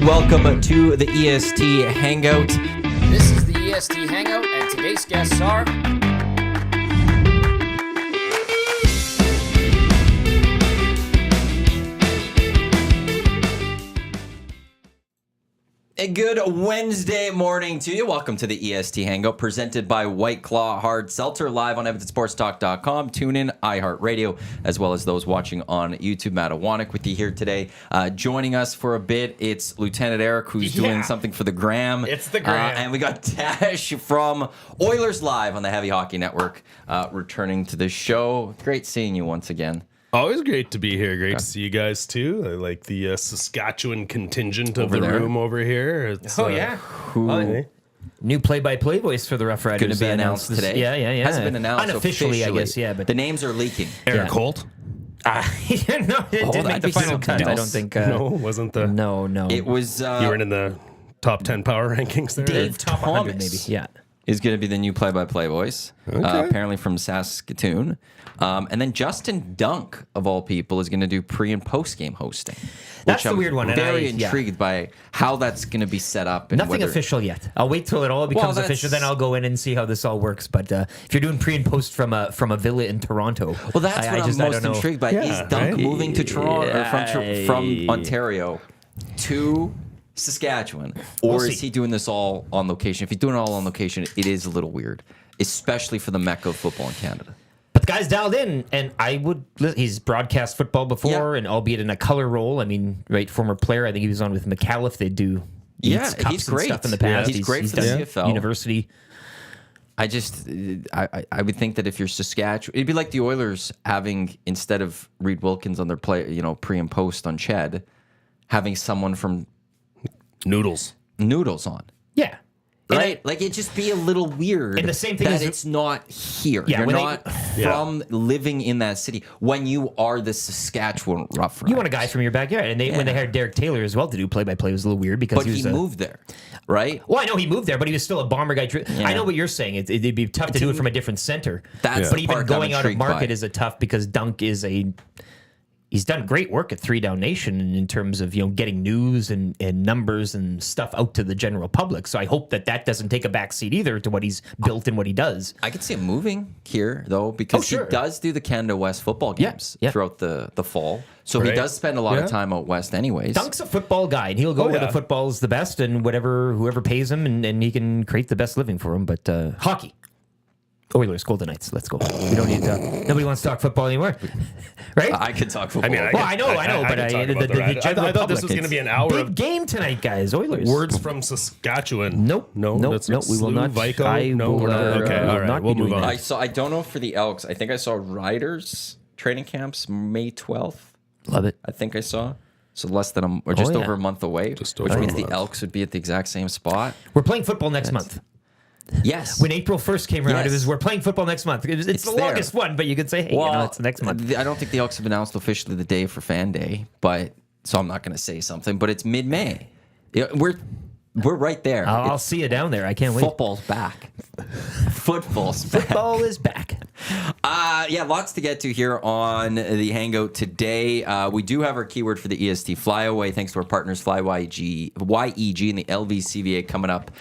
Welcome to the EST Hangout. This is the EST Hangout, and today's guests are... A good Wednesday morning to you. Welcome to the EST Hangout, presented by White Claw Hard Seltzer, live on EdmontonSportsTalk.com. Tune in, iHeartRadio, as well as those watching on YouTube. Matt Iwanyk with you here today. Joining us for a bit, it's Lieutenant Eric, who's doing something for the Gram. It's the Gram. And we got Dash from OilersLive on the Heavy Hockey Network returning to the show. Great seeing you once again. Always great to be here. Great to see you guys, too. I like the Saskatchewan contingent of the room over here. It's, New play-by-play voice for the Rough Riders. Going to be announced today. Yeah. Hasn't been announced unofficially, I guess. Yeah, but the names are leaking. Eric Holt. No, it didn't make the final cut. I don't think. No, wasn't the. No. It was. You weren't in the top 10 power rankings there. Dave top 100, maybe. Yeah. Is going to be the new play-by-play voice, apparently from Saskatoon. And then Justin Dunk, of all people, is going to do pre- and post-game hosting. That's the weird one. I'm very intrigued by how that's going to be set up. And nothing official yet. I'll wait till it all becomes official, then I'll go in and see how this all works. But if you're doing pre and post from a villa in Toronto, well, that's what I'm most intrigued by. Is Dunk moving to Toronto from Ontario to Saskatchewan, or is he doing this all on location? If he's doing it all on location, it is a little weird, especially for the mecca of football in Canada. But the guy's dialed in, and he's broadcast football before, and albeit in a color role. I mean, right, former player. I think he was on with McAuliffe. They do he's cups great. And stuff in the past. He's great for the CFL. University. I would think that if you're Saskatchewan, it'd be like the Oilers having, instead of Reed Wilkins on their play, pre and post on Ched, having someone from Noodles on. Yeah. Right? Like, it'd just be a little weird. And the same thing that is it's not here. Yeah, You're not from living in that city when you are the Saskatchewan Rough Riders. You want a guy from your backyard. And when they hired Derek Taylor as well to do play-by-play, it was a little weird because he moved there, right? Well, I know he moved there, but he was still a Bomber guy. I know what you're saying. It'd be tough to do it from a different center. But even going out of market is a tough, because Dunk is he's done great work at 3 Down Nation in terms of getting news and numbers and stuff out to the general public. So I hope that doesn't take a back seat either to what he's built and what he does. I could see him moving here though, because he does do the Canada West football games throughout the fall. So he does spend a lot of time out west anyways. Dunk's a football guy, and he'll go where the football's the best, and whoever pays him, and he can create the best living for him. But hockey. Oilers, Golden Knights. Let's go. We don't need to. Nobody wants to talk football anymore, right? I could talk football. I know, but I thought this was going to be an hour big game tonight, guys. Oilers. Words from Saskatchewan. Nope. We will not. Okay, all right. We'll move on. I don't know for the Elks. I think I saw Riders training camps May 12th. Love it. I think I saw. So less than over a month away, which means the Elks would be at the exact same spot. We're playing football next month. Yes. When April 1st came around, it was, we're playing football next month. It's the longest one, but you could say, hey, it's next month. I don't think the Elks have announced officially the day for Fan Day, so I'm not going to say something, but it's mid-May. We're right there. I'll see you down there. I can't wait. Football's back. Football's back. Football is back. Lots to get to here on the Hangout today. We do have our keyword for the EST FlyAway, thanks to our partners YEG and the LVCVA coming up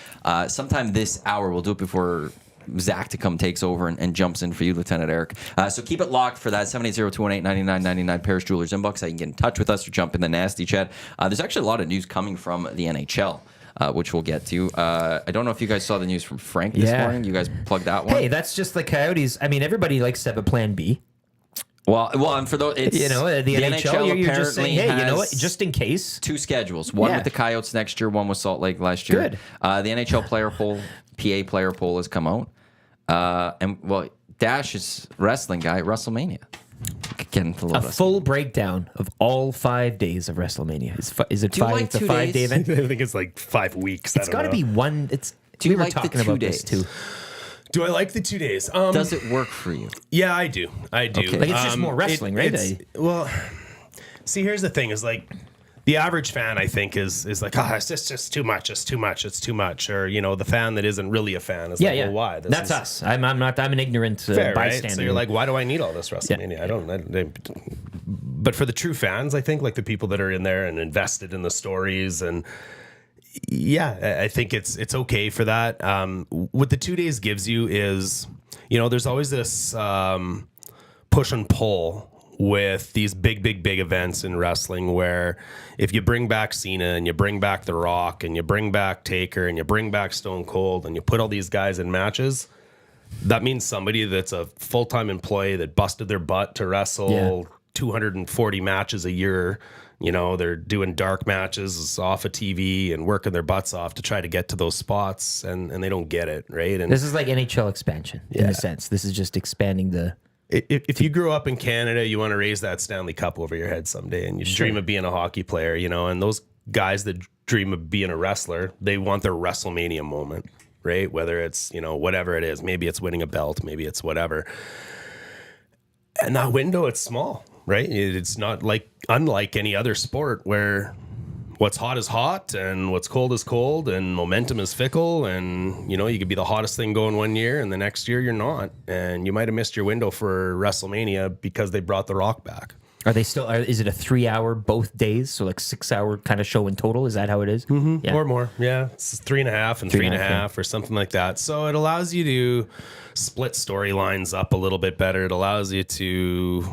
sometime this hour. We'll do it before Zacticum takes over and jumps in for you, Lieutenant Eric. So keep it locked for that. 780-218-9999 Paris Jewelers inbox. You can get in touch with us or jump in the nasty chat. There's actually a lot of news coming from the NHL. Which we'll get to. I don't know if you guys saw the news from Frank this morning. You guys plugged that one. Hey, that's just the Coyotes. I mean, everybody likes to have a plan B. Well, and for those, it's, the NHL you're just saying, hey, you know what? Just in case. 2 schedules. One with the Coyotes next year, one with Salt Lake last year. Good. The NHL player poll, PA player poll has come out. Dash is wrestling guy, WrestleMania. A full breakdown of all 5 days of WrestleMania. Is it 5? It's a 5-day event. I think it's like 5 weeks. It's got to be one. We were talking about this too. Do I like the 2 days? Does it work for you? Yeah, I do. Okay. Like it's just more wrestling, right? See, here's the thing: is like the average fan, I think, is like, it's just too much. It's too much. Or the fan that isn't really a fan is well, why? That's us. I'm not. I'm an ignorant fair, bystander. Right? So you're like, why do I need all this WrestleMania? I don't. But for the true fans, I think, like the people that are in there and invested in the stories, and I think it's okay for that. What the 2 days gives you is, there's always this push and pull with these big events in wrestling, where if you bring back Cena and you bring back The Rock and you bring back Taker and you bring back Stone Cold and you put all these guys in matches, that means somebody that's a full-time employee that busted their butt to wrestle 240 matches a year. They're doing dark matches off of TV and working their butts off to try to get to those spots, and they don't get it, right? And this is like NHL expansion in a sense. This is just expanding the... If you grew up in Canada, you want to raise that Stanley Cup over your head someday, and you dream of being a hockey player, and those guys that dream of being a wrestler, they want their WrestleMania moment, right? Whether it's, whatever it is, maybe it's winning a belt, maybe it's whatever. And that window, it's small, right? It's not unlike any other sport where what's hot is hot and what's cold is cold and momentum is fickle, and you could be the hottest thing going one year and the next year you're not, and you might have missed your window for WrestleMania because they brought The Rock back. Are they still? Is it a 3 hour both days? So like 6 hour kind of show in total? Is that how it is? Mm-hmm. Yeah. Or more. Yeah, it's 3.5 and 3.5 or something like that. So it allows you to split storylines up a little bit better. It allows you to,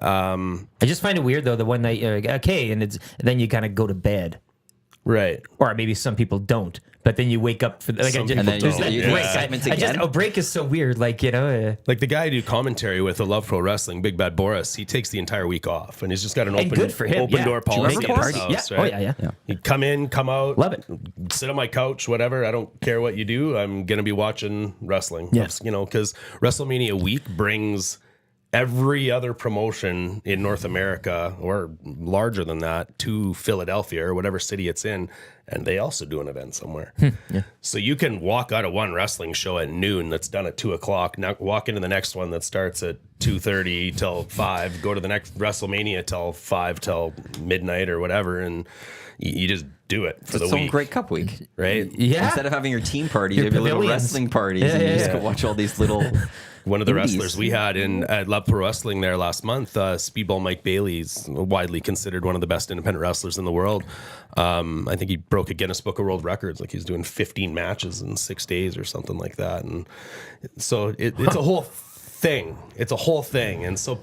I just find it weird though. The one night, okay, and then you kind of go to bed, right? Or maybe some people don't, but then you wake up for and then break. Break is so weird, like like the guy I do commentary with, I Love Pro Wrestling, Big Bad Boris. He takes the entire week off, and he's just got an open door policy in his house. Yeah. Right? Oh yeah. You come in, come out, love it. Sit on my couch, whatever. I don't care what you do. I'm gonna be watching wrestling. Yes, because WrestleMania week brings every other promotion in North America, or larger than that, to Philadelphia or whatever city it's in, and they also do an event somewhere. So you can walk out of one wrestling show at noon that's done at 2:00, now walk into the next one that starts at 2:30 till 5, go to the next WrestleMania till 5 till midnight or whatever, and you just do it for the week. It's Great Cup week, right? Yeah. Instead of having your team parties, you have your little wrestling parties, and you just go watch all these little... One of the wrestlers we had at Love Pro Wrestling there last month, Speedball Mike Bailey's widely considered one of the best independent wrestlers in the world. I think he broke a Guinness Book of World Records. Like, he's doing 15 matches in 6 days or something like that. And so it's a whole thing. It's a whole thing. And so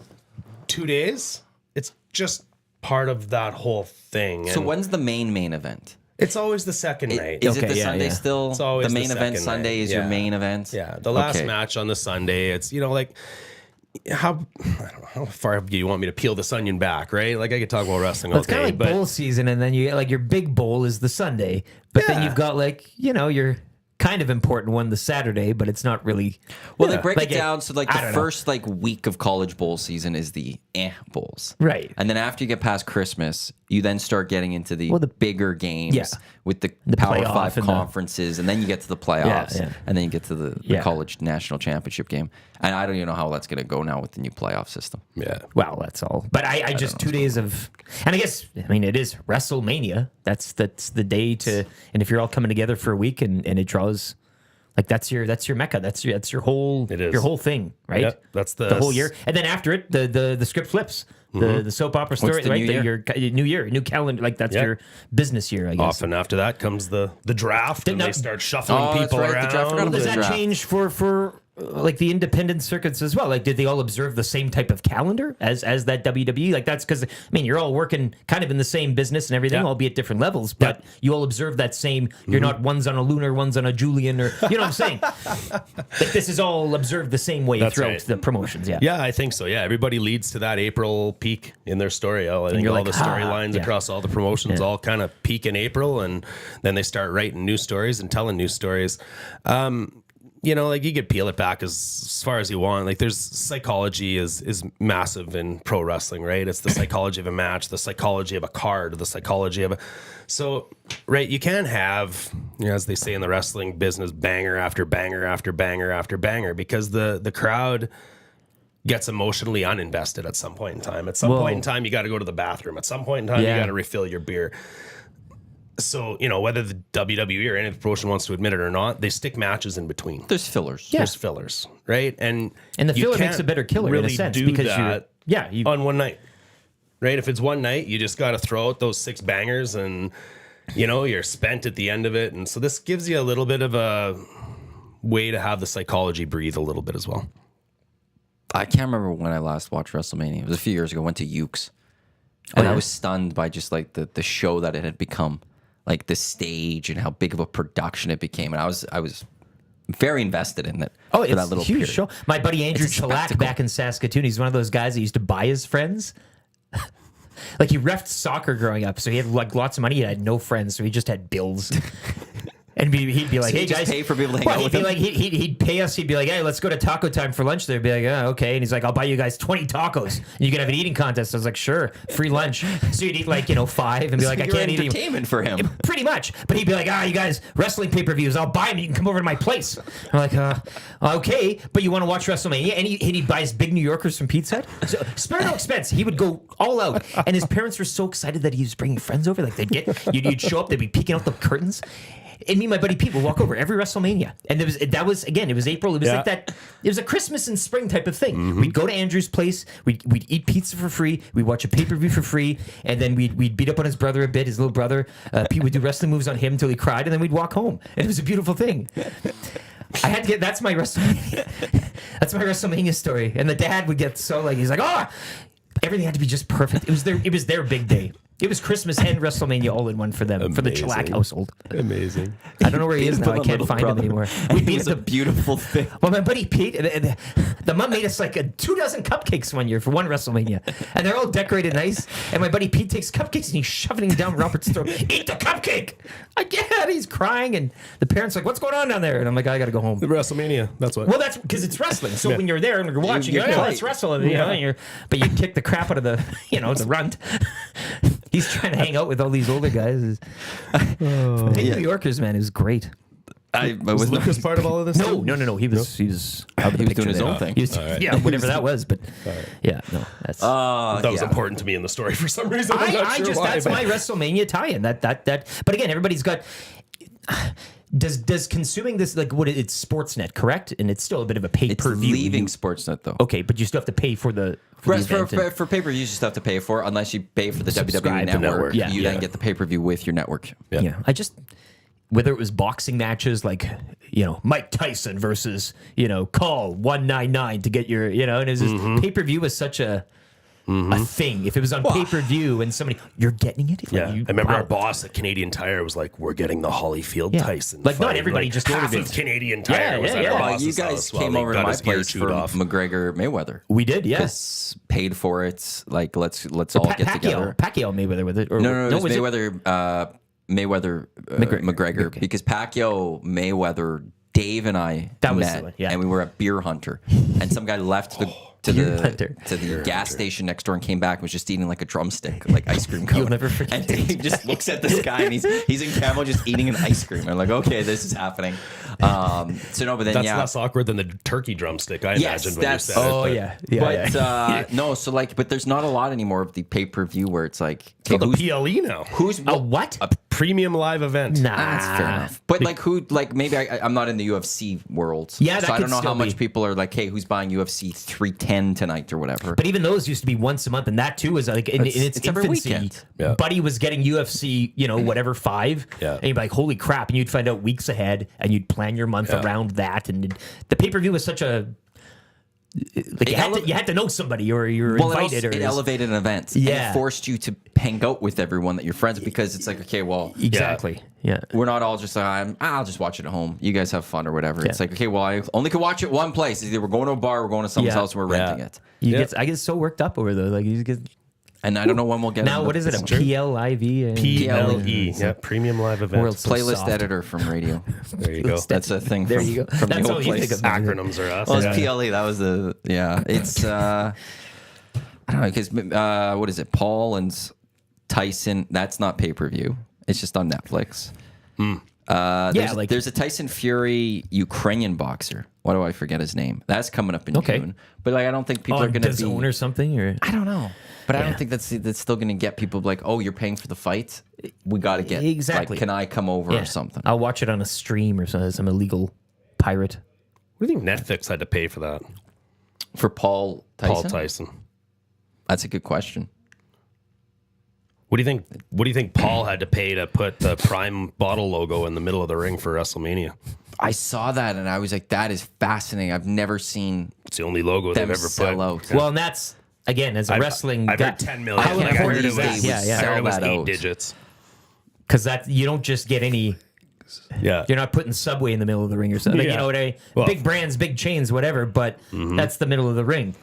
2 days, it's just part of that whole thing. So when's the main event? It's always the second night. Is it the Sunday still? It's always the main event Sunday is your main event? Yeah, the last match on the Sunday. It's, how far do you want me to peel this onion back, right? Like, I could talk about wrestling all day. It's kind of like bowl season, and then you get, like, your big bowl is the Sunday, but then you've got, like, your kind of important one the Saturday, but it's not really. Well, they break it down. So like the first week of college bowl season is the bowls, right? And then after you get past Christmas, you then start getting into the bigger games with the Power 5 conferences, and then you get to the playoffs, and then you get to the college national championship game. And I don't even know how that's going to go now with the new playoff system. Yeah. Well, that's all. But I just 2 days of, and I guess, it is WrestleMania. That's the day to, and if you're all coming together for a week and it draws, like, that's your mecca. That's your whole thing, right? Yep, that's the whole year. And then after it, the script flips. The soap opera story, the right? new year? New calendar, like that's your business year, I guess. Often after that comes the draft, and they start shuffling people around. Does that change for like the independent circuits as well? Like, did they all observe the same type of calendar as that WWE? Like, that's because you're all working kind of in the same business and everything, albeit different levels, but you all observe that same. You're not one's on a lunar, one's on a Julian, or you know what I'm saying? Like, this is all observed the same way throughout the promotions. Yeah, I think so. Yeah, everybody leads to that April peak in their story. I think all the storylines across all the promotions all kind of peak in April, and then they start writing new stories and telling new stories. Like, you could peel it back as far as you want. Like, there's psychology is massive in pro wrestling, right? It's the psychology of a match, the psychology of a card, the psychology of right, you can't have, as they say in the wrestling business, banger after banger after banger after banger, because the crowd gets emotionally uninvested at some point in time. At some point in time, you got to go to the bathroom. At some point in time, you got to refill your beer. So, whether the WWE or any promotion wants to admit it or not, they stick matches in between. There's fillers. Yeah. There's fillers, right? And the filler makes a better killer, really in a sense, do because that on one night. right? If it's one night, you just got to throw out those 6 bangers and, you're spent at the end of it. And so this gives you a little bit of a way to have the psychology breathe a little bit as well. I can't remember when I last watched WrestleMania. It was a few years ago. I went to Ukes. And I was stunned by just like the show that it had become, like the stage and how big of a production it became. And I was very invested in it. Oh, it's that little huge show. My buddy Andrew Chalak back in Saskatoon, he's one of those guys that used to buy his friends. Like he reffed soccer growing up, so he had like lots of money. He had no friends, so he just had bills. And he'd be like, so "Hey guys, pay for people to hang out with him." Like, he'd pay us. He'd be like, "Hey, let's go to taco time for lunch." They'd be like, "Oh, okay." And he's like, "I'll buy you guys 20 tacos. And you can have an eating contest." I was like, "Sure, free lunch." So you'd eat like 5 and be like, "I can't eat entertainment for him." Pretty much. But he'd be like, "You guys, wrestling pay-per-views. I'll buy them. You can come over to my place." I'm like, "Okay, but you want to watch WrestleMania?" And he'd buy his big New Yorkers from Pizza Hut. So spare no expense. He would go all out, and his parents were so excited that he was bringing friends over. Like you'd show up, they'd be peeking out the curtains. And me and my buddy Pete would walk over every WrestleMania. And it was April. It was like that. It was a Christmas and spring type of thing. Mm-hmm. We'd go to Andrew's place. We'd eat pizza for free. We'd watch a pay-per-view for free. And then we'd beat up on his brother a bit, his little brother. Pete would do wrestling moves on him until he cried. And then we'd walk home. And it was a beautiful thing. That's my WrestleMania. That's my WrestleMania story. And the dad would get so he's like, everything had to be just perfect. It was their big day. It was Christmas and WrestleMania all in one for them, for the Chalak household. Amazing. I don't know where he is now. I can't find him anymore. It was a beautiful thing. Well, my buddy Pete, the mom made us like 2 dozen cupcakes one year for one WrestleMania. And they're all decorated nice. And my buddy Pete takes cupcakes and he's shoving them down Robert's throat. Eat the cupcake! I get it. He's crying. And the parents are like, what's going on down there? And I'm like, I got to go home. The WrestleMania. That's what. Well, that's because it's wrestling. So when you're there and you're watching, let's wrestle. But you kick the crap out of the, the runt. He's trying to hang out with all these older guys. New Yorkers, man, it was great. Was Lucas part of all of this? No. He was doing his own thing. Right. Yeah, whatever that was. But that's that was important to me in the story for some reason. That's my WrestleMania tie-in. That. But again, everybody's got. Does consuming this it's Sportsnet, correct? And it's still a bit of a pay-per-view. It's leaving Sportsnet though. Okay, but you still have to pay for the for pay-per-view. You just have to pay for unless you pay for the WWE network. You then get the pay-per-view with your network. Yeah. I just whether it was boxing matches like Mike Tyson versus call 199 to get your and it was pay-per-view was such a thing. If it was on pay-per-view and somebody, you're getting it. I remember our boss at Canadian Tire was like, "We're getting the Holyfield Tyson." Like not everybody just ordered it. Canadian Tire was at our boss's you guys came over to my place for McGregor Mayweather. We did, paid for it. Like let's all get together. Pacquiao Mayweather with it. No, it was Mayweather. Mayweather McGregor because Pacquiao Mayweather. Dave and I met, and we were at Beer Hunter, and some guy left to the gas station next door and came back and was just eating like a drumstick, like ice cream cone. You'll never forget. And Dave just looks at this guy and he's in camo just eating an ice cream. I'm like, okay, this is happening. But then that's less awkward than the turkey drumstick. I imagined when you said it. But there's not a lot anymore of the pay-per-view where it's like the PLE now. Who's a what? A premium live event. Nah, that's fair enough. But maybe I'm not in the UFC world. Yeah, so I don't know how much people are like, hey, who's buying UFC 310 tonight or whatever. But even those used to be once a month, and that too was like in its infancy. Buddy was getting UFC, whatever 5, and you'd be like, holy crap, and you'd find out weeks ahead, and you'd plan your month around that, and the pay-per-view was such a. You had to know somebody, or you're invited. It elevated an event. Yeah, and it forced you to hang out with everyone that you're friends with because it's like, okay, well, exactly. Yeah, we're not all just like I'll just watch it at home. You guys have fun or whatever. Yeah. It's like, okay, well, I only can watch it one place. Either we're going to a bar, or we're going to someone's house, and we're renting it. I get so worked up over those. Like you get. And I don't know when we'll get now. What is it? A PLIV? PLE. Yeah, premium live event. Playlist editor from radio. There you go. That's a thing. There you go. From That's the old place. Acronyms are us. Well, it's PLE. That was It's I don't know because what is it? Paul and Tyson. That's not pay-per-view. It's just on Netflix. There's a Tyson Fury Ukrainian boxer. Why do I forget his name? That's coming up in June. But I don't think people are going to be or something. Or I don't know. But I don't think that's still going to get people like, oh, you're paying for the fight. We got to get exactly. Like, can I come over or something? I'll watch it on a stream or something. Some illegal pirate. What do you think Netflix had to pay for that? For Paul Tyson? Paul Tyson. That's a good question. What do you think Paul had to pay to put the Prime bottle logo in the middle of the ring for WrestleMania? I saw that and I was like, that is fascinating. I've never seen. It's the only logo they've ever sell put. Out. Well, and that's again as a wrestling. I've heard 10 million. How important is that? I heard it was 8 digits. Because that you don't just get any. Yeah, you're not putting Subway in the middle of the ring or something. Like, you know what I? Well, big brands, big chains, whatever. But that's the middle of the ring.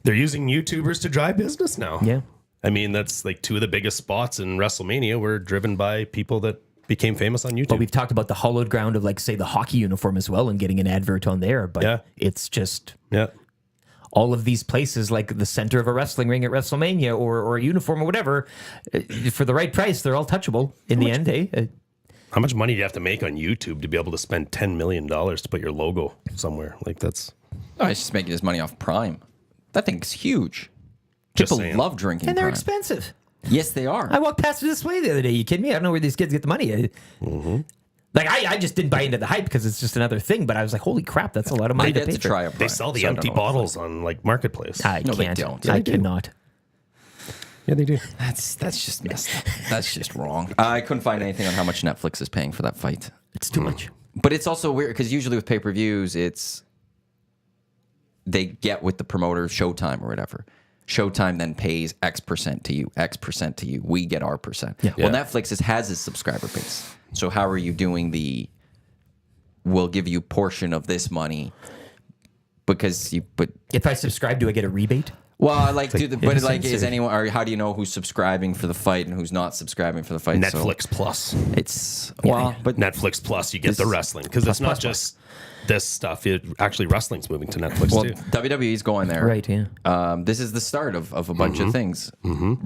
They're using YouTubers to drive business now. Yeah. I mean, that's like 2 of the biggest spots in WrestleMania were driven by people that became famous on YouTube. But we've talked about the hollowed ground of, like, say, the hockey uniform as well and getting an advert on there. But it's just all of these places, like the center of a wrestling ring at WrestleMania or a uniform or whatever, for the right price, they're all touchable in the end, eh? How much money do you have to make on YouTube to be able to spend $10 million to put your logo somewhere? Like, that's... Oh, it's just making his money off Prime. That thing's huge. People love drinking and they're Prime. Expensive. Yes, they are. I walked past a display the other day. You kidding me? I don't know where these kids get the money. Like, I just didn't buy into the hype because it's just another thing. But I was like, holy crap, that's a lot of money to pay for. Try they sell the empty bottles on like Marketplace. I can't. They don't. I cannot. Yeah, they do. That's just messed up. That's just wrong. I couldn't find anything on how much Netflix is paying for that fight. It's too much. But it's also weird because usually with pay-per-views, they get with the promoter Showtime or whatever. Showtime then pays X% to you, X% to you. We get our percent. Yeah. Well, Netflix has its subscriber base. So how are you doing we'll give you portion of this money because if I subscribe, do I get a rebate? Well, is anyone? Or how do you know who's subscribing for the fight and who's not subscribing for the fight? Netflix Plus. It's but Netflix Plus, you get the wrestling because it's not just this stuff. Actually, wrestling's moving to Netflix too. WWE's going there, right? Yeah. This is the start of a bunch of things.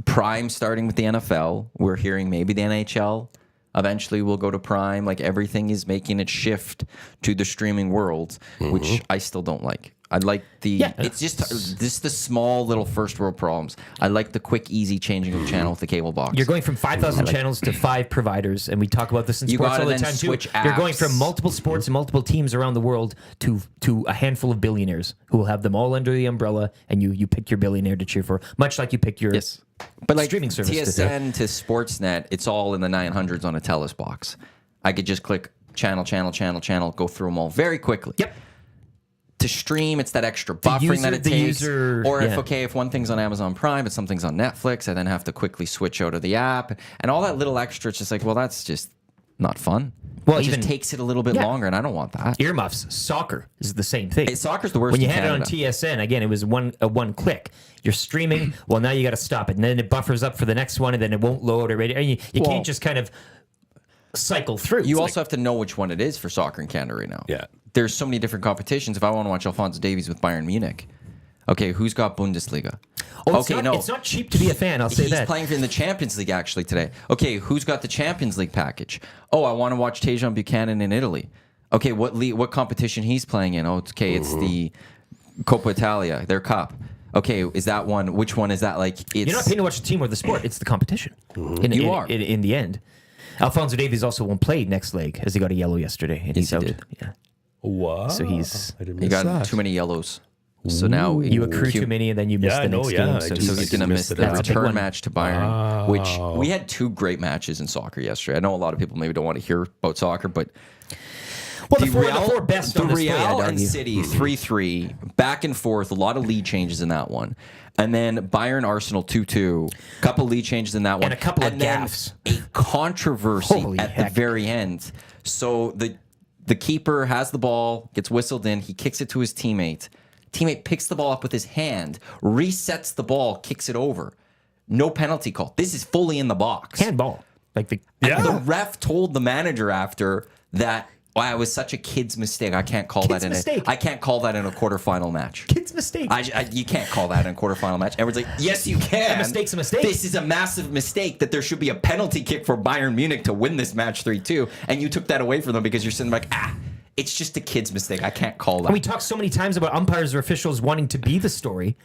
Prime starting with the NFL. We're hearing maybe the NHL eventually will go to Prime. Like everything is making it shift to the streaming world, which I still don't like. I like it's just the small little first world problems. I like the quick, easy changing of channel with the cable box. You're going from 5,000 channels to 5 providers, and we talk about this in sports all the time too. You're going from multiple sports and multiple teams around the world to a handful of billionaires who will have them all under the umbrella, and you pick your billionaire to cheer for, much like you pick your but like streaming service. TSN to Sportsnet, it's all in the 900s on a TELUS box. I could just click channel, go through them all very quickly. Yep. To stream, it's that extra buffering that it takes. If one thing's on Amazon Prime, but something's on Netflix, I then have to quickly switch out of the app. And all that little extra, it's just like, well, that's just not fun. Well, it just takes it a little bit longer, and I don't want that. Earmuffs, soccer is the same thing. Soccer's the worst. When you had it on TSN, again, it was one click. You're streaming, well, now you got to stop it, and then it buffers up for the next one, and then it won't load already. And you can't just kind of cycle through. You also have to know which one it is for soccer in Canada right now. Yeah. There's so many different competitions. If I want to watch Alphonso Davies with Bayern Munich, okay, who's got Bundesliga? It's not cheap to be a fan, I'll say that. He's playing in the Champions League actually today. Okay, who's got the Champions League package? Oh, I want to watch Tejan Buchanan in Italy. Okay, what competition he's playing in? Oh, okay, it's the Coppa Italia, their cup. Okay, is that one? Which one is that? Like, you're not paying to watch the team or the sport. It's the competition. In the end. Alphonso Davies also won't play next leg as he got a yellow yesterday, and he's out. Yeah. Wow. So he got too many yellows. So now you accrue too many, and then you miss the next game. So he's going to miss the return match to Bayern, which we had 2 great matches in soccer yesterday. I know a lot of people maybe don't want to hear about soccer, but the four best on display, Real and City 3-3, back and forth, a lot of lead changes in that one. And then Bayern Arsenal 2-2, couple lead changes in that one. And a couple of gaffes. A controversy the very end. So the keeper has the ball, gets whistled in, he kicks it to his teammate. Teammate picks the ball up with his hand, resets the ball, kicks it over. No penalty call. This is fully in the box. Handball. The ref told the manager after that, wow, it was such a kid's mistake. I can't call that in I can't call that in a quarterfinal match. Kid's mistake. You can't call that in a quarterfinal match. Everyone's like, yes, you can. A mistake's a mistake. This is a massive mistake that there should be a penalty kick for Bayern Munich to win this match 3-2. And you took that away from them because you're sitting like, it's just a kid's mistake. I can't call that. And we talk so many times about umpires or officials wanting to be the story.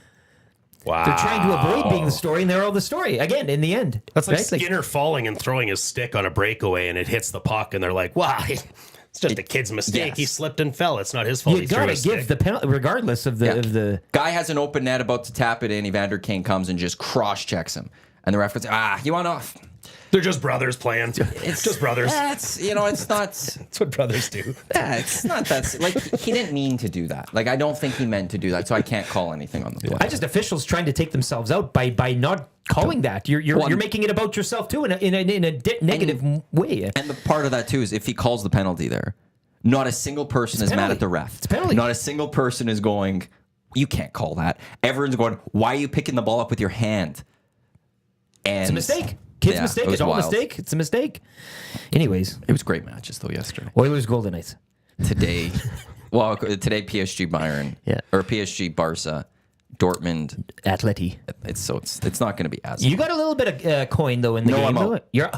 Wow. They're trying to avoid being the story, and they're all the story. Again, in the end. That's like Skinner falling and throwing his stick on a breakaway, and it hits the puck, and they're like, wow, it's just a kid's mistake. Yes. He slipped and fell. It's not his fault. You got to give the penalty, regardless of the... Guy has an open net about to tap it in. Evander Kane comes and just cross-checks him. and the ref goes, you want to. They're just brothers playing. It's just brothers. It's not. That's what brothers do. Yeah, it's not that. Like, he didn't mean to do that. Like, I don't think he meant to do that, so I can't call anything on the play. I just officials trying to take themselves out by not calling that. You're making it about yourself too in a negative way. And the part of that too is if he calls the penalty there, not a single person is mad at the ref. It's penalty. Not a single person is going, you can't call that. Everyone's going, why are you picking the ball up with your hand? And it's a mistake. Kid's mistake. It's all mistake. It's a mistake. Anyways. It was great matches, though, yesterday. Oilers Golden Knights. Today PSG Bayern. Yeah. Or PSG Barca. Dortmund. Atleti. It's not going to be as You got a little bit of coin, though, in the game. I'm out. You're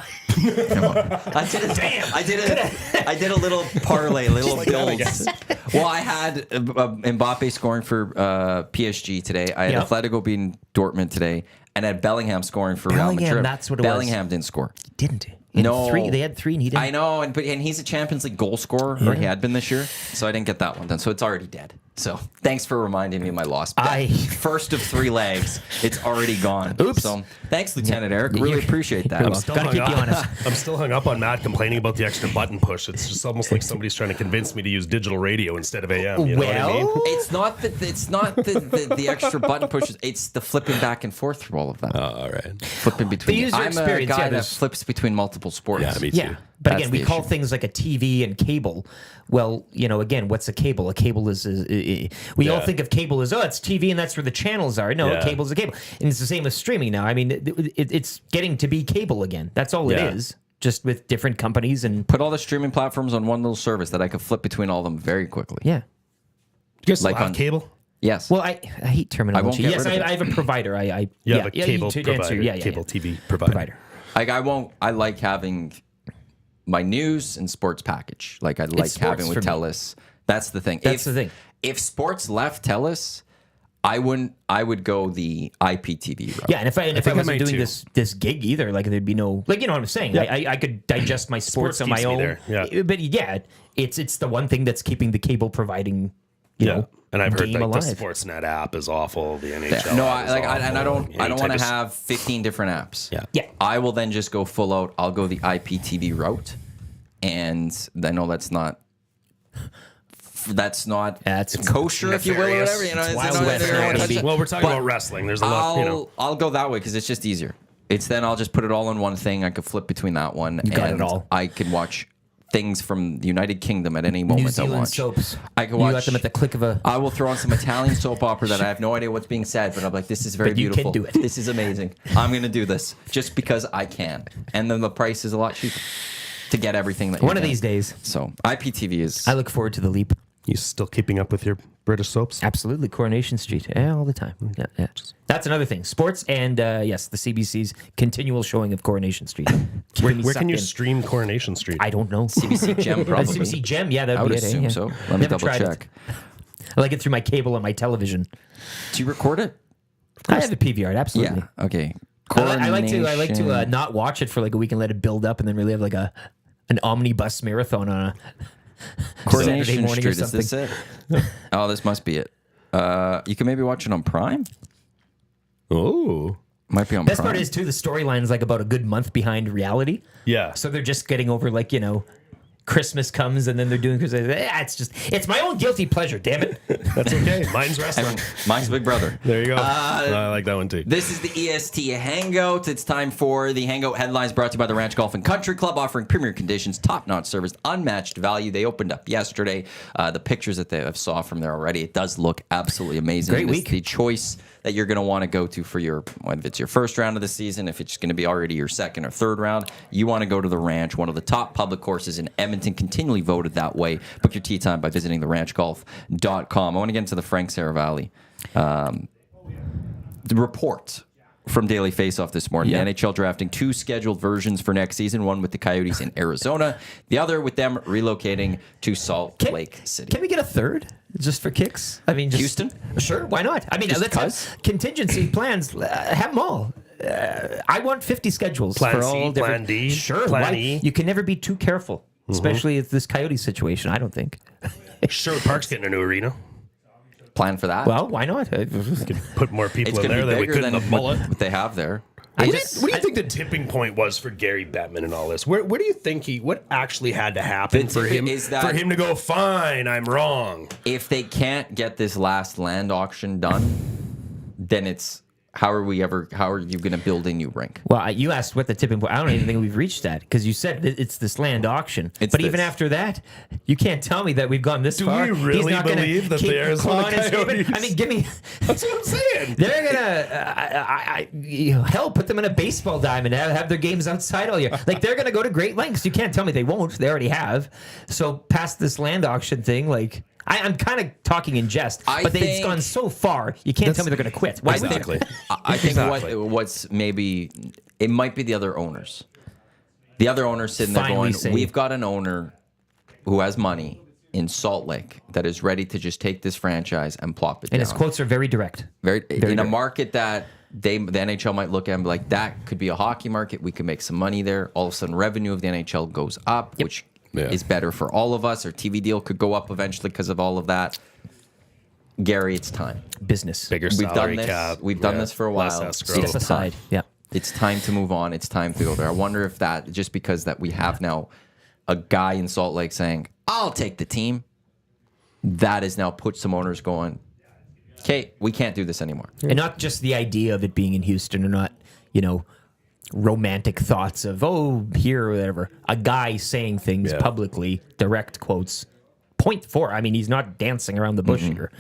I did a little parlay, little builds. Well, I had Mbappe scoring for PSG today. I had Atletico beating Dortmund today. And had Bellingham scoring for Real Madrid. That's what it was. Bellingham didn't score. Didn't he? They had 3 and he didn't. I know, and he's a Champions League goal scorer, or he had been this year, so I didn't get that one done. So it's already dead. So thanks for reminding me of my loss. First of 3 legs, it's already gone. Oops. So thanks, Lieutenant Eric. Really appreciate that. Gotta keep you honest. I'm still hung up on Matt complaining about the extra button push. It's just almost like somebody's trying to convince me to use digital radio instead of AM. You know what I mean? It's not the extra button pushes. It's the flipping back and forth through all of that. All right. Flipping between. The user I'm experience, a guy that flips between multiple sports. Yeah, me too. Yeah. But That's again, we the call issue. things like a TV and cable. Well, again, what's a cable? A cable is we all think of cable as, it's TV and that's where the channels are. No, a cable's a cable. And it's the same with streaming now. I mean, it's getting to be cable again. That's all it is, just with different companies. And Put all the streaming platforms on one little service that I could flip between all of them very quickly. yeah. You guys still Like have on- cable? Yes. Well, I hate terminology. get Yes, rid of I have a provider. You have a cable to provider. answer, Cable TV provider. Like I like having my news and sports package. Like I like sports having with for me. TELUS. That's the thing. That's the thing. If sports left TELUS, I would go the IPTV route. Yeah, and if I wasn't might doing too. this gig either, like there'd be no, like, you know what I'm saying. I could digest my sports on my keeps me own. there, yeah. But it's the one thing that's keeping the cable providing, you know, And I've heard game like the alive. Sportsnet app is awful. The NHL No, app is I awful. don't want to have 15 different apps. Yeah. I will then just go full out. I'll go the IPTV route, and I know that's not kosher, if you will, or whatever. You know, It's it's Wild not- West now, baby. Well, we're talking But about wrestling. There's a lot, I'll go that way because it's just easier. It's then I'll just put it all in one thing. I could flip between that one, got and it all. I can watch things from the United Kingdom at any moment New I Zealand want. soaps. I can You watch. got them at the click of a. I will throw on some Italian soap opera that I have no idea what's being said, but I'm like, this is very But you can beautiful. do it. This is amazing. I'm going to do this just because I can. And then the price is a lot cheaper to get everything that you One of can. these days. So IPTV is. I look forward to the leap. You still keeping up with your British soaps? Absolutely, Coronation Street, all the time. Yeah. That's another thing. Sports and yes, the CBC's continual showing of Coronation Street. Where can you stream Coronation Street? I don't know. CBC Gem, probably. CBC Gem, yeah, that I would would be it. assume yeah. so. Let me Never double tried it. check. I like it through my cable on my television. Do you record it? I have a PVR, absolutely. Yeah. Okay. I like to not watch it for like a week and let it build up, and then really have like an omnibus marathon on a Saturday Coronation morning Street. or Is something. this it? Oh, this must be it. You can maybe watch it on Prime. Oh. Might be on Best Prime. part is too, the storyline is like about a good month behind reality. Yeah. So they're just getting over like, Christmas comes and then they're doing Christmas. It's my own guilty pleasure, damn it. That's okay. Mine's wrestling. Mine's Big Brother. There you go. I like that one too. This is the EST Hangout. It's time for the Hangout headlines brought to you by the Ranch Golf and Country Club, offering premier conditions, top-notch service, unmatched value. They opened up yesterday. The pictures that I saw from there already, it does look absolutely amazing. Great It's week. the choice that you're going to want to go to for if it's your first round of the season, if it's going to be already your second or third round, you want to go to the Ranch, one of the top public courses in Edmonton, continually voted that way. Book your tee time by visiting theranchgolf.com. I want to get into the Frank Sarah Valley. The report from Daily Faceoff this morning. Yeah. The NHL drafting 2 scheduled versions for next season, one with the Coyotes in Arizona, the other with them relocating to Salt Lake City. Can we get a third just for kicks? I mean, just, Houston? Sure, why not? I mean, Just let's have contingency plans. Have them all. I want 50 schedules Plan for C, all different. Plan D, Sure, Plan why? E. You can never be too careful, especially with this Coyote situation. I don't think. Sherwood Park's getting a new arena. Plan for that? Well, why not? Could put more people it's in going to there be than we bigger could than in the mullet. what they have there. What do you think the tipping point was for Gary Bettman and all this? Where do you think what actually had to happen for him to go, fine, I'm wrong? If they can't get this last land auction done, then it's how are you going to build a new rink? Well, you asked what the tipping point. I don't even think we've reached that because you said it's this land auction. Even after that, you can't tell me that we've gone this far. Do we really believe that the Arizona Coyotes? I mean, give me. That's what I'm saying. They're gonna hell put them in a baseball diamond and have their games outside all year. Like they're gonna go to great lengths. You can't tell me they won't. They already have. So past this land auction thing, like. I'm kind of talking in jest, but it's gone so far, you can't tell me they're going to quit. Why exactly? I think what's maybe, it might be the other owners. The other owners sitting there going, we've got an owner who has money in Salt Lake that is ready to just take this franchise and plop it down. And his quotes are very direct. Very in direct. A market that the NHL might look at and be like, that could be a hockey market. We could make some money there. All of a sudden, revenue of the NHL goes up, which... is better for all of us. Our TV deal could go up eventually because of all of that. Gary, it's time. Business. Bigger salary cap. We've done this for a while. Step aside. Yeah. It's time to move on. It's time to go there. I wonder if that, just because that we have now a guy in Salt Lake saying, I'll take the team, that has now put some owners going, okay, we can't do this anymore. And not just the idea of it being in Houston or not, romantic thoughts of here or whatever. A guy saying things publicly, direct quotes. Point four. I mean, he's not dancing around the bush here.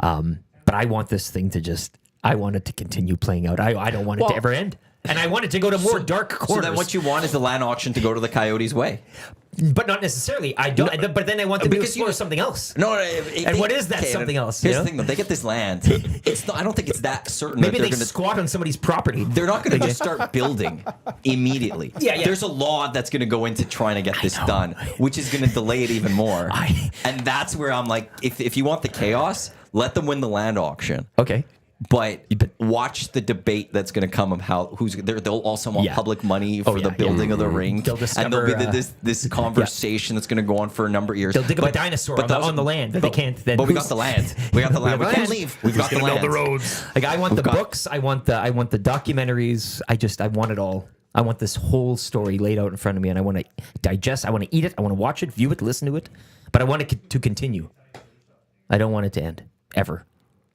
But I want this thing to I want it to continue playing out. I don't want it to ever end. And I want it to go to more dark corners. So then what you want is the land auction to go to the Coyotes' way. But not necessarily. I don't. But then I want them to explore something else. No. And what is that something else? Here's the thing, though. They get this land. I don't think it's that certain. Maybe that they squat on somebody's property. They're not going to just start building immediately. Yeah. There's a law that's going to go into trying to get this done, which is going to delay it even more. And that's where I'm like, if you want the chaos, let them win the land auction. Okay. But watch the debate that's going to come of they'll also want public money for the building of the rink, and there'll be this conversation that's going to go on for a number of years. They'll dig up a dinosaur on the land that they can't. Then but we got the land. We got the land. We can't leave. We've got the land. Build the roads. Like I want the books. I want the documentaries. I want it all. I want this whole story laid out in front of me, and I want to digest. I want to eat it. I want to watch it, view it, listen to it. But I want it to continue. I don't want it to end ever.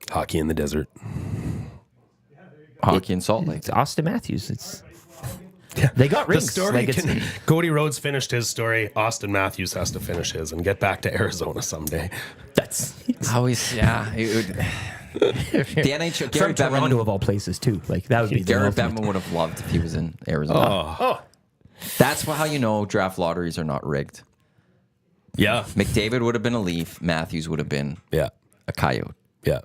Hockey in the desert. Hockey in Salt Lake. It's Austin Matthews. They got rings. The story Cody Rhodes finished his story. Austin Matthews has to finish his and get back to Arizona someday. That's always the NHL. Gary from Toronto of all places too. Like that would be. Gary Bettman would have loved if he was in Arizona. That's how you know draft lotteries are not rigged. Yeah, McDavid would have been a Leaf. Matthews would have been a Coyote. Yeah.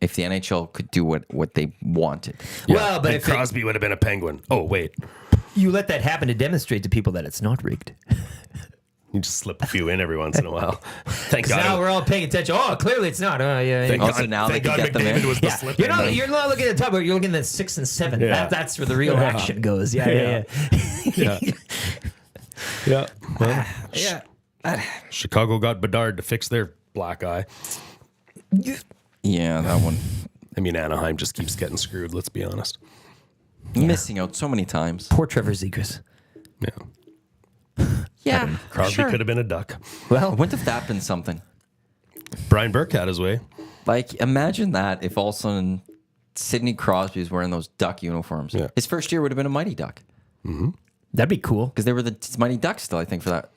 If the NHL could do what they wanted. Yeah. Well, but if Crosby would have been a Penguin. Oh, wait. You let that happen to demonstrate to people that it's not rigged. You just slip a few in every once in a while. Thank God. Now we're all paying attention. Oh, clearly it's not. Thank also God, now they can get them in. Was the slip you're not looking at the top, but you're looking at 6 and 7. Yeah. That's where the real action goes. Yeah. Chicago got Bedard to fix their black eye. Yeah, that one. I mean, Anaheim just keeps getting screwed, let's be honest. Missing out so many times. Poor Trevor Zegras. Yeah. Crosby could have been a Duck. Well, wouldn't have that been something? Brian Burke had his way. Like, imagine that if all of a sudden Sidney Crosby was wearing those Duck uniforms. Yeah. His first year would have been a Mighty Duck. Mm-hmm. That'd be cool. Because they were the Mighty Ducks still, I think, for that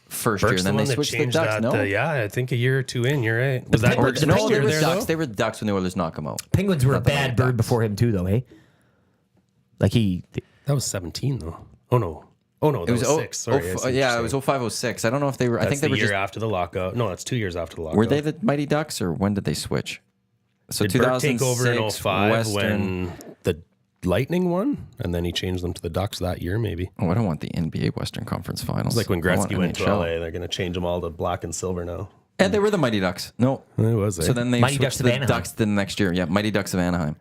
first Burke's year. And then they switched to the Ducks. I think a year or two in, you're right. Was that Burke's no, first they year were there, Ducks. though? They were the Ducks when the Oilers knocked them out. Penguins were a bad bird before him, too, though, hey? Like That was 17, though. Oh, no, that was 6. Sorry. It was 05-06. I don't know if they were. That's I think they were year just after the lockout. No, that's 2 years after the lockout. Were they the Mighty Ducks, or when did they switch? So Did 2006 Burke take over in 05 Western. when the Lightning won, and then he changed them to the Ducks that year, maybe. Oh, I don't want the NBA Western Conference Finals. It's like when Gretzky went to NHL. LA, they're going to change them all to black and silver now. And they were the Mighty Ducks. No, It was. So then they Mighty switched Ducks to of the Anaheim. Ducks the next year. Yeah, Mighty Ducks of Anaheim.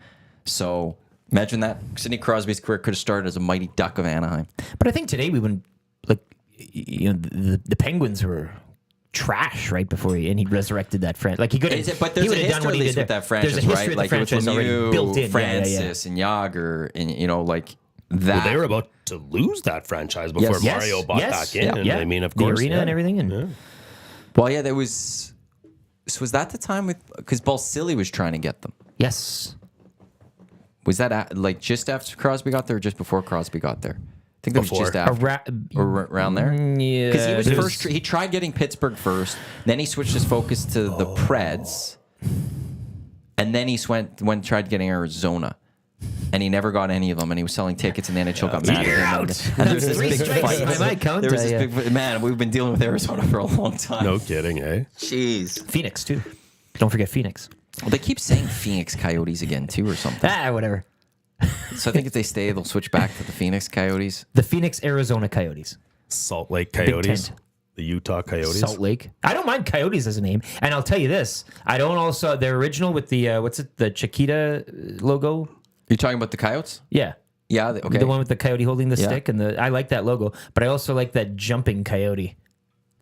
So imagine that. Sidney Crosby's career could have started as a Mighty Duck of Anaheim. But I think today we wouldn't, the Penguins were trash right before he resurrected that franchise. Like he could have, but there's a history at least with that franchise, There's a history right? of the Like franchise with already built in. Francis and Yager, and like they were about to lose that franchise before Mario bought back in. Yeah. I mean, of course, the arena and everything. And Well, yeah, there was. So was that the time because Balsillie was trying to get them? yes, Was that like just after Crosby got there, or just before Crosby got there? I think that was just after or around there. Yeah, Because he was first. He tried getting Pittsburgh first, then he switched his focus to the Preds, and then he tried getting Arizona. And he never got any of them, and he was selling tickets, and the NHL got mad at him. And there's this Three big strikes fight. by my count, There was this big man. We've been dealing with Arizona for a long time. No kidding, eh? Jeez. Phoenix too. Don't forget Phoenix. Well, they keep saying Phoenix Coyotes again too, or something. Whatever. So I think if they stay, they'll switch back to the Phoenix Coyotes. The Phoenix, Arizona Coyotes. Salt Lake Coyotes. Tent. The Utah Coyotes. Salt Lake. I don't mind Coyotes as a name, and I'll tell you this: I don't also their original with the the Chiquita logo. You're talking about the Coyotes? Yeah. Yeah. Okay. The one with the coyote holding the stick, and I like that logo, but I also like that jumping coyote.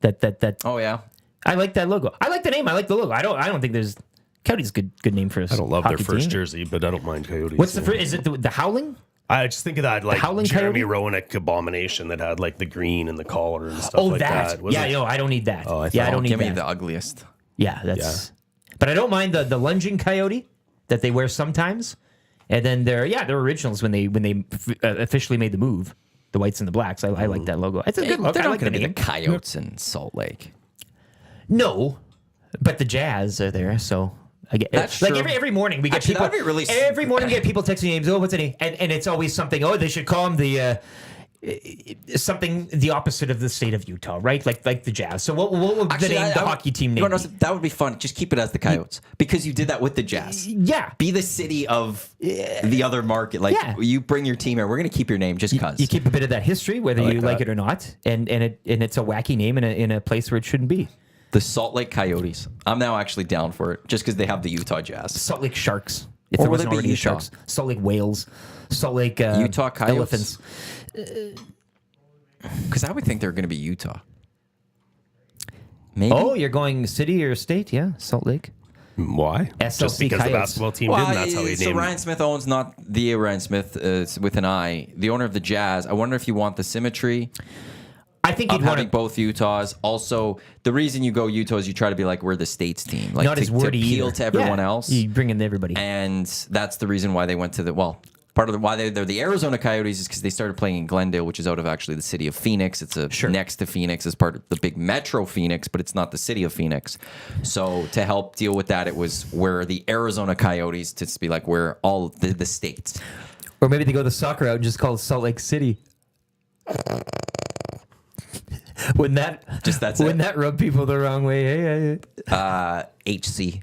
That. Oh yeah. I like that logo. I like the name. I like the logo. I don't think there's Coyotes good name for us. I don't love their first jersey, but I don't mind Coyotes. What's the first? Is it the Howling? I just think of that like Howling Jeremy Coyote? Roenick abomination that had like the green and the collar and stuff like that. Yeah, no, I don't need that. Oh, I yeah, I thought- don't need Give me that. the ugliest. Yeah, that's. But I don't mind the lunging coyote that they wear sometimes, and then their originals when they officially made the move, the whites and the blacks. I like that logo. It's a good logo. They're I not like going to the be the name. Coyotes in Salt Lake. No, but the Jazz are there, so. I get, That's like true. every morning we get Actually, people. that'd be really every morning we get people texting names. Oh, what's the name? And it's always something. Oh, they should call him the something the opposite of the state of Utah, right? Like the Jazz. So what would the name the hockey team name? That would be fun. Just keep it as the Coyotes because you did that with the Jazz. Yeah. Be the city of the other market. Like you bring your team here. We're going to keep your name just because. You keep a bit of that history, whether you like it or not, and it's a wacky name in a place where it shouldn't be. The Salt Lake Coyotes. I'm now actually down for it just because they have the Utah Jazz. Salt Lake Sharks. If Or there would wasn't it be already Utah? Sharks. Salt Lake Whales. Salt Lake Utah Coyotes? Elephants. Because I would think they're going to be Utah. Maybe. Oh, you're going city or state? Yeah, Salt Lake. Why? SLC Just because Coyotes. the basketball team did, and that's how he so named Ryan Smith owns not the Ryan Smith with an I, the owner of the Jazz. I wonder if you want the symmetry I think of you'd want having both Utahs. Also, the reason you go Utah is you try to be like we're the state's team, like not to, as wordy to appeal either. to everyone Yeah, else. You bring in everybody. And that's the reason why they went to part of why they're the Arizona Coyotes is because they started playing in Glendale, which is out of actually the city of Phoenix. It's next to Phoenix as part of the big metro Phoenix, but it's not the city of Phoenix. So to help deal with that, it was where the Arizona Coyotes to be like where all the states. Or maybe they go the soccer out and just call it Salt Lake City. Wouldn't that rub people the wrong way? Hey. HC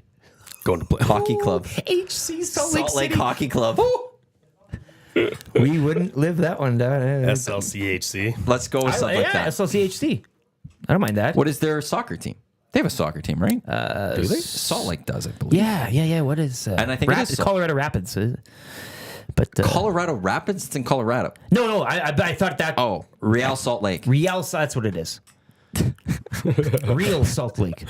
going to play Hockey Club. HC Salt Lake Salt Lake City. Hockey Club. We wouldn't live that one down. SLCHC. Let's go with something like that. SLCHC. I don't mind that. What is their soccer team? They have a soccer team, right? Do they? Salt Lake does, I believe. Yeah. What is? And I think it is Colorado Rapids. But Colorado Rapids. It's in Colorado. No. I thought that. Oh, Real Salt Lake. Real. That's what it is. Real Salt Lake.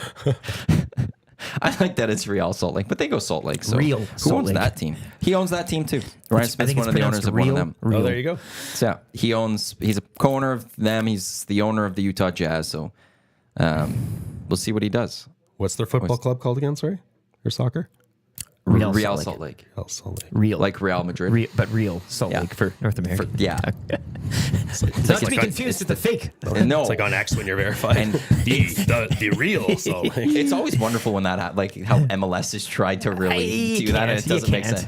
I like that it's Real Salt Lake, but they go Salt Lake. So Real who Salt owns Lake. that team? He owns that team too. Ryan Smith's one of the owners of one of them. Oh, there you go. So yeah, he's a co-owner of them. He's the owner of the Utah Jazz. So we'll see what he does. What's their football club called again? Sorry, or soccer? Real Salt Salt Lake. Real Salt Lake. Real. Like Real Madrid. But real Salt Yeah. Lake for North America. It's Not to be like confused with the fake. No, It's like on X when you're verified. And the real Salt Lake. it's always wonderful when that like how MLS has tried to really do that and it doesn't make sense.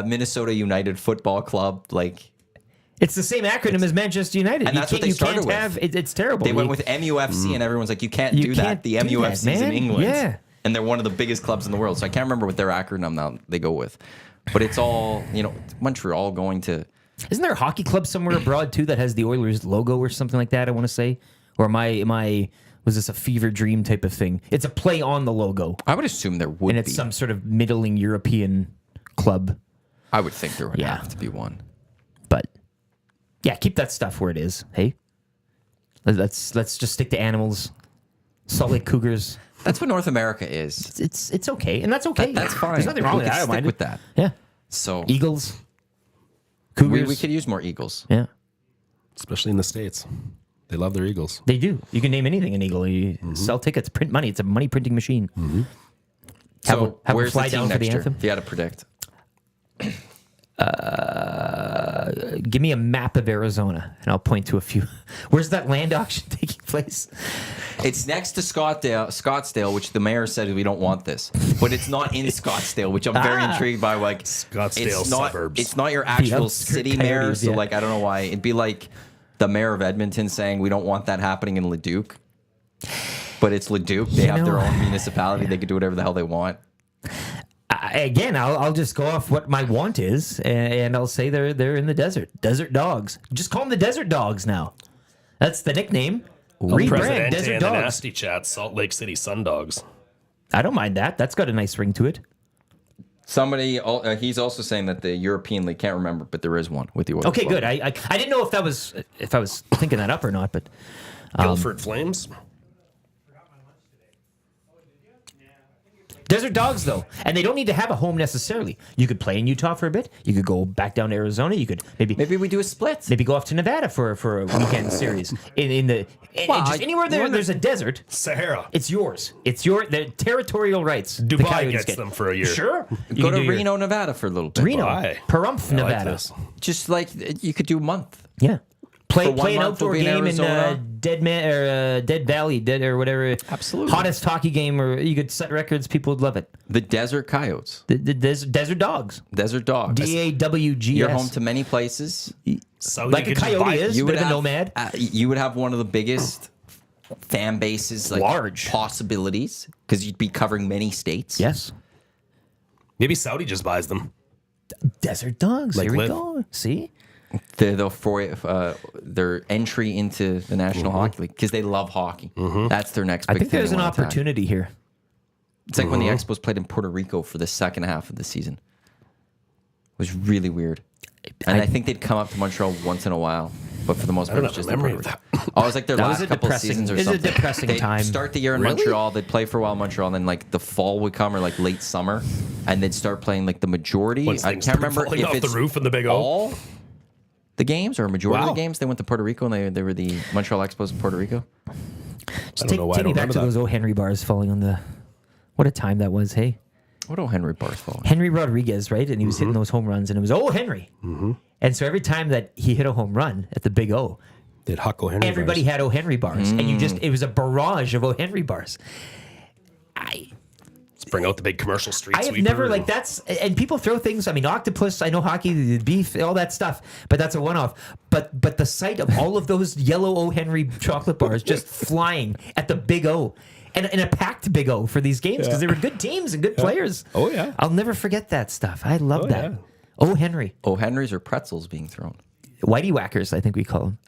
Minnesota United Football Club, like It's the same acronym as Manchester United. And that's what they started with. It's terrible. they went with MUFC and everyone's like, you can't do that. The can't do that, MUFC is in man. England. Yeah. And they're one of the biggest clubs in the world. So I can't remember what their acronym now they go with. But it's all, Montreal going to. Isn't there a hockey club somewhere abroad too that has the Oilers logo or something like that? I want to say, or was this a fever dream type of thing? It's a play on the logo, I would assume there would and it's be. some sort of middling European club. I would think there would Yeah. have to be one. But yeah, keep that stuff where it is. Hey, let's just stick to animals. Salt Lake Cougars. That's what North America is. It's okay, and that's okay. That's fine. There's nothing wrong We with can that. I don't stick mind with it. that. Yeah. So Eagles. Cougars. We could use more Eagles. Yeah. Especially in the States. They love their Eagles. They do. You can name anything an Eagle. You sell tickets, print money. It's a money printing machine. So have where's fly the team down for next the year? anthem? If you had to predict. Give me a map of Arizona, and I'll point to a few. Where's that land auction taking place? It's next to Scottsdale, which the mayor said we don't want this, but it's not in Scottsdale, which I'm very intrigued by. Like Scottsdale suburbs. It's not your actual outskirt city mayor, Coyotes, so yeah. like I don't know why it'd be like the mayor of Edmonton saying we don't want that happening in Leduc, but it's Leduc. They have their own municipality. They could do whatever the hell they want. Again, I'll just go off what my want is, and I'll say they're in the desert. Desert Dogs. Just call them the Desert Dogs now. That's the nickname. Rebrand Presidente Desert and the Dogs. Nasty Chat, Salt Lake City Sundogs. I don't mind that. That's got a nice ring to it. Somebody, he's also saying that the European League, can't remember, but there is one with the Oilers. Okay, good. I didn't know if I was thinking that up or not, but Guilford Flames. Desert Dogs, though, and they don't need to have a home necessarily. You could play in Utah for a bit. You could go back down to Arizona. You could maybe we do a split. maybe go off to Nevada for a weekend series. Just anywhere there's a desert. Sahara. It's yours. It's the territorial rights. the Dubai Coyotes gets get. them for a year. Sure. Go to Reno, Nevada for a little bit. Reno, Dubai. Pahrump, I like Nevada. this. Just like you could do a month. Yeah. Play For 1 an month, outdoor we'll be in game in Arizona. Dead Valley, or whatever. Absolutely. Hottest hockey game, or you could set records. People would love it. The Desert Coyotes. The Desert Dogs. Desert Dogs. DAWGS. You're home to many places. So Like you a could just coyote buy- is. You Bit would of a have nomad. You would have one of the biggest fan bases, like Large. possibilities, because you'd be covering many states. Yes. Maybe Saudi just buys them. Desert Dogs. Like Here we Liv. go. See? Their entry into the National Hockey League, because they love hockey. That's their next I big think thing. there's they an wanna attack. opportunity here. It's like when the Expos played in Puerto Rico for the second half of the season. It was really weird. And I think they'd come up to Montreal once in a while, but for the most part, don't it's just have a in memory Puerto of Rico. Oh, it was like their That was last a couple of depressing- seasons or it was a something. depressing They'd time. start the year in Really? Montreal, they'd play for a while in Montreal, and then like the fall would come or like late summer, and they'd start playing like the majority. Once I things can't started remember falling if off the it's roof in the Big O. all the games or a majority of Wow. the games. They went to Puerto Rico and they were the Montreal Expos in Puerto Rico. Just don't know why I take me don't back to remember those O. Henry bars falling on the... What a time that was, hey? What do Henry Bars fall? Henry Rodriguez, right? And he was hitting those home runs, and it was Henry. And so every time that he hit a home run at the Big O, They'd Huck O'Henry. everybody had O. Henry bars. And it was a barrage of O. Henry bars. Let's bring out the big commercial street I have sweeper never, and- like, that's, and people throw things, I mean, octopus, I know hockey, the beef, all that stuff, but that's a one-off. But the sight of all of those yellow O. Henry chocolate bars just flying at the Big O, and a packed Big O for these games, because they were good teams and good players. Oh, yeah. I'll never forget that stuff. I love that. yeah. O. Henry. Oh, Henry's or pretzels being thrown. Whitey Whackers, I think we call them.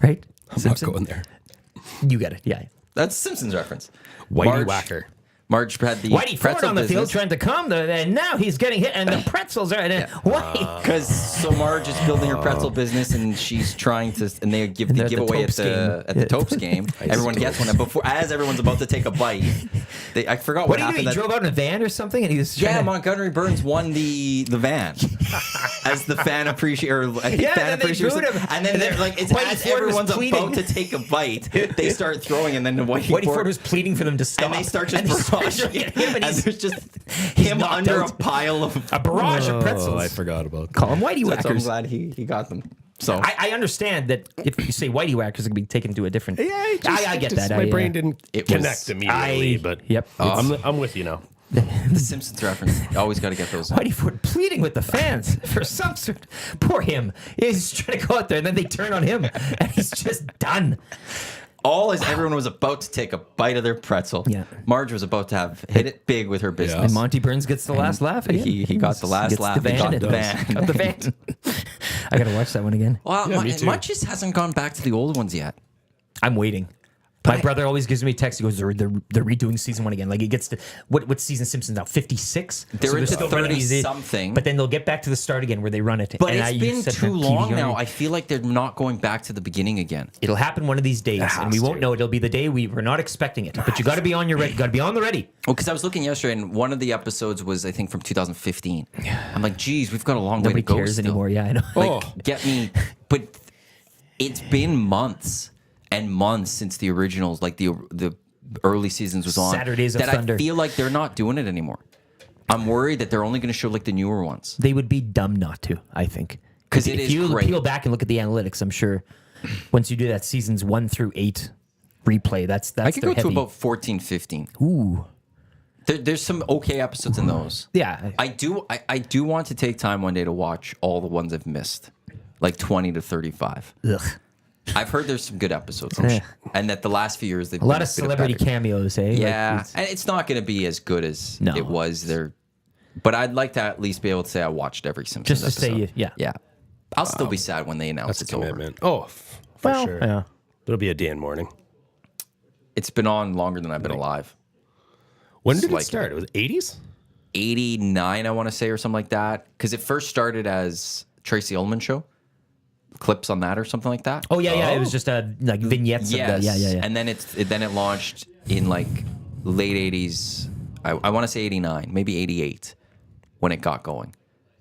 Right? I'm not going there. You get it, yeah. That's a Simpsons reference. Whitey Whacker. Marge had the Whitey Ford pretzel on the field business. trying to come, and now he's getting hit, and the pretzels are. And Whitey. Because so Marge is building her pretzel business, and she's trying to, and they give the they're at the giveaway Topes at the game. Topes game. Everyone gets one, and before as everyone's about to take a bite, I forgot What what did he do? happened. He that- drove out in a van or something, and he was trying yeah, to- Montgomery Burns won the van as the fan appreciator. I think Yeah, fan then they appreciator, booed him. and then they're like, it's Whitey as Ford was everyone's pleading. about to take a bite, they start throwing, and then Whitey Whitey Ford was pleading for them to stop. and they start And just they start barraging him, and and he's there's just him knocked under out. a pile of. a barrage of Oh, pretzels. I forgot about Call them Whitey So I'm Whackers. glad he got them. So I understand that if you say Whitey Whackers, it can be taken to a different. I get that. My I, brain didn't It was- connect immediately, but Yep. I'm with you now. the Simpsons reference. You always got to get those. Whitey Ford pleading with the fans for some sort. Poor him. He's trying to go out there, and then they turn on him, and he's just done. All as everyone was about to take a bite of their pretzel. Yeah. Marge was about to have hit it big with her business. And Monty Burns gets the last laugh. At He got the last Gets laugh. The He van. got the van. Got the van. I gotta watch that one again. Well, Yeah, me too. Munch just hasn't gone back to the old ones yet. I'm waiting. My brother always gives me a text. He goes, they're redoing season 1 again. Like, it gets to what season Simpsons now? 56. They're into 30 something. But then they'll get back to the start again where they run it. But it's been too long now. I feel like they're not going back to the beginning again. It'll happen one of these days, and we won't know. It'll be the day we're not expecting it. But you got to be on your ready. Got to be on the ready. Well, because I was looking yesterday, and one of the episodes was, I think, from 2015. I'm like, geez, we've got a long way to go. Nobody cares still. anymore. Yeah, I know. Like, get me. But it's been months and months since the originals, like the early seasons was on. Saturdays of Thunder. I feel like they're not doing it anymore. I'm worried that they're only going to show like the newer ones. They would be dumb not to, I think. Because if you peel back and look at the analytics, I'm sure once you do that seasons 1 through 8 replay, that's I could go to about 14, 15. Ooh. There's some okay episodes in those. Yeah. I do want to take time one day to watch all the ones I've missed, like 20 to 35. Ugh. I've heard there's some good episodes, and that the last few years they've a lot of celebrity cameos, eh? Yeah, like and it's not going to be as good as it was there, but I'd like to at least be able to say I watched every Simpsons just to episode. say, yeah. I'll still be sad when they announce it's over. Oh, for sure. Yeah. It'll be a day and morning. It's been on longer than I've been alive. When did it start? It was 80s? 89, I want to say, or something like that. Because it first started as Tracy Ullman show. Clips on that or something like that. Oh yeah. It was just like vignettes. Yes. Of the, yeah. And then it launched in like late 80s. I want to say 89, maybe 88 when it got going.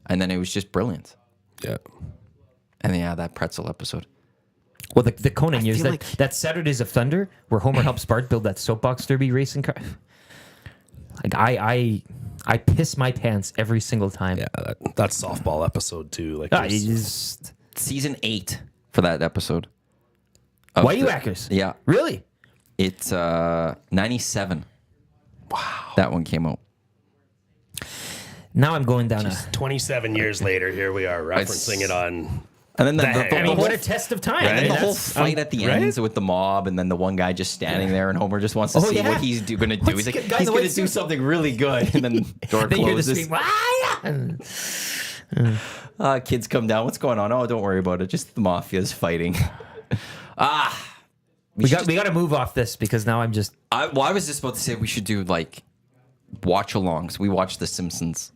And then it was just brilliant. Yeah. And yeah, that pretzel episode. Well, the Conan years, that Saturdays of Thunder where Homer helps Bart build that soapbox derby racing car. Like I piss my pants every single time. Yeah, that softball episode too. Like season 8 for that episode. Wackers. Yeah. Really? It's 97. Wow. That one came out. Now I'm going down 27 years later, here we are referencing it on. And then what a test of time. Right? And the whole fight at the end with the mob, and then the one guy just standing there, and Homer just wants to see what he's going to do. He's like, he's going to do something really good, and then door closes. Kids come down. What's going on? Oh, don't worry about it. Just the mafia's fighting. We got to move off this because now I'm just. I was just about to say we should do like watch-alongs. We watch The Simpsons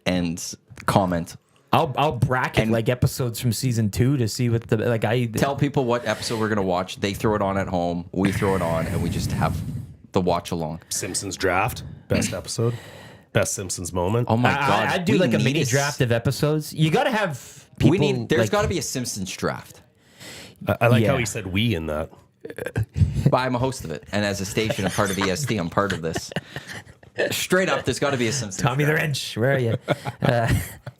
and comment. I'll bracket like episodes from season 2 to see what I tell people what episode we're gonna watch. They throw it on at home. We throw it on, and we just have the watch along. Simpsons draft, best episode, best Simpsons moment. Oh my god! I'd do like a mini draft of episodes. You got to have people. There's got to be a Simpsons draft. I like how he said "we" in that. But I'm a host of it, and as a station, a part of EST, I'm part of this. Straight up, there's got to be a Simpsons. Tommy the Wrench, where are you?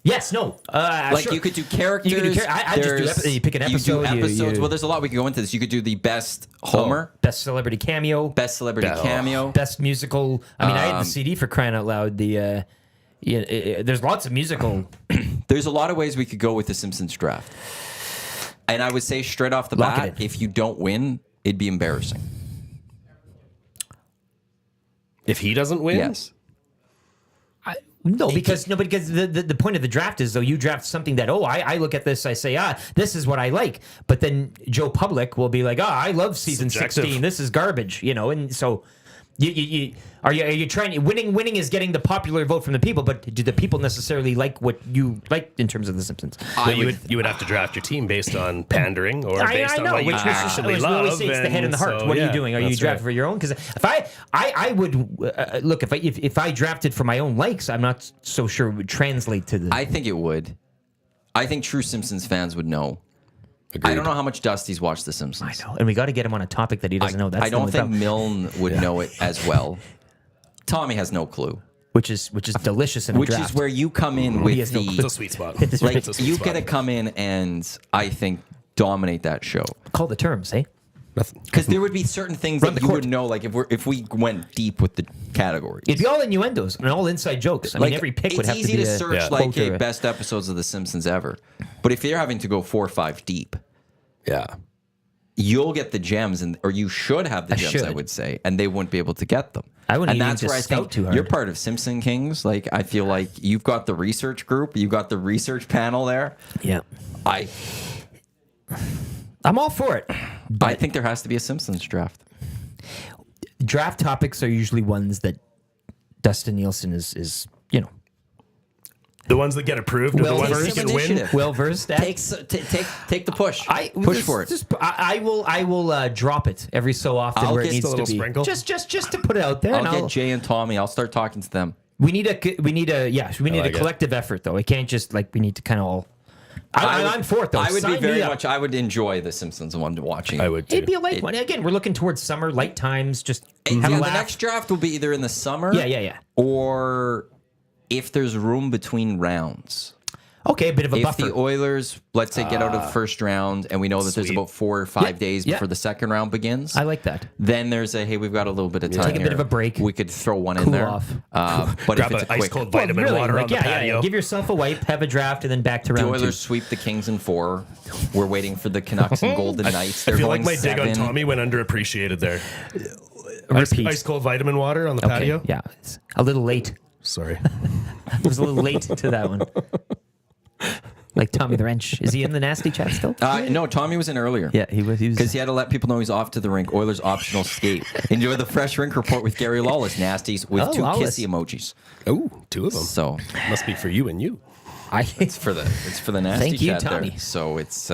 Yes, no. Sure. You could do characters. I just do you pick an episode. You do episodes. Well, there's a lot we could go into this. You could do the best Homer, best celebrity cameo, best musical. I mean, I had the CD for crying out loud. There's lots of musical. There's a lot of ways we could go with the Simpsons draft, and I would say straight off the bat, if you don't win, it'd be embarrassing. If he doesn't win, yes. Because the point of the draft is though you draft something that I look at this, I say this is what I like, but then Joe Public will be like I love season 16, this is garbage, and so are you trying winning is getting the popular vote from the people, but do the people necessarily like what you like in terms of the Simpsons? You would have to draft your team based on pandering or based on what you actually love. It's the head and the heart. What are you doing? Are you drafting for your own? Because if I would look if I drafted for my own likes, I'm not so sure it would translate to the. I think it would. I think true Simpsons fans would know. Agreed. I don't know how much Dusty's watched The Simpsons. I know, and we got to get him on a topic that he doesn't know. I don't think Milne would know it as well. Tommy has no clue. Which is delicious in a draft. Which is where you come in with it's a sweet spot. Like you got to come in and I think dominate that show. Call the terms, eh? Because there would be certain things that you would know, like if we went deep with the categories. It'd be all innuendos and all inside jokes. I mean, every pick would have to be It's easy to search best episodes of The Simpsons ever. But if you're having to go 4 or 5 deep, you'll get the gems, or you should have the gems, I would say, and they wouldn't be able to get them. I wouldn't and even that's where I think too hard. You're part of Simpson Kings. Like I feel like you've got the research group, you've got the research panel there. Yeah, I'm all for it. But I think there has to be a Simpsons draft. Draft topics are usually ones that Dustin Nielsen is the ones that get approved are the ones that can win. Well versed at. Take the push. Push for it. I will drop it every so often where it needs to be. Sprinkle. Just to put it out there. I'll get Jay and Tommy. I'll start talking to them. We need a collective effort though. It can't just we need to kind of all. I'm for it though. I would be very much. I would enjoy the Simpsons one watching. I would too. It'd be a light one. Again, we're looking towards summer, light times. Just have a laugh. The next draft will be either in the summer. Yeah. Or if there's room between rounds. Okay, a bit of a buffer. If the Oilers, let's say, get out of the first round, and we know that there's about 4 or 5 days before the second round begins. I like that. Then there's hey, we've got a little bit of time. Take a bit of a break. We could throw one in Cool there. off. But grab if it's an ice cold vitamin really, water on the patio. Yeah. Give yourself a wipe, have a draft, and then back to the round Oilers 2. sweep the Kings in 4. We're waiting for the Canucks and Golden Knights. They're I feel going like my 7. dig on Tommy went underappreciated there. Repeat. Ice cold vitamin water on the Okay, patio. yeah, it's a little late. Sorry. It was a little late to that one. Like Tommy the Wrench. Is he in the nasty chat still? No, Tommy was in earlier. Yeah, he was. Because he had to let people know he's off to the rink. Oilers optional skate. Enjoy the fresh rink report with Gary Lawless nasties with 2 Lawless. kissy emojis. Oh, 2 of them. So Must be for you and you. it's for the nasty Thank you, chat Tommy. there. So it's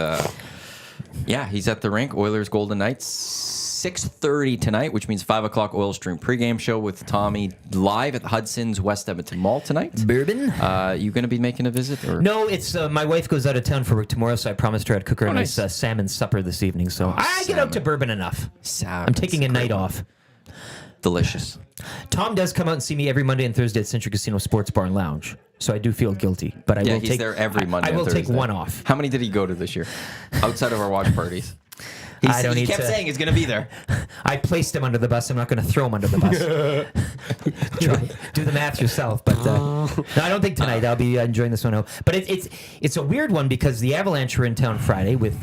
he's at the rink. Oilers Golden Knights 6:30 tonight, which means 5 o'clock Oil Stream pregame show with Tommy live at Hudson's West Edmonton Mall tonight. Bourbon? You going to be making a visit? Or? No, it's my wife goes out of town for work tomorrow, so I promised her I'd cook her a nice salmon supper this evening. So I get out to bourbon enough. I'm taking a night off. Delicious. Tom does come out and see me every Monday and Thursday at Century Casino Sports Bar and Lounge, so I do feel guilty. But he's there every Monday. I will and take Thursday. one off. How many did he go to this year, outside of our watch parties? He kept saying he's going to be there. I placed him under the bus. I'm not going to throw him under the bus. Try, do the math yourself. But no, I don't think tonight. I'll be enjoying this one out. But it's a weird one because the Avalanche were in town Friday with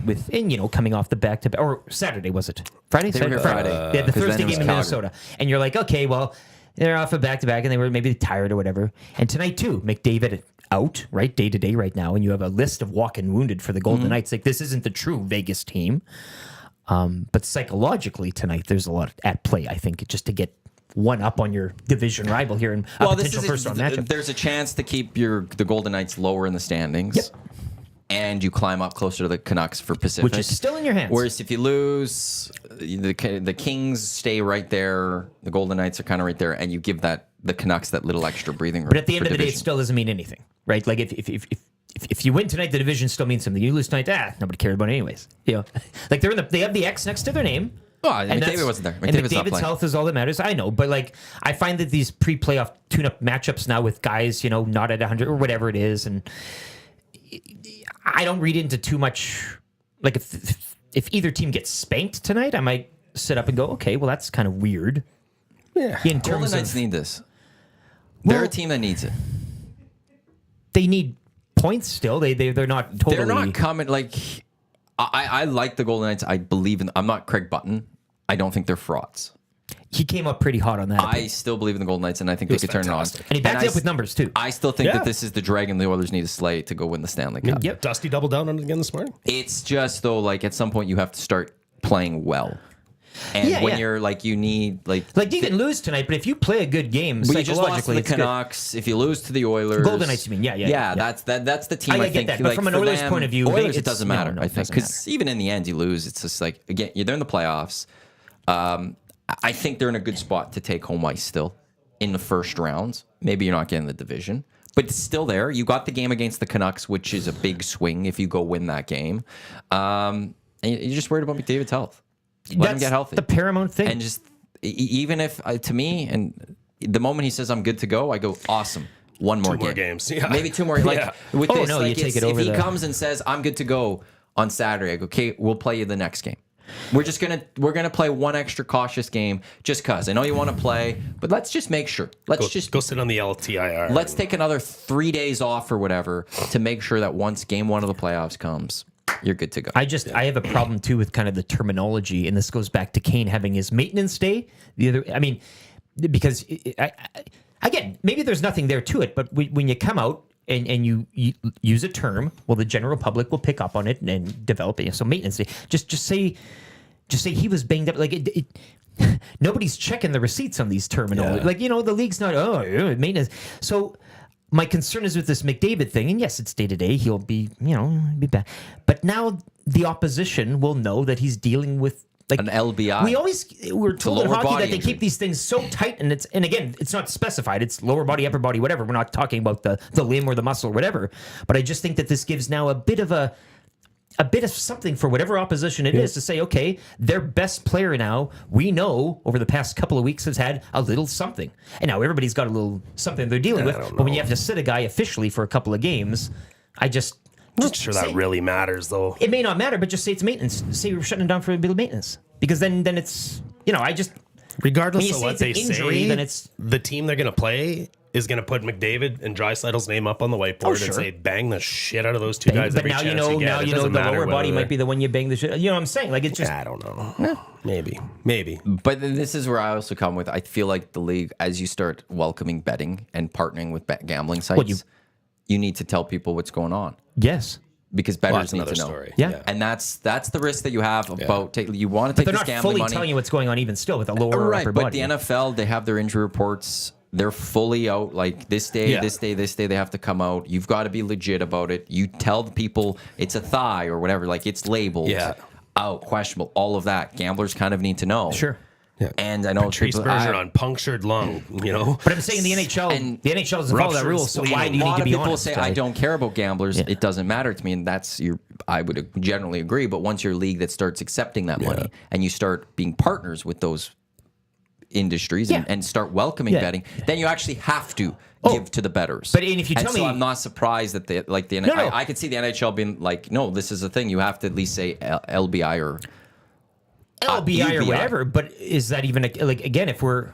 coming off the back-to-back, or Saturday, was it? Friday? They were here Friday. They had the 'cause then Thursday it was game in Calgary. Minnesota. And you're like, okay, well, they're off a back-to-back and they were maybe tired or whatever. And tonight, too, McDavid out, right, day to day right now, and you have a list of walk-in wounded for the Golden Knights. Like, this isn't the true Vegas team. But psychologically tonight, there's a lot at play, I think, just to get one up on your division rival here in a potential first-round matchup. There's a chance to keep the Golden Knights lower in the standings. Yep. And you climb up closer to the Canucks for Pacific. Which is still in your hands. Whereas if you lose, the Kings stay right there, the Golden Knights are kind of right there, and you give the Canucks that little extra breathing room. But at the end of the day, it division. still doesn't mean anything, right? Like if you win tonight, the division still means something. You lose tonight, nobody cared about it anyways. Like they have the X next to their name. Oh, McDavid wasn't there. And McDavid's health is all that matters. I know, but I find that these pre-playoff tune-up matchups now with guys, not at 100 or whatever it is, and I don't read into too much. Like if either team gets spanked tonight, I might sit up and go, okay, well that's kind of weird. Yeah. In Golden terms Knights of need this. They're a team that needs it. they need points still. They're not totally. They're not coming. I like the Golden Knights. I believe in. I'm not Craig Button. I don't think they're frauds. He came up pretty hot on that. I still believe in the Golden Knights, and I think they could turn it on. And he backed it up with numbers, too. I still think that this is the dragon the Oilers need to slay to go win the Stanley Cup. Yep. Dusty doubled down on it again this morning. It's just, though, at some point you have to start playing well. And when you're, you need, you can lose tonight, but if you play a good game, you just lost to psychologically, the it's good. Canucks. If you lose to the Oilers. Golden Knights, you mean. Yeah. That's the team, I I think. get that, but from an for Oilers them, point of view, Oilers, it's- it doesn't matter, no, I it think. doesn't Because even in the end, you lose. It's just again, you're in the playoffs. I think they're in a good spot to take home ice still in the first round. Maybe you're not getting the division, but it's still there. You got the game against the Canucks, which is a big swing if you go win that game. And you're just worried about McDavid's health. Let him get healthy. The paramount thing. And just even if to me, and the moment he says I'm good to go, I go awesome. One more 2 more games. Yeah. Maybe 2 more. With Oh, this, no, you take it if over he the- comes and says I'm good to go on Saturday, I go, okay, we'll play you the next game. We're gonna play one extra cautious game just cause. I know you want to play, but let's just make sure. Let's Go sit on the LTIR. let's take another 3 days off or whatever to make sure that once game 1 of the playoffs comes, you're good to go. I have a problem too with kind of the terminology, and this goes back to Kane having his maintenance day. Because again, maybe there's nothing there to it, but when you come out and you use a term, well, the general public will pick up on it and develop it. So maintenance day, just say just say he was banged up. Like nobody's checking the receipts on these terminals. Yeah. Like, the league's not, maintenance. So my concern is with this McDavid thing, and yes, it's day to day. He'll be, be back. But now the opposition will know that he's dealing with like an LBI. We're told in hockey that they injury. keep these things so tight, and again, it's not specified. It's lower body, upper body, whatever. We're not talking about the limb or the muscle or whatever. But I just think that this gives now a bit of something for whatever opposition it is to say, okay, their best player now, we know over the past couple of weeks has had a little something. And now everybody's got a little something they're dealing with. But when you have to sit a guy officially for a couple of games, I'm not sure that really matters, though. It may not matter, but just say it's maintenance. Say we're shutting him down for a bit of maintenance. Because then it's, regardless of what they say, then it's the team they're going to play is going to put McDavid and Draisaitl's name up on the whiteboard and say, bang the shit out of those two guys every chance you get. Now you know the lower body might be the one you bang the shit. You know what I'm saying? Like, it's just... I don't know. Maybe. But then this is where I also come with, I feel like the league, as you start welcoming betting and partnering with gambling sites, you need to tell people what's going on. Yes. Because bettors need to know. Story. Yeah. And that's the risk that you have about you want to take this gambling money. They're not fully telling you what's going on even still with the lower or upper body. But the NFL, they have their injury reports. They're fully out. Like this day, this day, they have to come out. You've got to be legit about it. You tell the people it's a thigh or whatever. Like it's labeled. Out, questionable. All of that. Gamblers kind of need to know. Sure. Yeah. And I know Patrice Bergeron, punctured lung, But I'm saying the NHL doesn't follow that rule, so why do you need to be honest? A lot of people say, I don't care about gamblers. It doesn't matter to me, and I would generally agree, but once you're a league that starts accepting that money and you start being partners with those industries and start welcoming betting, then you actually have to give to the bettors. But if you tell me, I'm not surprised that I could see the NHL being like, no, this is a thing. You have to at least say LBI or LBI or whatever. But is that even again? If we're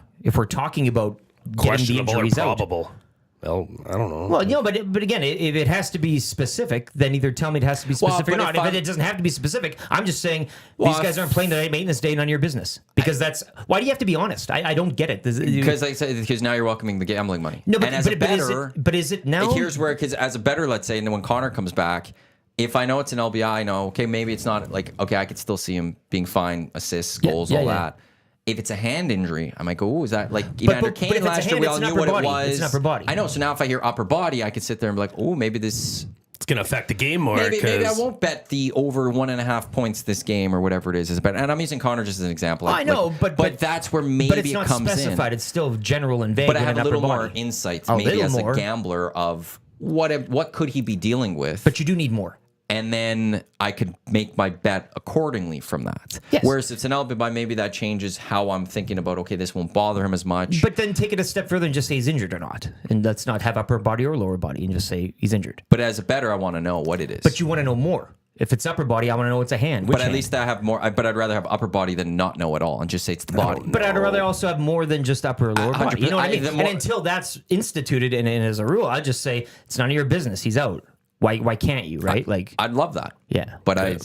talking about getting the injuries or probable. Out. Well, I don't know. Well, but again, if it has to be specific, then either tell me it has to be specific or not. If it doesn't have to be specific, I'm just saying these guys aren't playing tonight, maintenance day, none of your business. Because why do you have to be honest? I don't get it. Because now you're welcoming the gambling money. No, but as a bettor, is it now? Here's where, because as a bettor, let's say, and when Connor comes back, if I know it's an LBI, I know, okay, maybe it's not I could still see him being fine, assists, goals, all that. If it's a hand injury, I might go, oh, is that like Evander Kane last year? We all knew what it was. It's an upper body. I know. So now if I hear upper body, I could sit there and be like, oh, maybe this... It's going to affect the game more. Maybe I won't bet the over 1.5 points this game or whatever it is. And I'm using Connor just as an example. I know, but that's where maybe it's not it comes specified. in. It's still general and vague. But I have a little more insights, maybe as a gambler, of what could he be dealing with. But you do need more. And then I could make my bet accordingly from that. Yes. Whereas if it's an LBI, maybe that changes how I'm thinking about, okay, this won't bother him as much. But then take it a step further and just say he's injured or not. And let's not have upper body or lower body and just say he's injured. But as a bettor, I want to know what it is. But you want to know more. If it's upper body, I want to know it's a hand. But at least I have more. But I'd rather have upper body than not know at all and just say it's the body. But I'd rather also have more than just upper or lower body. You know what I mean? And until that's instituted and as a rule, I just say it's none of your business. He's out. Why can't you, right? I'd love that. Yeah. But I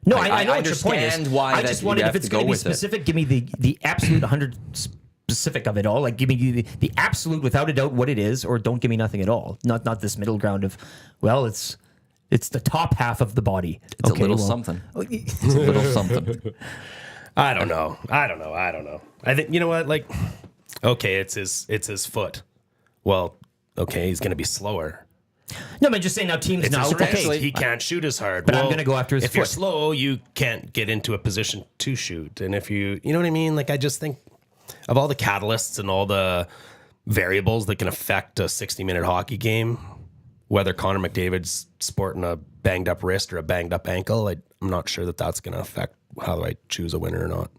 know what your point is. Why I just wanted, if it's going to be specific, give me the absolute 100 specific of it all. Like, give me the absolute, without a doubt, what it is, or don't give me nothing at all. Not this middle ground of, well, it's the top half of the body. It's a little something. It's a little something. I don't know. I think, you know what? Like, okay, it's his foot. Well, okay, he's going to be slower. No, I'm just saying now teams now. Okay, he can't shoot as hard. But I'm going to go after his foot. If you're slow, you can't get into a position to shoot. And if you know what I mean? Like, I just think of all the catalysts and all the variables that can affect a 60-minute hockey game, whether Connor McDavid's sporting a banged up wrist or a banged up ankle, I'm not sure that's going to affect how I choose a winner or not.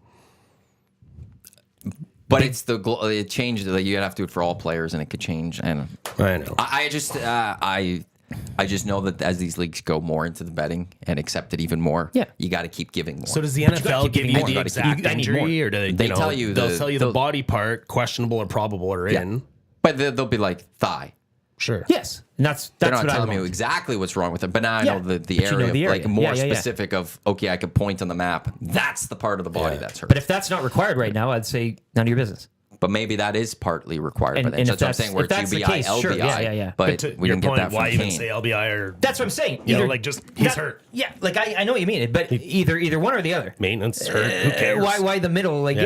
But it changes. Like, you have to do it for all players, and it could change. And I know. I just know that as these leagues go more into the betting and accept it even more, you got to keep giving more. So does the NFL give you the exact injury, or do they tell you? They'll tell you the body part, questionable or probable, or in. But they'll be like thigh. Sure. Yes. And that's they're not what telling me exactly what's wrong with it, but now I know the area, like more specific of, okay, I could point on the map. That's the part of the body that's hurt. But if that's not required right now, I'd say none of your business. But maybe that is partly required. And But that's if what I'm saying. Where if it's that's the UBI, case, LBI. sure, yeah. But to we your didn't get point, that from why even Kane. say LBI or That's what I'm saying. you know, like just he's hurt. Yeah, like I know what you mean, but either one or the other. Maintenance hurt. Who cares? Why the middle? Like,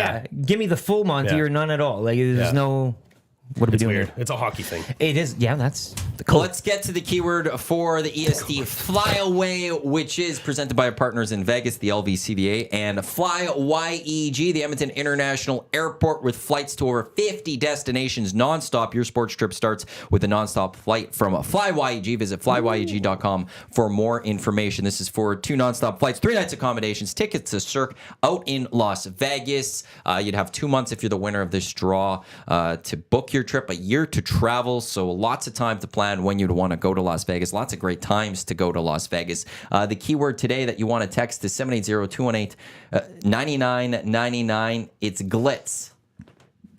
give me the full Monty or none at all. Like, there's no. What are we doing weird. here? It's a hockey thing. It is. Yeah, that's the code. Let's get to the keyword for the EST FlyAway, which is presented by our partners in Vegas, the LVCVA, and FlyYEG, the Edmonton International Airport, with flights to over 50 destinations nonstop. Your sports trip starts with a nonstop flight from FlyYEG. Visit flyyeg.com for more information. This is for 2 nonstop flights, 3 nights accommodations, tickets to Cirque out in Las Vegas. You'd have 2 months if you're the winner of this draw to book your trip, a year to travel, so lots of time to plan when you'd want to go to Las Vegas. Lots of great times to go to Las Vegas. The keyword today that you want to text is 780-218-9999. It's glitz,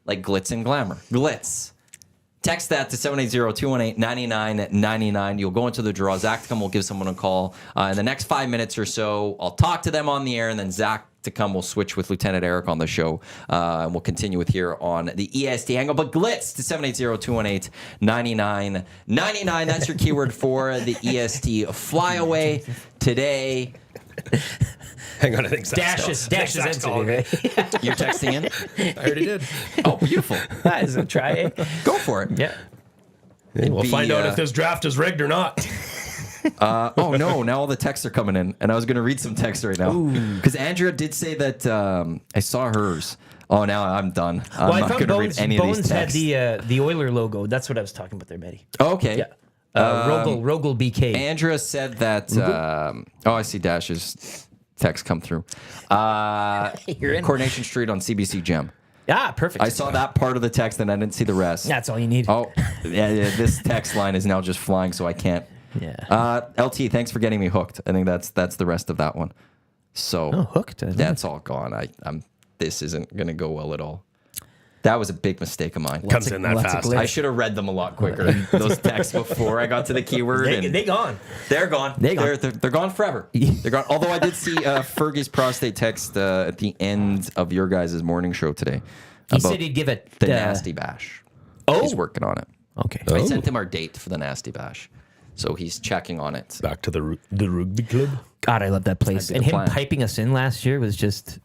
like glitz and glamour. Glitz. Text that to 780-218-9999. You'll go into the draw. Zacticum will give someone a call in the next 5 minutes or so. I'll talk to them on the air, and then Zacticum will switch with Lieutenant Eric on the show. And we'll continue with here on the EST Hangout. But glitz to 780-218-9999. That's your keyword for the EST FlyAway today. Hang on, I think Dash is entity, right? You're texting in? I already did. Oh, beautiful. That is a try. Go for it. Yeah. We'll find out if this draft is rigged or not. Oh no! Now all the texts are coming in, and I was going to read some texts right now because Andrea did say that I saw hers. Oh, now I'm done. I'm not going to read any of these texts. Bones had the Oiler logo. That's what I was talking about there, Betty. Okay. Yeah. Rogel BK. Andrea said that. I see Dash's text come through. You're in. Coronation Street on CBC Gem. Ah, perfect. I saw that part of the text, and I didn't see the rest. That's all you need. Oh, yeah. This text line is now just flying, so I can't. Yeah. LT, thanks for getting me hooked. I think that's the rest of that one. So hooked. That's all gone. I'm. This isn't going to go well at all. That was a big mistake of mine. Comes in that fast. I should have read them a lot quicker. Those texts before I got to the keyword. They gone. They're gone. They're gone forever. They're gone. Although I did see Fergie's prostate text at the end of your guys' morning show today. He said he'd give it the Nasty Bash. Oh, he's working on it. Okay. I sent him our date for the Nasty Bash, so he's checking on it. Back to the rugby club. God, I love that place. And him piping us in last year was just.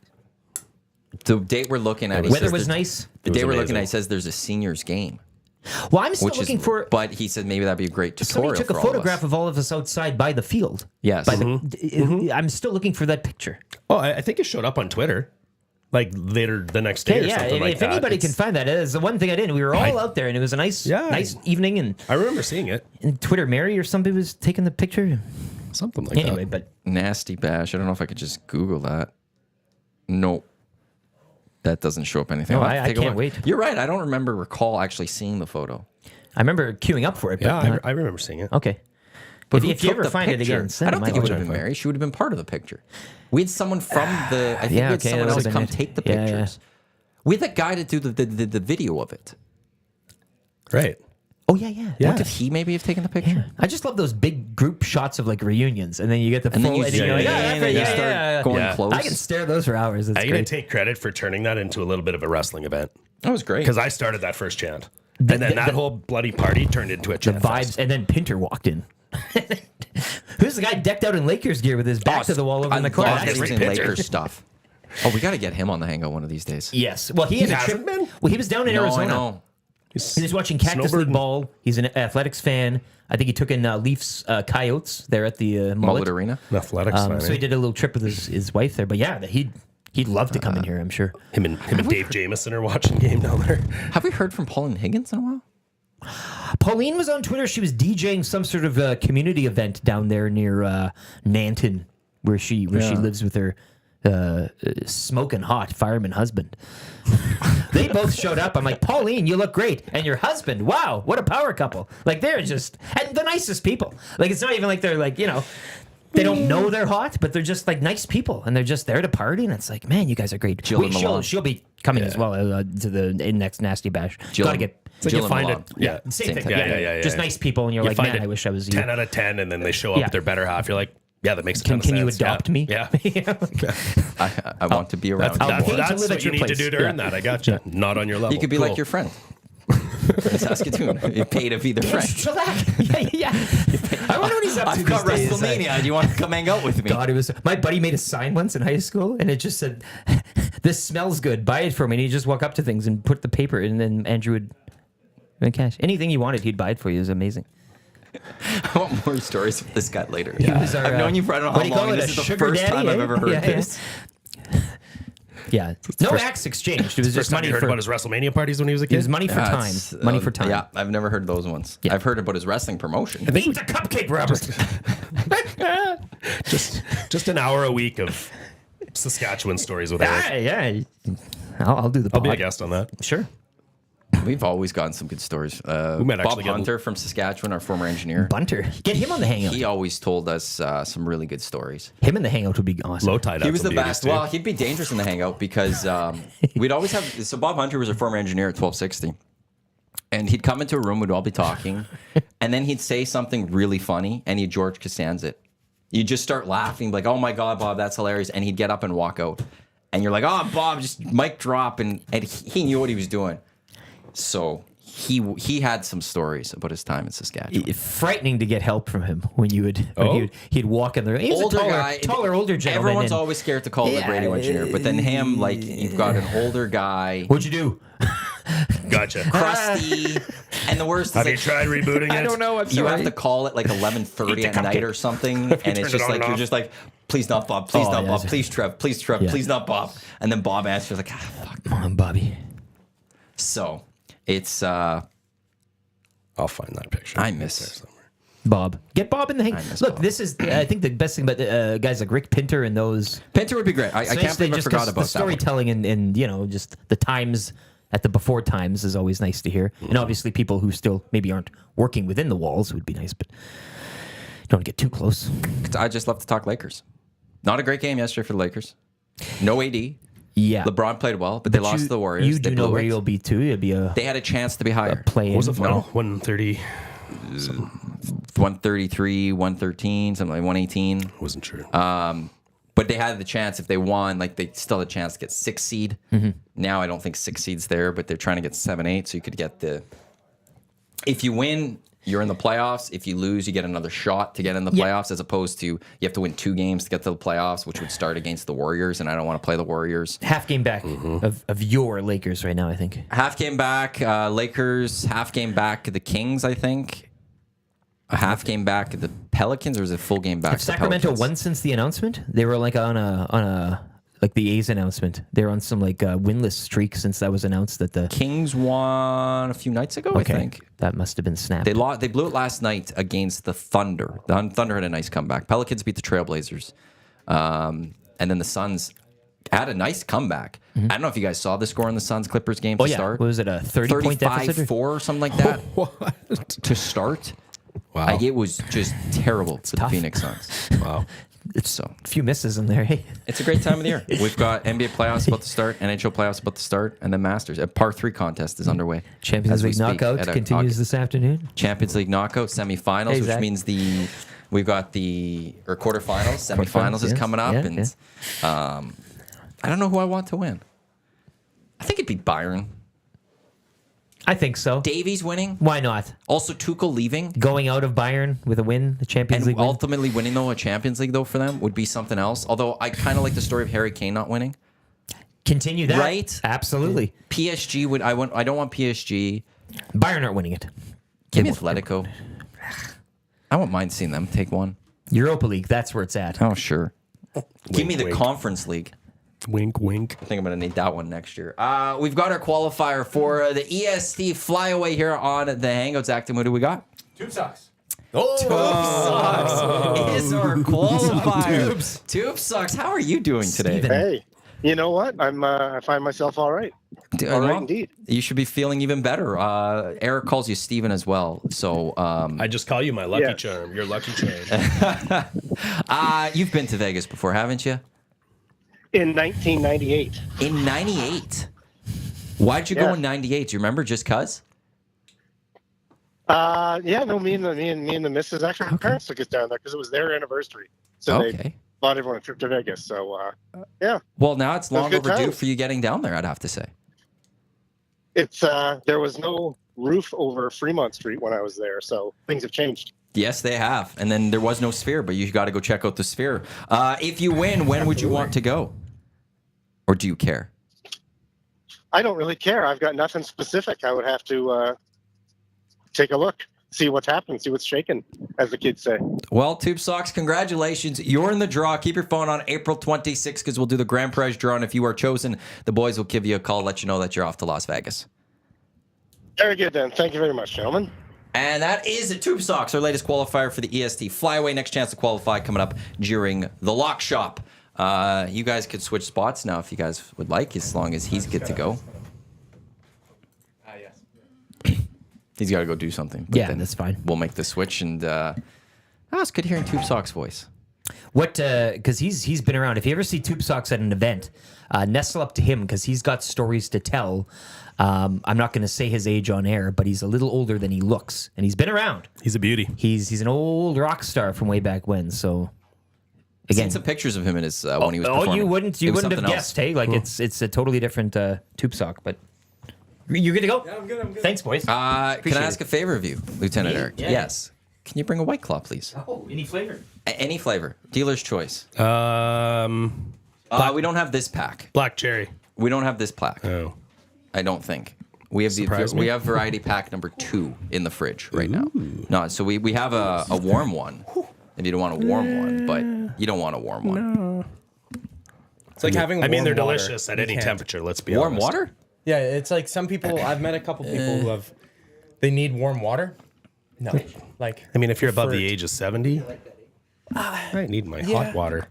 The date we're looking at, weather was nice. The day we're looking at, he says there's a seniors game. Well, I'm still looking for. But he said maybe that'd be a great tutorial. Somebody took a photograph of all of us outside by the field. Yes. I'm still looking for that picture. Oh, I think it showed up on Twitter. Like later the next day or something like that. If anybody can find that, it's the one thing I did. We were all out there, and it was a nice evening. And I remember seeing it. And Twitter Mary or somebody was taking the picture. Something like that. Anyway, but Nasty Bash. I don't know if I could just Google that. Nope. That doesn't show up anything. No, I can't wait. You're right. I don't recall actually seeing the photo. I remember queuing up for it. But yeah, I remember seeing it. Okay. But if you ever find it again, I don't think it would have been Mary. She would have been part of the picture. We had someone from the. I think we had someone else come take the pictures. We had that guy to do the video of it. Right. Oh yeah. What could he maybe have taken the picture? Yeah. I just love those big group shots of like reunions, and then you get the full. And then you start going close. I can stare at those for hours. It's I'm going to take credit for turning that into a little bit of a wrestling event. That was great because I started that first chant, and then that whole bloody party turned into a chant. The vibes, and then Pinter walked in. Who's the guy decked out in Lakers gear with his back to the wall over in the corner? That's great Lakers stuff. Oh, we got to get him on the Hangout one of these days. Yes. Well, he hasn't been. Well, he was down in Arizona. I know. He was watching Cactus League ball. He's an athletics fan. I think he took in Leafs Coyotes there at the Mullet Arena. Athletics. So he did a little trip with his wife there. But yeah, he'd love to come in here, I'm sure. Him and Dave Jameson are watching game down there. Have we heard from Pauline Higgins in a while? Pauline was on Twitter. She was DJing some sort of community event down there near Nanton, where she lives with her smoking hot fireman husband. They both showed up. I'm like, Pauline, you look great, and your husband, wow, what a power couple. Like they're just and the nicest people. Like it's not even like they're like they don't know they're hot, but they're just like nice people, and they're just there to party. And it's like, man, you guys are great. She'll be coming as well to the next Nasty Bash. Gotta get. So you find it, same thing. Yeah. Just nice people, and you're like, man, I wish I was you. 10 out of 10, and then they show up with their better half. You're like, Yeah, that makes Can you adopt me? Yeah. I want to be around you. That's what you need to do to earn that. I got you. Not on your level. You could be like your friend. In Saskatoon. You pay to be the friend. yeah. I wonder what he's up to. I've got WrestleMania. Do you want to come hang out with me? God, my buddy made a sign once in high school, and it just said, "This smells good. Buy it for me." And he'd just walk up to things and put the paper, and then Andrew would cash anything you wanted. He'd buy it for you. It was amazing. I want more stories with this guy later. Yeah. I've known you for I don't know how long. This is the first time I've ever heard this. Yeah, no axe exchanged. It was just money for. Heard about his WrestleMania parties when he was a kid. It was money for time. Money for time. Yeah, I've never heard those ones. Yeah. I've heard about his wrestling promotion. Eat the cupcake, Robert. just an hour a week of Saskatchewan stories with Eric. Yeah, I'll do the pod. I'll be a guest on that. Sure. We've always gotten some good stories. We might Bob actually get Hunter from Saskatchewan, our former engineer. Bunter. Get him on the Hangout. He always told us some really good stories. Him in the Hangout would be awesome. Low tide. He was the best. Well, he'd be dangerous in the Hangout because we'd always have. So Bob Hunter was a former engineer at 1260, and he'd come into a room. We'd all be talking, and then he'd say something really funny, and he'd George Costanza it. You'd just start laughing, like, "Oh my God, Bob, that's hilarious!" And he'd get up and walk out, and you're like, "Oh, Bob, just mic drop," and he knew what he was doing. So. He had some stories about his time in Saskatchewan. Frightening to get help from him when you would he'd walk in there. He's older a taller, guy, taller, older gentleman. Everyone's always scared to call him a radio engineer, but then him, like you've got an older guy. What'd you do? Gotcha. Crusty, and the worst is have you tried rebooting it? I don't know. You have to call it like 11:30 at night or something, and it's just like you're just like, please not Bob, please not Bob, please Trev, please not Bob, and then Bob answers like, fuck, come on, Bobby. So it's. I'll find that picture. I miss Bob. Get Bob in the hang. Look, Bob. This is, I think, the best thing about guys like Rick Pinter and those. Pinter would be great. I can't believe I forgot about the storytelling and just the times at the before times is always nice to hear. Mm-hmm. And obviously, people who still maybe aren't working within the walls would be nice, but don't get too close. I just love to talk Lakers. Not a great game yesterday for the Lakers. No AD. Yeah, LeBron played well, but they lost to the Warriors. You do know where you'll be too. It'll be they had a chance to be higher. What was the final? 130, 133, 113, something like 118. Wasn't sure. But they had the chance if they won. Like they still had a chance to get 6 seed. Mm-hmm. Now I don't think 6 seed's there, but they're trying to get 7, 8. So you could get the. If you win, you're in the playoffs. If you lose, you get another shot to get in the playoffs, as opposed to you have to win 2 games to get to the playoffs, which would start against the Warriors, and I don't want to play the Warriors. Half game back of your Lakers right now, I think. Half game back, Lakers. Half game back, the Kings, I think. A half game back, the Pelicans, or is it full game back? Have Sacramento won since the announcement? They were like on a like the A's announcement. They're on some like winless streak since that was announced that the Kings won a few nights ago. Okay. I think that must have been snapped. They blew it last night against the Thunder. The Thunder had a nice comeback. Pelicans beat the Trailblazers, and then the Suns had a nice comeback. Mm-hmm. I don't know if you guys saw the score in the Suns Clippers game to start. What was it, a 30-point deficit? 35-4 or something like that to start. Wow, it was just terrible for the Phoenix Suns. Wow. It's a few misses in there. Hey, it's a great time of the year. We've got NBA playoffs about to start, NHL playoffs about to start, and then Masters. A par 3 contest is underway. Champions League knockout continues this afternoon. Champions League knockout semifinals, which means we've got the quarterfinals. Semifinals is coming up, and I don't know who I want to win. I think it'd be Byron. I think so. Davies winning. Why not? Also, Tuchel leaving. Going out of Bayern with a win, the Champions League win. Ultimately winning, though, a Champions League, though, for them would be something else. Although, I kind of like the story of Harry Kane not winning. Continue that. Right? Absolutely. PSG would. I don't want PSG. Bayern aren't winning it. Give me Atletico. I won't mind seeing them take one. Europa League, that's where it's at. Oh, sure. Give me the Conference League. Wink, wink. I think I'm going to need that one next year. We've got our qualifier for the EST FlyAway here on the Hangout. Zacticum, what do we got? Tube socks. Oh, Tube socks is our qualifier. Tube socks. How are you doing today? Hey, you know what? I find myself all right. All right, indeed. You should be feeling even better. Eric calls you Steven as well. So I just call you my lucky charm. Your lucky charm. You've been to Vegas before, haven't you? In 1998. In 98? Why'd you go in 98? Do you remember? Just cause? Me and the missus, actually, my parents took us down there because it was their anniversary. So they bought everyone a trip to Vegas. So, yeah. Well, now it's long overdue times. for you getting down there, I'd have to say. It's there was no roof over Fremont Street when I was there, so things have changed. Yes, they have. And then there was no Sphere, but you got to go check out the Sphere. If you win, when would you want to go? Or do you care? I don't really care. I've got nothing specific. I would have to take a look, see what's happening, see what's shaking, as the kids say. Well, Tube Socks, congratulations. You're in the draw. Keep your phone on April 26th because we'll do the grand prize draw. And if you are chosen, the boys will give you a call, let you know that you're off to Las Vegas. Very good, then. Thank you very much, gentlemen. And that is the Tube Socks, our latest qualifier for the EST FlyAway. Next chance to qualify coming up during the lock shop. You guys could switch spots now if you guys would like, as long as he's good to go. Yes. He's got to go do something. Yeah, that's fine. We'll make the switch, and it's good hearing Tube Socks' voice. What? Because he's been around. If you ever see Tube Socks at an event, nestle up to him because he's got stories to tell. I'm not going to say his age on air, but he's a little older than he looks, and he's been around. He's a beauty. He's an old rock star from way back when. So again, some pictures of him in his when he was performing. You wouldn't have guessed, hey? Like it's a totally different Tube Sock, but. You're good to go? Yeah, I'm good. Thanks, boys. Can I ask a favor of you, Lieutenant Eric? Yeah. Yes. Can you bring a White Claw, please? Oh, any flavor? Any flavor. Dealer's choice. We don't have this pack. Black cherry. We don't have this pack. Oh. I don't think. We have we have variety pack number 2 in the fridge right now. No, so we have a warm one. If you don't want a warm one, but you don't want a warm one. No. It's like having warm they're water. delicious at any temperature, let's be Warm honest. water? Yeah, it's like some people, I've met a couple people who they need warm water. No. Like, I mean, if you're above the age of 70, I need my hot water.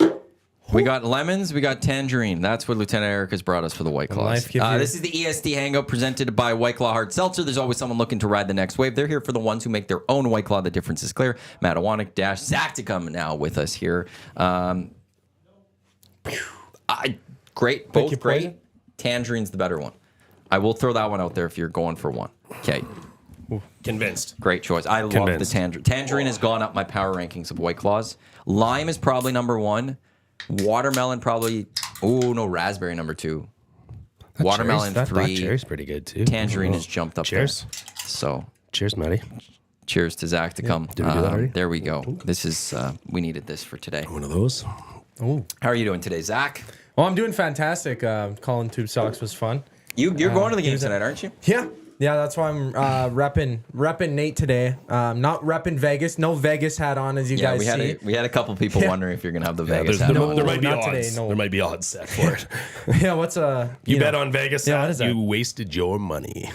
We got lemons, we got tangerine. That's what Lieutenant Eric has brought us for the White Claws. This is the EST Hangout presented by White Claw Hard Seltzer. There's always someone looking to ride the next wave. They're here for the ones who make their own White Claw. The difference is clear. Matt Iwanyk - Zacticum now with us here. Great, both great. Tangerine's the better one. I will throw that one out there if you're going for one. Okay. Convinced. Great choice. I love the tangerine. Tangerine has gone up my power rankings of White Claws. Lime is probably number 1. Watermelon probably. Oh no, raspberry number 2. Watermelon 3. That cherry's pretty good too. Tangerine has jumped up there. So cheers, Matty. Cheers to Zacticum. Did we do that already? There we go. This is we needed this for today. One of those. How are you doing today, Zach? well, I'm doing fantastic. Calling Tube Socks was fun. You're going to the game tonight, aren't you? Yeah, that's why I'm repping Nate today. Not repping Vegas. No Vegas hat on, as you guys see. We had a couple people wondering if you're going to have the Vegas hat there, on. there might be not odds. today, no. There might be odds set for it. Yeah, what's you bet on Vegas Yeah, hat, what is that? you wasted your money.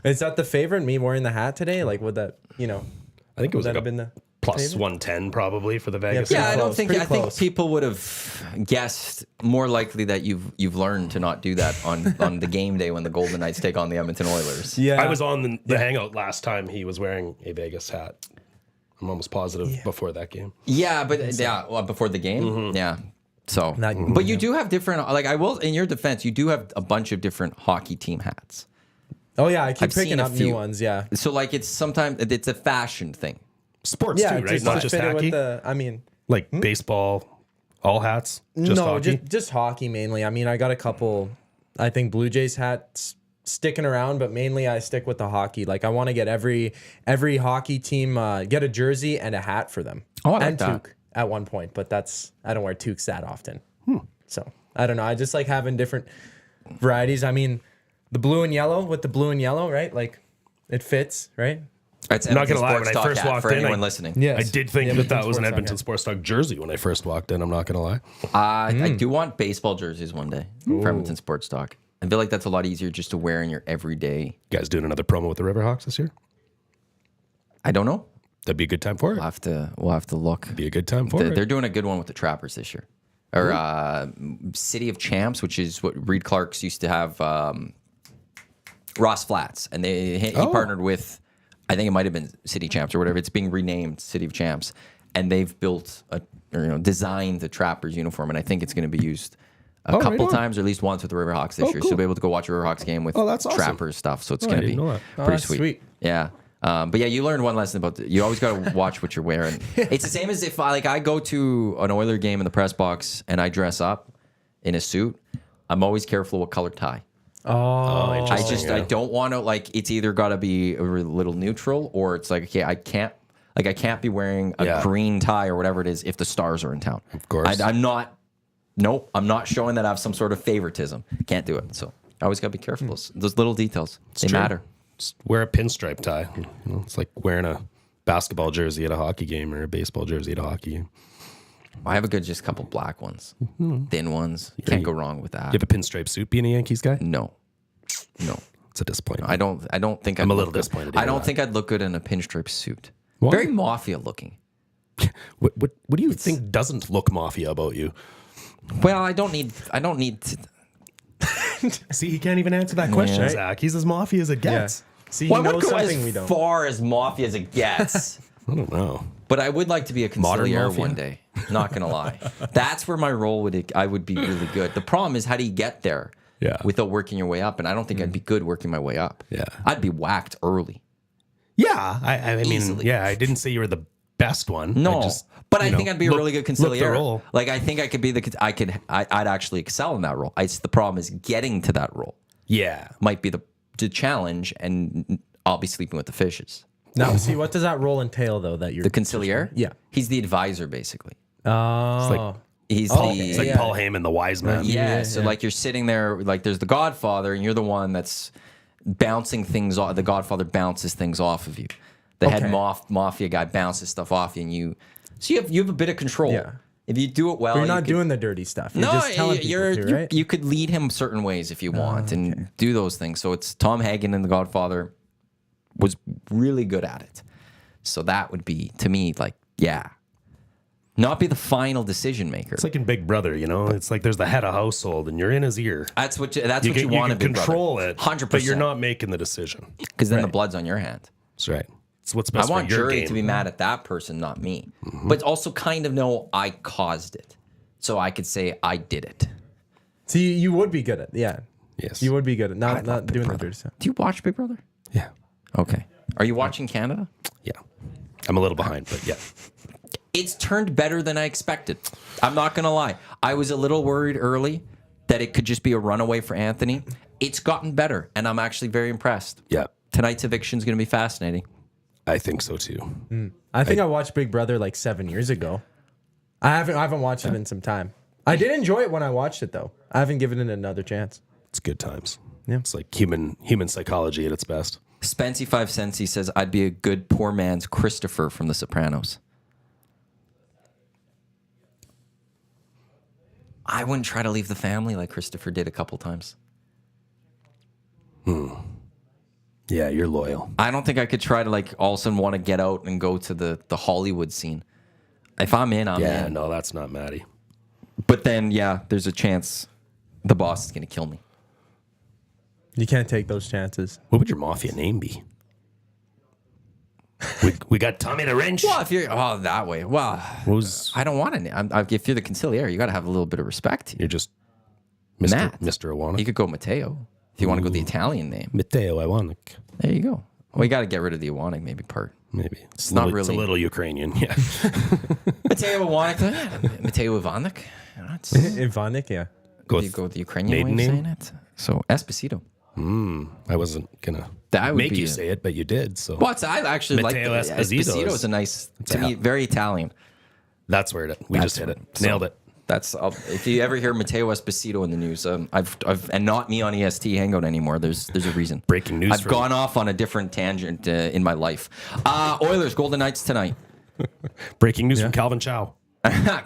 Is that the favorite? Me wearing the hat today? Like, would that, I think it was would that like have been the plus favorite? 110 probably for the Vegas. Yeah, Yeah, I don't close, think. pretty I think close. people would have guessed more likely that you've learned to not do that on the game day when the Golden Knights take on the Edmonton Oilers. Yeah, I was on the hangout last time he was wearing a Vegas hat. I'm almost positive before that game. Yeah, but before the game, yeah. So, That- but you do have different. Like I will, in your defense, you do have a bunch of different hockey team hats. Oh yeah, I keep I've seen picking a up few. new ones. Yeah, So like it's sometimes it's a fashion thing. Sports yeah, too, right? Not just fit it hockey. with Like baseball, all hats. Just no, hockey. just hockey mainly. I mean, I got a couple. I think Blue Jays hats sticking around, but mainly I stick with the hockey. Like I want to get every hockey team get a jersey and a hat for them. Oh, I like and that. toque at one point, but I don't wear toques that often. So I don't know. I just like having different varieties. I mean, the blue and yellow with the blue and yellow, right? Like it fits, right? It's I'm not Edmonton gonna lie, when Sports I Talk first hat walked for in, anyone listening. Yes. I did think Yeah, that was an Sports Talk, Edmonton yeah. Sports Talk jersey when I first walked in. I'm not gonna lie. I do want baseball jerseys one day for Edmonton Sports Talk. I feel like that's a lot easier just to wear in your everyday. You guys doing another promo with the Riverhawks this year? I don't know. That'd be a good time for it. We'll have to look. Be a good time for it. They're doing a good one with the Trappers this year. Or City of Champs, which is what Reed Clark's used to have. Ross Flats, and he partnered with, I think it might have been City Champs or whatever. It's being renamed City of Champs, and they've built designed the Trappers uniform, and I think it's going to be used a couple times or at least once with the Riverhawks this year. So cool. you'll be able to go watch a Riverhawks game with that's awesome. Trappers stuff. So it's I going to didn't be know that. pretty that's sweet. sweet. Yeah. But yeah, you learned one lesson about you always got to watch what you're wearing. It's the same as if I go to an Oiler game in the press box and I dress up in a suit. I'm always careful what color tie. I don't want to it's either got to be a little neutral or it's okay, I can't be wearing a green tie or whatever it is if the Stars are in town. Of course. I'm not showing that I have some sort of favoritism. Can't do it. So I always got to be careful. Those little details, they matter. Just wear a pinstripe tie. It's like wearing a basketball jersey at a hockey game or a baseball jersey at a hockey game. I have a good just couple black ones, thin ones. Can't go wrong with that. You have a pinstripe suit being a Yankees guy? No. It's a disappointment. I don't think I'm a little disappointed. I don't think I'd look good in a pinstripe suit. Why? Very mafia looking. What do you think doesn't look mafia about you? Well, I don't need to. See, he can't even answer that question, Yeah. Zach. He's as mafia as it gets. See, Well, he I would knows go something as we don't. far as mafia as it gets. I don't know. But I would like to be a Modern conciliar mafia? one day. Not gonna lie, that's where my role I would be really good. The problem is, how do you get there? Yeah. Without working your way up, and I don't think I'd be good working my way up. Yeah. I'd be whacked early. Yeah, I mean, Easily. I didn't say you were the best one. No, but I think I'd be a really good look the conciliar. role. I think I could be I'd actually excel in that role. The problem is getting to that role Yeah. might be the challenge, and I'll be sleeping with the fishes. Now, see, what does that role entail, though, that you're... The conciliar? Yeah. He's the advisor, basically. Oh. He's It's like Yeah. Paul Heyman, the wise man. Yeah, so you're sitting there, there's the Godfather, and you're the one that's bouncing things off. The Godfather bounces things off of you. The head mafia guy bounces stuff off you, and you have a bit of control. Yeah. If you do it well, But you're not doing the dirty stuff. You're No, just telling people to, right? you could lead him certain ways if you want and do those things. So it's Tom Hagen in The Godfather was really good at it. So that would be, to me, not be the final decision maker. It's like in Big Brother, It's like there's the head of household, and you're in his ear. That's what you want to can control it, 100%. but you're not making the decision. Because then the blood's on your hand. That's right. It's what's I best want for your jury game. to be mad at that person, not me. But also kind of know I caused it. So I could say I did it. See, you would be good at Yes. You would be good at not doing the Brother. dirty stuff. Do you watch Big Brother? Yeah. Okay. Are you watching Canada? Yeah. I'm a little behind, but yeah. It's turned better than I expected. I'm not going to lie. I was a little worried early that it could just be a runaway for Anthony. It's gotten better, and I'm actually very impressed. Yeah. Tonight's eviction is going to be fascinating. I think so too. I think I watched Big Brother 7 years ago. I haven't watched it in some time. I did enjoy it when I watched it, though. I haven't given it another chance. It's good times. Yeah. It's like human psychology at its best. Spency 5 cents, he says, I'd be a good poor man's Christopher from The Sopranos. I wouldn't try to leave the family like Christopher did a couple times. Yeah, you're loyal. I don't think I could try to all of a sudden want to get out and go to the Hollywood scene. If I'm in, I'm Yeah, in. no, that's not Maddie. But then, there's a chance the boss is going to kill me. You can't take those chances. What would your mafia name be? we got Tommy the Wrench. Well, if you're that way, well, Who's I don't want to. If you're the conciliar, you got to have a little bit of respect. you're just Mr. Matt. Mr. Iwanyk. You could go Mateo if you want to go the Italian name. Matteo Iwanyk. There you go. Well, you got to get rid of the Iwanyk maybe part. Maybe it's not It's a really- little Ukrainian. Yeah. Mateo Iwanyk. Mateo Iwanyk. Ivanik, yeah. Go You with go with the Ukrainian way maiden of name? saying it. So Esposito. I wasn't gonna That would make be you a- say it, but you did. So Well, I actually like Matteo the Esposito Esposito. is- Is a nice, to me, very Italian. that's where we just hit it. Nailed it. That's if you ever hear Matteo Esposito in the news, I've and not me on EST Hangout anymore. There's a reason. Breaking news I've for gone off on a different tangent in my life. Oilers Golden Knights tonight. Breaking news from Calvin Chow.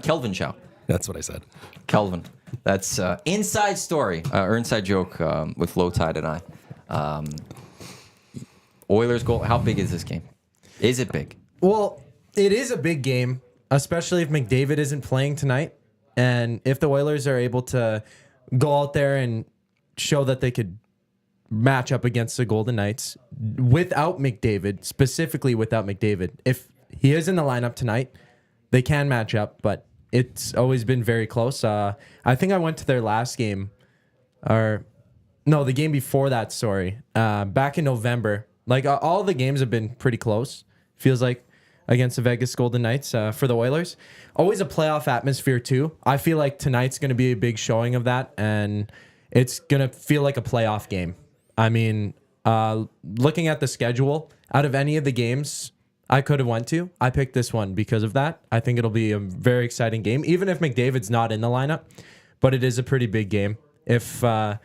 Kelvin Chow. That's what I said. Kelvin. That's inside story or inside joke with Low Tide and I. Oilers goal. How big is this game? Is it big? Well, it is a big game, especially if McDavid isn't playing tonight. And if the Oilers are able to go out there and show that they could match up against the Golden Knights without McDavid, specifically without McDavid, if he is in the lineup tonight, they can match up, but it's always been very close. I think I went to their last game, or no, the game before that, sorry. Back in November, Like all the games have been pretty close. Feels like against the Vegas Golden Knights for the Oilers. Always a playoff atmosphere too. I feel like tonight's going to be a big showing of that, and it's going to feel like a playoff game. I mean, looking at the schedule, out of any of the games I could have went to, I picked this one because of that. I think it'll be a very exciting game, even if McDavid's not in the lineup. But it is a pretty big game. If the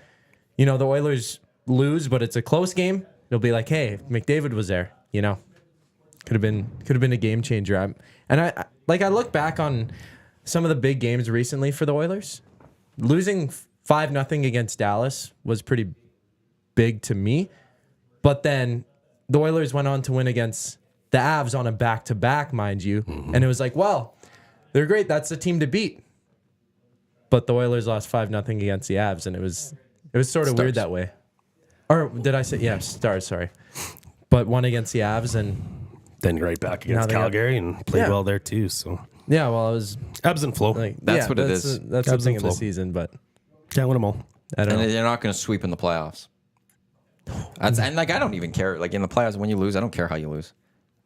Oilers lose, but it's a close game, it'll be like, hey, if McDavid was there, could have been a game changer. I look back on some of the big games recently for the Oilers. Losing 5-0 against Dallas was pretty big to me, but then the Oilers went on to win against the Avs on a back-to-back, mind you, and it was like, well, they're great. That's the team to beat. But the Oilers lost 5-0 against the Avs, and it was sort of weird that way. Or did I say Stars? Sorry, but won against the Avs and then right back against Calgary and played well there too. So yeah, well, it was ebbs and flow. That's what it is. That's the thing of the season, but can't win them all. And they're not going to sweep in the playoffs. I don't even care. Like in the playoffs, when you lose, I don't care how you lose.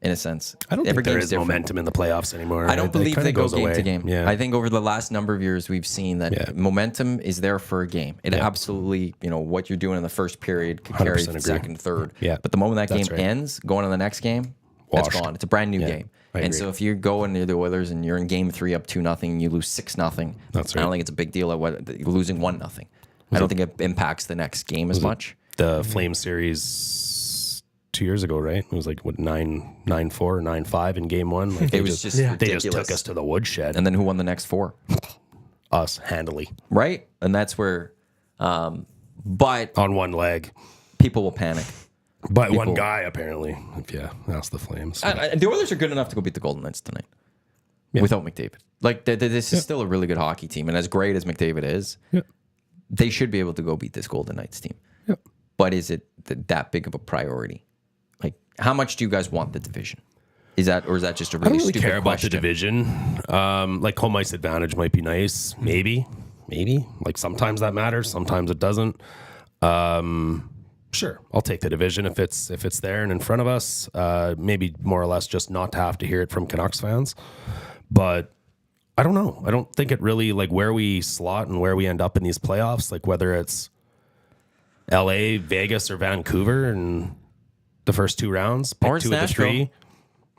In a sense, I don't think there is momentum in the playoffs anymore. I don't believe they go game to game. Yeah. I think over the last number of years, we've seen that momentum is there for a game. It absolutely, what you're doing in the first period could carry the second, third. Yeah. But the moment that game ends, going to the next game, that's gone. It's a brand new game. And so if you go into the Oilers and you're in game 3 up 2-0 and you lose 6-0, that's right. I don't think it's a big deal at losing 1-0. I don't think it impacts the next game as much. The Flame series 2 years ago, right? It was like 9-4, 9-5 in game 1. Like it was just ridiculous. They just took us to the woodshed. And then who won the next 4? Us, handily. Right? And that's where, but on one leg, people will panic. But one guy, apparently. That's the Flames. The Oilers are good enough to go beat the Golden Knights tonight without McDavid. Like, this is still a really good hockey team. And as great as McDavid is, they should be able to go beat this Golden Knights team. But is it that big of a priority? Like, how much do you guys want the division? Is that just a really, I don't really stupid care question? About the division. Like home ice advantage might be nice. Maybe. Like sometimes that matters. Sometimes it doesn't. Sure, I'll take the division if it's there and in front of us. Maybe more or less just not to have to hear it from Canucks fans. But I don't know. I don't think it really, like, where we slot and where we end up in these playoffs, like whether it's LA, Vegas, or Vancouver in the first 2 rounds, pick 2 of the 3.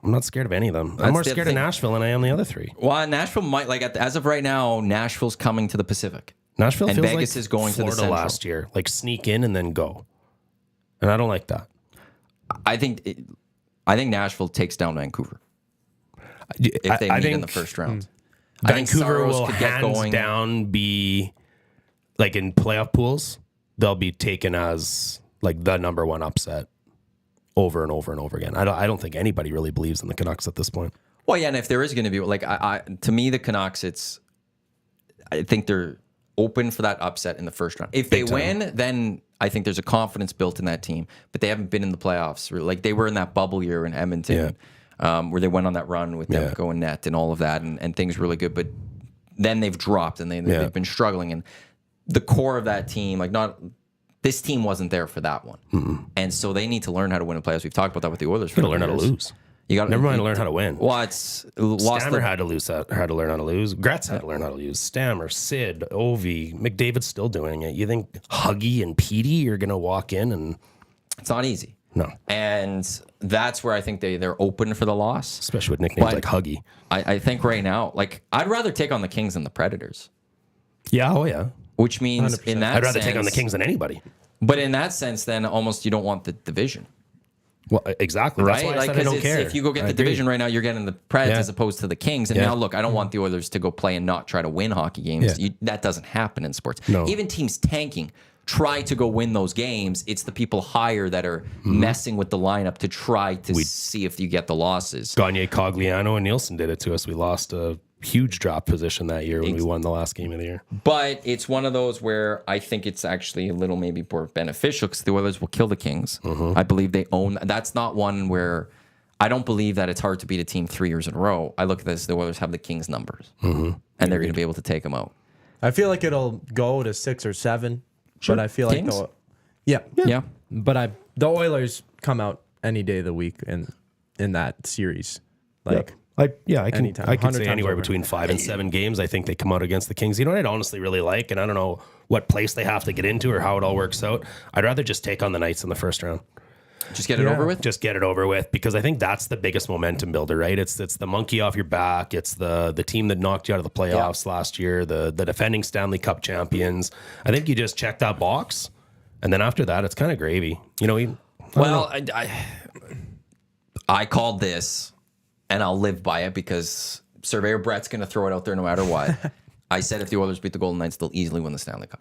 I'm not scared of any of them. I'm more scared of Nashville than I am the other 3. Well, Nashville might, as of right now, Nashville's coming to the Pacific. Nashville and feels Vegas like is going Florida to the Central last year, like sneak in and then go. And I don't like that. I think Nashville takes down Vancouver if they meet in the first round. Vancouver will hands down be, like, in playoff pools, they'll be taken as like the number 1 upset over and over and over again. I don't think anybody really believes in the Canucks at this point. Well, yeah, and if there is going to be, like, to me, the Canucks, I think they're open for that upset in the first round. If they win, then I think there's a confidence built in that team. But they haven't been in the playoffs. Like, they were in that bubble year in Edmonton, where they went on that run with Demko and Net and all of that, and things were really good. But then they've dropped and they've been struggling. And the core of that team, this team wasn't there for that one. And so they need to learn how to win in playoffs. We've talked about that with the Oilers. You got to learn how to lose. Never mind learn how to win. Well, Stammer had to learn how to lose. Gretz had to learn how to lose. Stammer, Sid, Ovi, McDavid's still doing it. You think Huggy and Petey are going to walk in and... It's not easy. No. And that's where I think they're open for the loss. Especially with nicknames like Huggy. I think right now, like, I'd rather take on the Kings than the Predators. Yeah, oh yeah. Which means 100%. In that I'd rather take on the Kings than anybody. But in that sense, then almost you don't want the division. Well, exactly. Right? That's why I said I don't care. If you go get the division right now, you're getting the Preds as opposed to the Kings. And now, look, I don't want the Oilers to go play and not try to win hockey games. That doesn't happen in sports. No. Even teams tanking try to go win those games. It's the people higher that are messing with the lineup to try to see if you get the losses. Gagne, Cogliano, and Nielsen did it to us. We lost a huge drop position that year when we won the last game of the year. But it's one of those where I think it's actually a little maybe more beneficial because the Oilers will kill the Kings. I believe they own. That's not one where I don't believe that it's hard to beat a team 3 years in a row. I look at this, the Oilers have the Kings numbers, and they're going to be able to take them out. I feel like it'll go to 6 or 7, but I feel Kings? like yeah. But the Oilers come out any day of the week in that series. Like, I can anytime, I can 100 say times anywhere over. between 5 and 7 games. I think they come out against the Kings. You know what I'd honestly really like, and I don't know what place they have to get into or how it all works out. I'd rather just take on the Knights in the first round. Just get it over with? Just get it over with, because I think that's the biggest momentum builder, right? It's the monkey off your back. It's the team that knocked you out of the playoffs last year, the defending Stanley Cup champions. I think you just check that box, and then after that, it's kind of gravy. You know, I called this, and I'll live by it because Surveyor Brett's going to throw it out there no matter what. I said if the Oilers beat the Golden Knights, they'll easily win the Stanley Cup.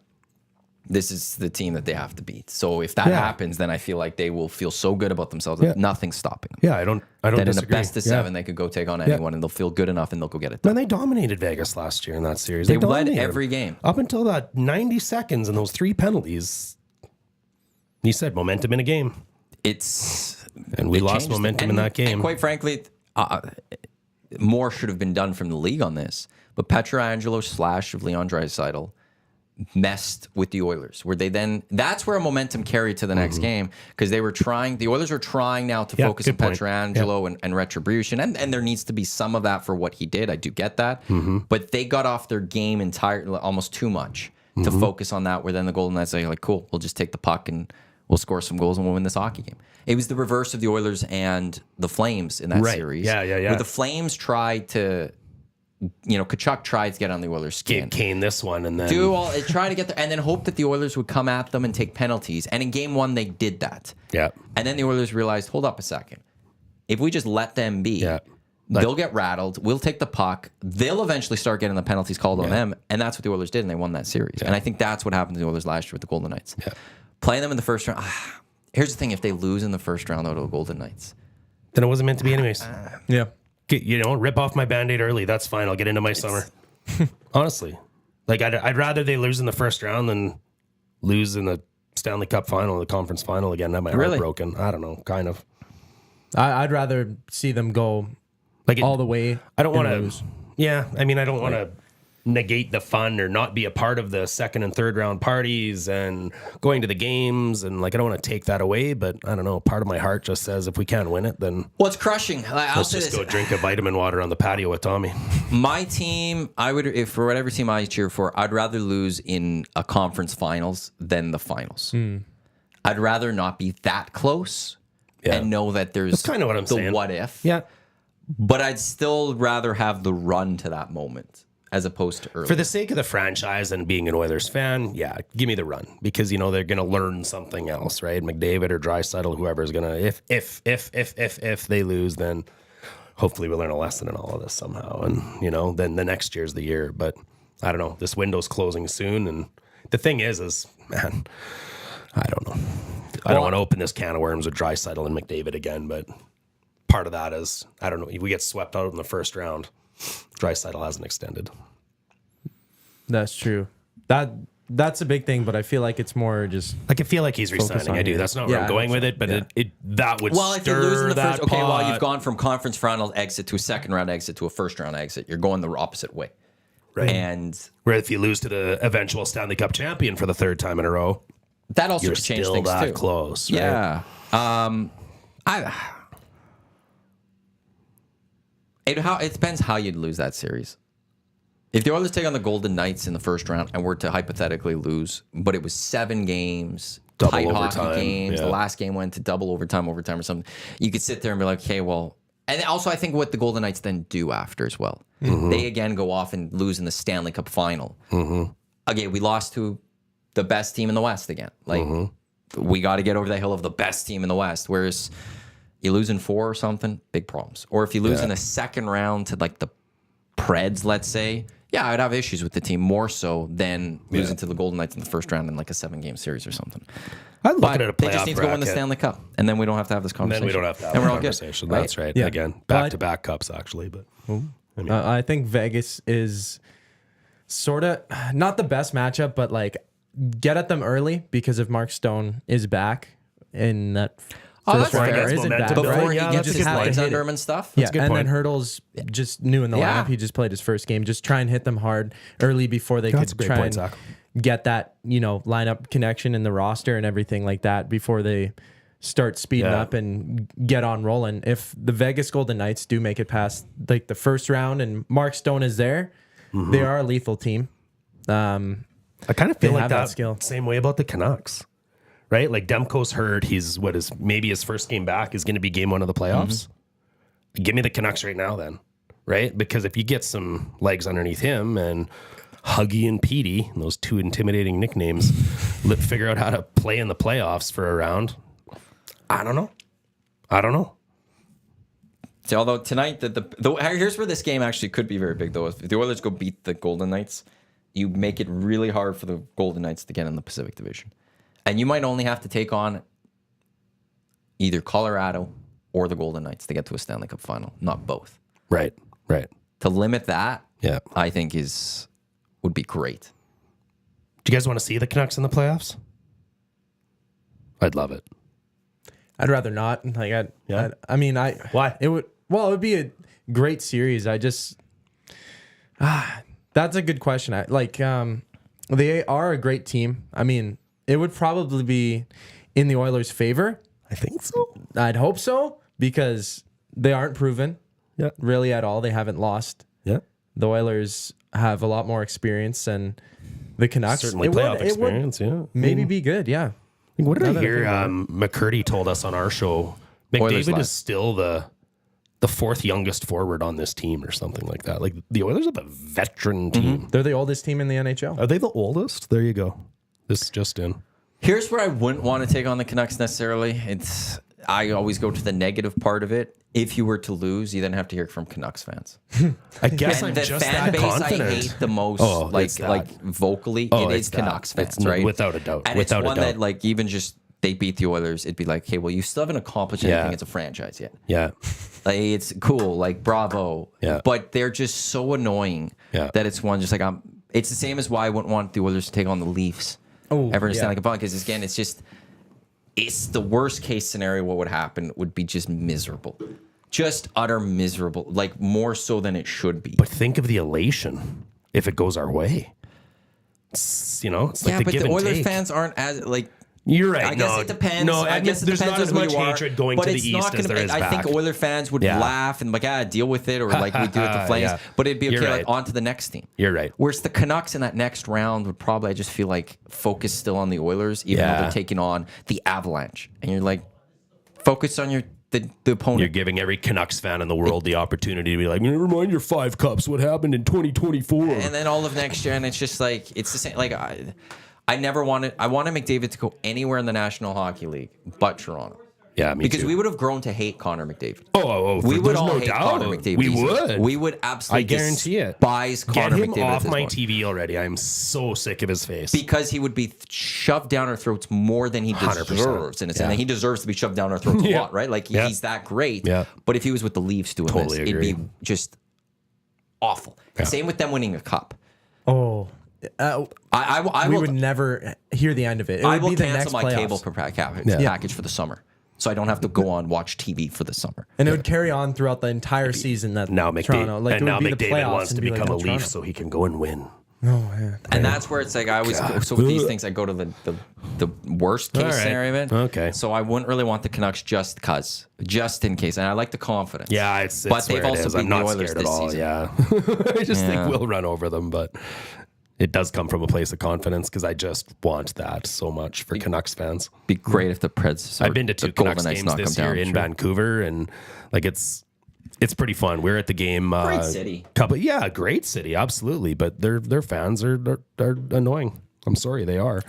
This is the team that they have to beat. So if that happens, then I feel like they will feel so good about themselves that nothing's stopping them. Yeah, I don't that disagree. In a best of 7, they could go take on anyone, and they'll feel good enough, and they'll go get it done. Man, they dominated Vegas last year in that series. They led dominated every game. up until that 90 seconds and those 3 penalties. You said momentum in a game. And we lost momentum in that game. And quite frankly, more should have been done from the league on this. But Pietrangelo / Leon Draisaitl messed with the Oilers, where that's where a momentum carried to the next game, because the Oilers are trying now to focus on Pietrangelo and retribution, and there needs to be some of that for what he did. I do get that, but they got off their game almost too much to focus on that, where then the Golden Knights are like, cool, we'll just take the puck and we'll score some goals and we'll win this hockey game. It was the reverse of the Oilers and the Flames in that series. Yeah. Where the Flames tried to, Kachuk tried to get on the Oilers' skin. Give Kane this one and then Try to get there, and then hope that the Oilers would come at them and take penalties. And in game 1, they did that. Yeah. And then the Oilers realized, hold up a second. If we just let them be, they'll get rattled. We'll take the puck. They'll eventually start getting the penalties called on them. And that's what the Oilers did, and they won that series. And I think that's what happened to the Oilers last year with the Golden Knights. Yeah. Playing them in the first round. Here's the thing. If they lose in the first round, though, to the Golden Knights, then it wasn't meant to be anyways. Yeah. Rip off my Band-Aid early. That's fine. I'll get into my summer. Honestly. Like, I'd rather they lose in the first round than lose in the Stanley Cup final, the conference final again. Have my heart broken. I don't know. Kind of. I'd rather see them go all the way. I don't want to. Yeah. I mean, I don't want to negate the fun or not be a part of the second and third round parties and going to the games, and I don't want to take that away, but I don't know, part of my heart just says if we can't win it, then it's crushing. Let's just go drink a vitamin water on the patio with Tommy. My team, if for whatever team I cheer for, I'd rather lose in a conference finals than the finals. I'd rather not be that close and know that there's That's kind of what I'm saying. What if. Yeah. But I'd still rather have the run to that moment as opposed to early. For the sake of the franchise and being an Oilers fan, give me the run, because they're going to learn something else, right? McDavid or Draisaitl, whoever is going to, if they lose, then hopefully we'll learn a lesson in all of this somehow, and then the next year's the year. But I don't know. This window's closing soon, and the thing is, man, I don't know. I don't want to open this can of worms with Draisaitl and McDavid again, but part of that is, I don't know, if we get swept out in the first round, Draisaitl hasn't extended. That's true. That's a big thing, but I feel like it's more just. I feel like he's resigning. I do. That's not where I'm going with it, but that would if you lose in the first, pot. You've gone from conference final exit to a second round exit to a first round exit. You're going the opposite way, right? And where if you lose to the eventual Stanley Cup champion for the 3rd time in a row, that also you're changed still things that too. Close, right? Yeah. It depends how you'd lose that series. If the Oilers take on the Golden Knights in the first round and were to hypothetically lose, but it was 7 games, double tight overtime, hockey games, the last game went to double overtime or something, you could sit there and be like, okay, well, and also I think what the Golden Knights then do after as well. They again go off and lose in the Stanley Cup final. Again, we lost to the best team in the West again. We got to get over the hill of the best team in the West, whereas you lose in 4 or something, big problems. Or if you lose in the second round to the Preds, let's say, I'd have issues with the team more so than losing to the Golden Knights in the first round in a 7-game series or something. I'm looking at a playoff they just need to go win the Stanley Cup, and then we don't have to have this conversation. Then we don't have to have and a we're conversation. All good, That's right. Yeah. Again, back-to-back cups, actually. But I think Vegas is sort of not the best matchup, but get at them early, because if Mark Stone is back in that. That's fair. Before he gets his legs under him and stuff. Yeah, and then Hurdle's just new in the lineup. He just played his first game. Just try and hit them hard early before they could try and get that lineup connection in the roster and everything like that before they start speeding up and get on rolling. If the Vegas Golden Knights do make it past like the first round and Mark Stone is there, they are a lethal team. I kind of feel like that skill. Same way about the Canucks, right? Like Demko's hurt. He's maybe his first game back is going to be game 1 of the playoffs. Give me the Canucks right now then, right? Because if you get some legs underneath him and Huggy and Petey, those 2 intimidating nicknames, figure out how to play in the playoffs for a round. I don't know. See, although tonight, here's where this game actually could be very big, though. If the Oilers go beat the Golden Knights, you make it really hard for the Golden Knights to get in the Pacific Division. And you might only have to take on either Colorado or the Golden Knights to get to a Stanley Cup final, not both. Right. To limit that, Yeah. I think would be great. Do you guys want to see the Canucks in the playoffs? I'd love it. I'd rather not. Like, Why? It would be a great series. That's a good question. They are a great team. I mean, it would probably be in the Oilers' favor. I think so. I'd hope so because they aren't proven really at all. They haven't lost. Yeah. The Oilers have a lot more experience than the Canucks. Certainly playoff experience, Maybe be good, yeah. What did I hear? McCurdy told us on our show, McDavid is still the 4th youngest forward on this team or something like that. Like the Oilers have a veteran team. They're the oldest team in the NHL. Are they the oldest? There you go. This just in. Here's where I wouldn't want to take on the Canucks necessarily. I always go to the negative part of it. If you were to lose, you then have to hear from Canucks fans. I guess And I'm the just fan that base confident. I hate the most, vocally, it is Canucks fans, right? Without a doubt. And Without it's one a doubt. that, even just they beat the Oilers, it'd be like, hey, well, you still haven't accomplished anything as a franchise yet. Yeah. It's cool, bravo. Yeah. But they're just so annoying that it's one just it's the same as why I wouldn't want the Oilers to take on the Leafs ever in a Stanley Cup because again, it's the worst case scenario. What would happen would be just miserable. Just utter miserable, more so than it should be. But think of the elation if it goes our way. It's like the but give the and Oilers take. fans aren't as You're right. I guess it depends. No, I guess it there's depends not as on who much you are, hatred going but to the it's East not as gonna there be, is back. I think Oiler fans would laugh and deal with it, or like we do with the Flames. But it'd be okay. You're right. On to the next team. You're right. Whereas the Canucks in that next round would probably, I just feel focus still on the Oilers, even though they're taking on the Avalanche, and you're focus on the opponent. You're giving every Canucks fan in the world the opportunity to be like, never mind your 5 cups. What happened in 2024? And then all of next year, and it's just it's the same. I never wanted. I wanted McDavid to go anywhere in the National Hockey League but Toronto. Yeah, me because too. we would have grown to hate Connor McDavid. We would all no hate doubt. Connor McDavid. We easily. would. We would absolutely. I guarantee it. Despise Get Connor him McDavid off at this my point. TV already. I'm so sick of his face. Because he would be shoved down our throats more than he 100%. deserves, and and he deserves to be shoved down our throats a lot, right? He's that great. Yeah. But if he was with the Leafs doing Totally this, agree. it'd be just awful. Yeah. Same with them winning a cup. Oh. I we will, would never hear the end of it. It I would will be the cancel next my playoffs. cable package for the summer, so I don't have to go on watch TV for the summer. And it would carry on throughout the entire season. That now Toronto, McDavid, it would be the McDavid playoffs wants to and be become a no, Leaf Toronto. so he can go and win. Oh man. And that's where it's I always so with these things I go to the worst case All right. scenario of it. Okay. So I wouldn't really want the Canucks just in case, and I like the confidence. Yeah, it's but they've where it also is. I'm beaten the not Oilers scared at this all. season. Yeah, I just think we'll run over them, but it does come from a place of confidence because I just want that so much for Canucks fans. Be great if the Preds. I've been to 2 Canucks games this year in Vancouver, and it's pretty fun. We're at the game. Great city. Great city, absolutely. But their fans are annoying. I'm sorry, they are.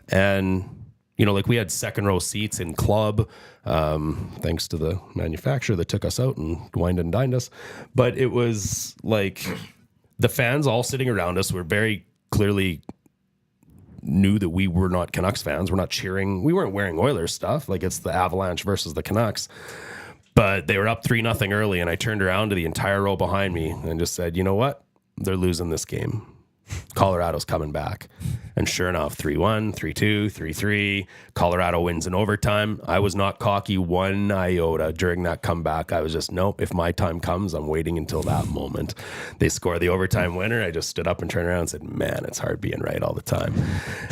And we had second row seats in club, thanks to the manufacturer that took us out and wined and dined us. But it was the fans all sitting around us were very clearly knew that we were not Canucks fans. We're not cheering. We weren't wearing Oilers stuff. It's the Avalanche versus the Canucks. But they were up 3-0 early, and I turned around to the entire row behind me and just said, you know what? They're losing this game. Colorado's coming back. And sure enough, 3-1, 3-2, 3-3. Colorado wins in overtime. I was not cocky one iota during that comeback. I was just, nope, if my time comes, I'm waiting until that moment. They score the overtime winner. I just stood up and turned around and said, man, it's hard being right all the time.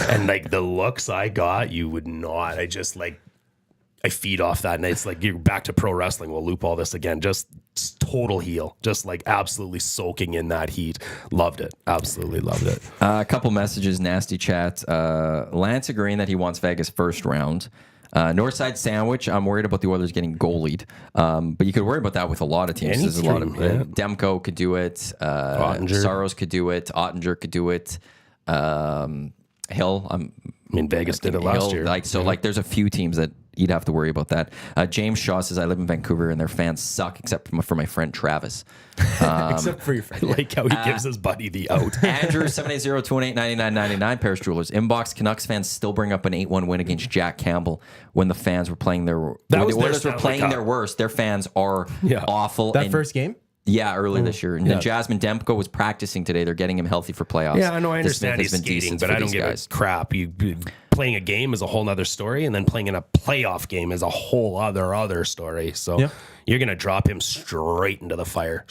And the looks I got, you would not. I just I feed off that, and it's like you're back to pro wrestling. We'll loop all this again. Just total heel, just like absolutely soaking in that heat. Loved it, absolutely loved it. A couple messages, nasty chat. Lance agreeing that he wants Vegas first round. Northside Sandwich. I'm worried about the Oilers getting goalied, but you could worry about that with a lot of teams. There's a lot of Demko could do it. Saros could do it. Ottinger could do it. Hill. Vegas did it last year. Like there's a few teams that you'd have to worry about that. James Shaw says, I live in Vancouver and their fans suck except for my friend Travis. Except for your friend. I like how he gives his buddy the out. Andrew 780-218-9999 Paris Jewelers. Inbox Canucks fans still bring up an 8-1 win against Jack Campbell when the fans were playing their Oilers were playing their worst. Their fans are awful. That first game? Yeah, early this year. And then Jasmine Demko was practicing today. They're getting him healthy for playoffs. Yeah, I know. I understand he's skating, but I don't give a crap. Playing a game is a whole other story, and then playing in a playoff game is a whole other story. So you're going to drop him straight into the fire.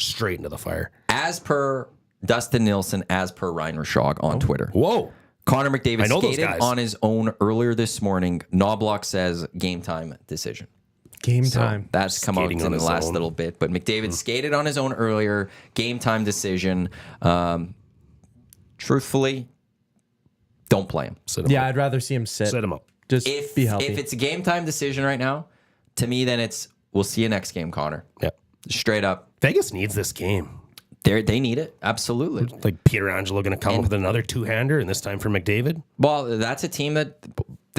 As per Dustin Nielsen, as per Ryan Rishaug on Twitter. Whoa. Connor McDavid skated on his own earlier this morning. Knobloch says game time decision. Game time. That's come out in the last little bit. But McDavid skated on his own earlier. Game time decision. Truthfully, don't play him. I'd rather see him sit. Sit him up. Just be healthy. If it's a game time decision right now, to me, then it's we'll see you next game, Connor. Yeah. Straight up. Vegas needs this game. They need it. Absolutely. Like Peter Angelo going to come up with another two-hander, and this time for McDavid? Well, that's a team that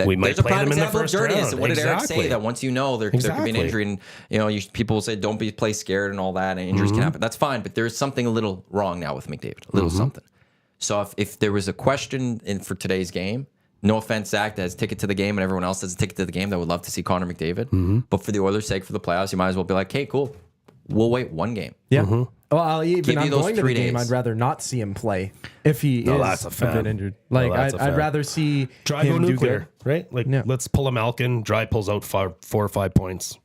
we might play them in the first round. What did Eric say? That once you know there could be an injury, and people will say don't play scared and all that, and injuries can happen. That's fine, but there's something a little wrong now with McDavid, a little something. So if there was a question for today's game, no offense, Zach, that has a ticket to the game, and everyone else has a ticket to the game that would love to see Connor McDavid, but for the Oilers' sake, for the playoffs, you might as well be like, hey, cool, we'll wait one game. Yeah. Well, I'm going to the game. days. I'd rather not see him play if he is a bit injured. Like I'd rather see Dry him go do nuclear, good. right? Like let's pull a Malkin. Dry pulls out 4 or 5 points.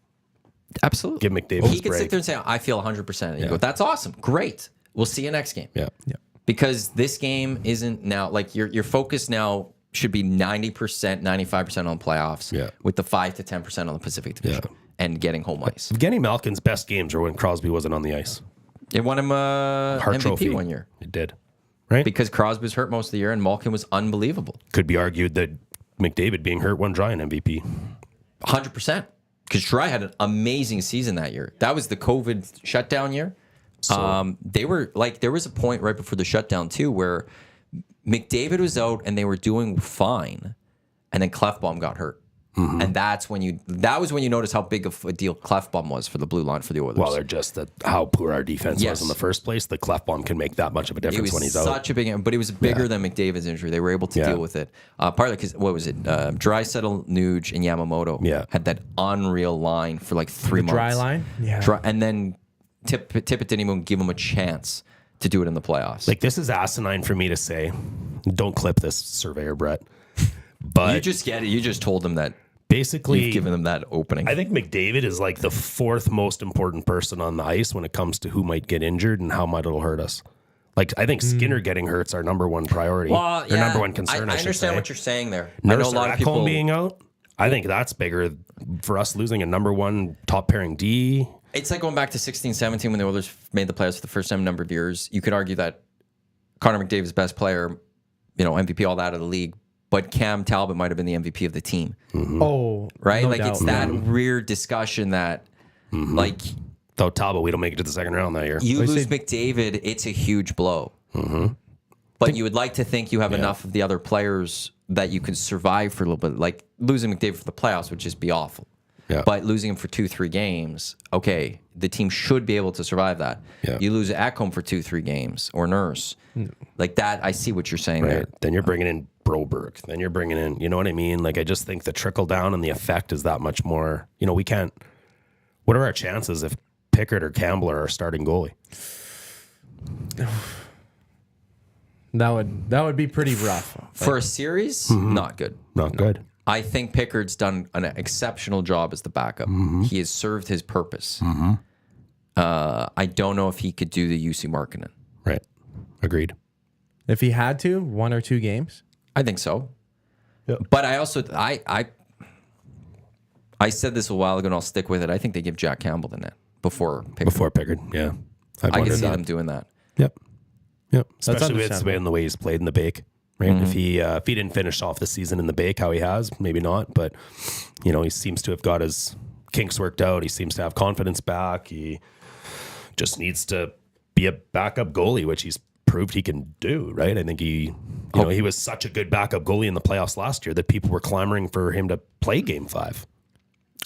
Absolutely. Give McDavid He could sit there and say, I feel 100%. And you go, that's awesome. Great. We'll see you next game. Yeah. Because this game isn't now, like your focus now should be 90%, 95% on playoffs with the 5 to 10% on the Pacific Division and getting home ice. Evgeny Malkin's best games were when Crosby wasn't on the ice. It won him a MVP trophy 1 year. It did. Right? Because Crosby was hurt most of the year and Malkin was unbelievable. Could be argued that McDavid being hurt won Dry an MVP. 100%. Because Dry had an amazing season that year. That was the COVID shutdown year. So, they were like, there was a point right before the shutdown too where McDavid was out and they were doing fine, and then Clefbaum got hurt, and that was when you noticed how big of a deal Clefbaum was for the blue line for the Oilers. Well, they're just how poor our defense was in the first place. The Clefbaum can make that much of a difference when he's out. Such a big, but it was bigger than McDavid's injury. They were able to deal with it partly because what was it? Draisaitl, Nuge, and Yamamoto had that unreal line for like 3 months. Dry line, and then Tippett didn't even give him a chance to do it in the playoffs. Like, this is asinine for me to say. Don't clip this, Surveyor Brett. But you just get it. You just told them that. Basically, you've given them that opening. I think McDavid is like the 4th most important person on the ice when it comes to who might get injured and how much it'll hurt us. Like, I think Skinner getting hurt's our number one priority. Well, their number one concern, I understand what you're saying there. Nurse, I know a lot of people being out. I think that's bigger for us losing a number one top pairing D. It's like going back to 16-17 when the Oilers made the playoffs for the first time in a number of years. You could argue that Connor McDavid's best player, MVP, all that of the league, but Cam Talbot might have been the MVP of the team. Oh, right? No like doubt. it's that weird discussion that, like, without Talbot, we don't make it to the second round that year. You lose McDavid, it's a huge blow. But you would like to think you have enough of the other players that you can survive for a little bit. Like losing McDavid for the playoffs would just be awful. Yeah. But losing him for 2-3 games, okay, the team should be able to survive that. Yeah. You lose Ekholm for 2-3 games or Nurse. Like that, I see what you're saying there. Then you're bringing in Broberg. Then you're bringing in, you know what I mean? Like, I just think the trickle down and the effect is that much more. We can't. What are our chances if Pickard or Campbell are our starting goalie? That would be pretty rough. For a series, not good. Not good. I think Pickard's done an exceptional job as the backup. He has served his purpose. I don't know if he could do the UC Markkinen. Right. Agreed. If he had to, 1 or 2 games. I think so. Yeah. But I also I I said this a while ago, and I'll stick with it. I think they give Jack Campbell the net before Pickard. Yeah. I can see them doing that. Yep. Especially with the way he's played in the Bake. Right? If he didn't finish off the season in the Bake how he has, maybe not. But, he seems to have got his kinks worked out. He seems to have confidence back. He just needs to be a backup goalie, which he's proved he can do, right? I think he was such a good backup goalie in the playoffs last year that people were clamoring for him to play Game 5.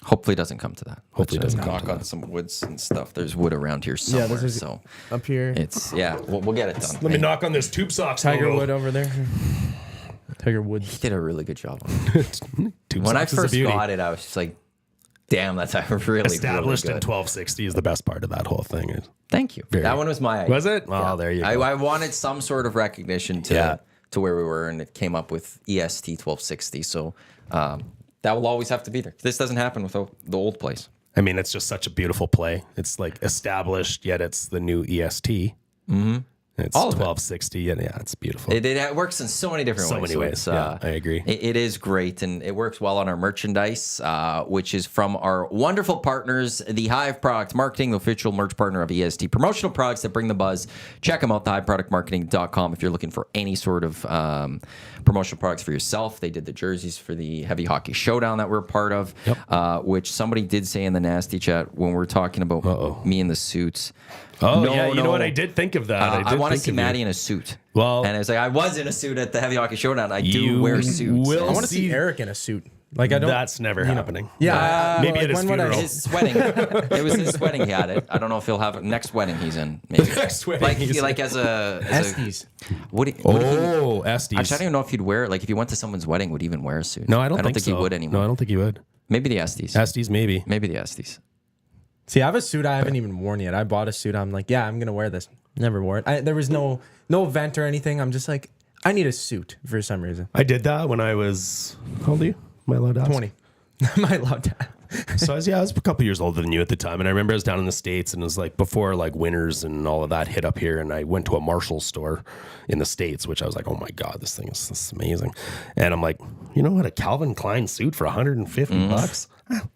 Hopefully it doesn't come to that. Hopefully it doesn't come to knock on some woods and stuff. There's wood around here somewhere. Yeah, so up here. We'll get it done. Let me knock on this Tube Socks Tiger logo. Wood over there. Tiger Woods. He did a really good job on it. When I first got it, I was just like, damn, that's really, established really in good. 1260 is the best part of that whole thing. Thank you. That one was my idea. Was it? Oh, there you go. I wanted some sort of recognition to where we were, and it came up with EST 1260. So that will always have to be there. This doesn't happen without the old place. I mean, it's just such a beautiful play. It's like established, yet it's the new EST. Mm-hmm. It's all 1260, and it's beautiful. It works in so many different ways. So many ways. I agree. It is great, and it works well on our merchandise, which is from our wonderful partners, the Hive Product Marketing, the official merch partner of EST. Promotional products that bring the buzz. Check them out, thehiveproductmarketing.com, if you're looking for any sort of promotional products for yourself. They did the jerseys for the Heavy Hockey Showdown that we're a part of, which somebody did say in the Nasty Chat when we were talking about me in the suits. Oh, no, you know what? I did think of that. I want to see Maddie in a suit. Well, and I was like, I was in a suit at the Heavy Hockey Showdown. I do wear suits. I want to see Eric in a suit. Like I don't. That's never happening. Yeah, maybe at his funeral. His wedding. It was his wedding. He had it. I don't know if he'll have it next wedding he's in. Maybe next wedding. Like as a Estes. Estes. Actually, I don't even know if he'd wear it. Like if you went to someone's wedding, would he even wear a suit? No, I don't think he would anymore. No, I don't think he would. Maybe the Estes. Estes, maybe. Maybe the Estes. See, I have a suit I haven't even worn yet. I bought a suit. I'm like, yeah, I'm gonna wear this. Never wore it. There was no event or anything. I'm just like, I need a suit for some reason. I did that when I was. How old are you? Am I allowed to ask? 20. Am I allowed to ask? So I was a couple years older than you at the time, and I remember I was down in the States, and it was like before like winters and all of that hit up here, and I went to a Marshall store in the States, which I was like, oh my god, this is amazing, and I'm like, you know what, a Calvin Klein suit for $150?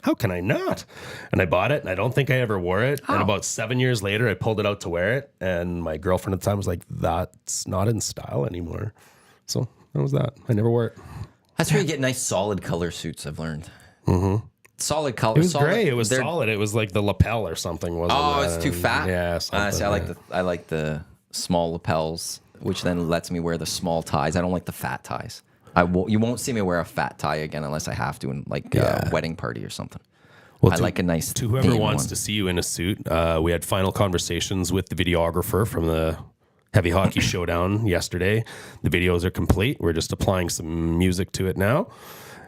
How can I not? And I bought it, and I don't think I ever wore it. And about 7 years later, I pulled it out to wear it, and my girlfriend at the time was like, that's not in style anymore. So that was that. I never wore it. That's where you get nice solid color suits, I've learned. Mm-hmm. Solid color. It was gray. It was solid. It was like the lapel or something. Wasn't it? It's too fat? Yeah. See, I like the small lapels, which then lets me wear the small ties. I don't like the fat ties. You won't see me wear a fat tie again unless I have to in like a wedding party or something. Well, I like a nice. To whoever wants to see you in a suit, we had final conversations with the videographer from the Heavy Hockey Showdown yesterday. The videos are complete. We're just applying some music to it now.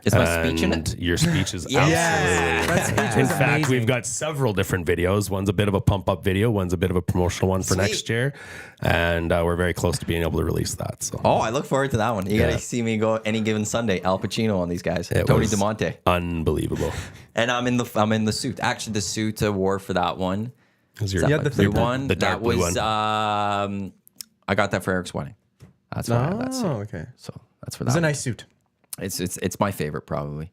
Is my speech in it? Your speech is absolutely. In fact, we've got several different videos. One's a bit of a pump-up video. One's a bit of a promotional one for next year. And we're very close to being able to release that. So. Oh, I look forward to that one. You got to see me go any given Sunday. Al Pacino on these guys. Tony DeMonte. Unbelievable. And I'm in the suit. Actually, the suit I wore for that one. Is the blue one? The dark blue one. I got that for Eric's wedding. That's why I have that suit. Oh, okay. So that's for that. It's a nice suit. It's my favorite probably.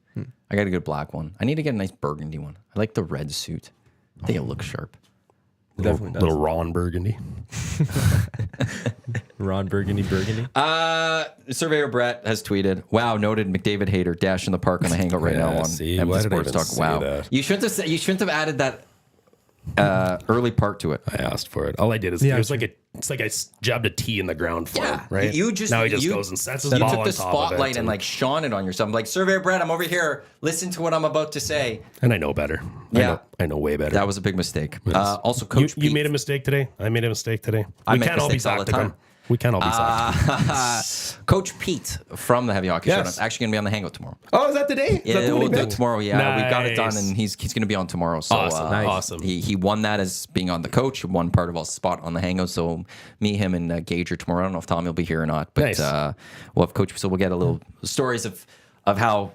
I got a good black one. I need to get a nice burgundy one. I like the red suit. I think it looks sharp. It definitely does. Little Ron Burgundy. Ron Burgundy. Surveyor Brett has tweeted, "Wow, noted McDavid hater dash in the park on the Hangout right now on Edmonton Sports Talk." Wow, that? You shouldn't have added that early part to it. I asked for it. All I did is it was like I jabbed a T in the ground for him, right? Now he just goes and sets his ball on top of it. You took the spotlight and like shone it on yourself. I'm like, Surveyor Brett, I'm over here. Listen to what I'm about to say. And I know better. Yeah. I know way better. That was a big mistake. Also, Coach you made a mistake today. I made a mistake today. I make mistakes all the time. We can't all be Zacticum. Coach Pete from the Heavy Hockey Showdown is actually going to be on the Hangout tomorrow. Oh, is that the day? Yeah, we'll do it tomorrow. Yeah, nice. We got it done, and he's going to be on tomorrow. So awesome. He won that as being on the coach. Won part of a spot on the Hangout. So me, him, and Gage are tomorrow. I don't know if Tommy will be here or not, but we'll have Coach. So we'll get a little stories of how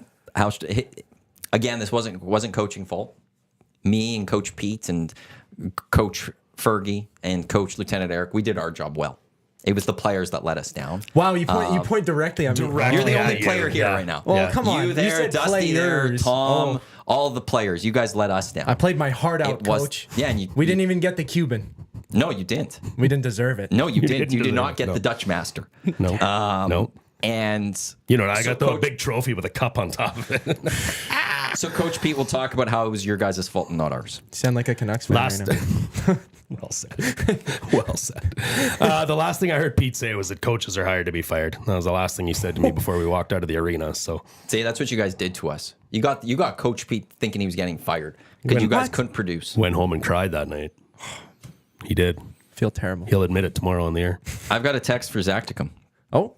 again, this wasn't coaching fault. Me and Coach Pete and Coach Fergie and Coach Lieutenant Eric, we did our job well. It was the players that let us down. Wow, you point directly on me. You're the only player here right now. Well, come on. You there, Dusty there, Tom, all the players. You guys let us down. I played my heart out, coach. Yeah, and we didn't even get the Cuban. No, you didn't. We didn't deserve it. No, you didn't. You did not get the Dutch Master. No. No. And you know, I got a big trophy with a cup on top of it. So Coach Pete will talk about how it was your guys' fault and not ours. You sound like a Canucks fan right now. Well said. Well said. The last thing I heard Pete say was that coaches are hired to be fired. That was the last thing he said to me before we walked out of the arena. So, see, that's what you guys did to us. You got Coach Pete thinking he was getting fired because you guys couldn't produce. Went home and cried that night. He did. Feel terrible. He'll admit it tomorrow on the air. I've got a text for Zacticum. Oh,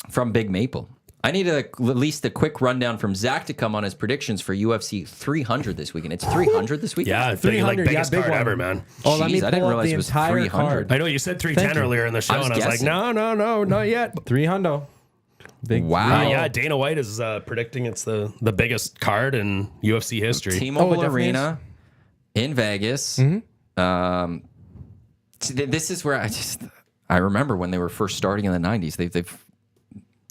from Big Maple. I need at least a quick rundown from Zacticum on his predictions for UFC 300 this weekend. It's 300 this weekend? Yeah, 300, biggest card ever, man. Oh, let me I didn't pull up realize the it was entire 300. card. I know you said 310 earlier in the show, and I was like, no, not yet. 300. Big wow. Yeah, Dana White is predicting it's the biggest card in UFC history. T-Mobile Arena in Vegas. Mm-hmm. This is where I remember when they were first starting in the 90s.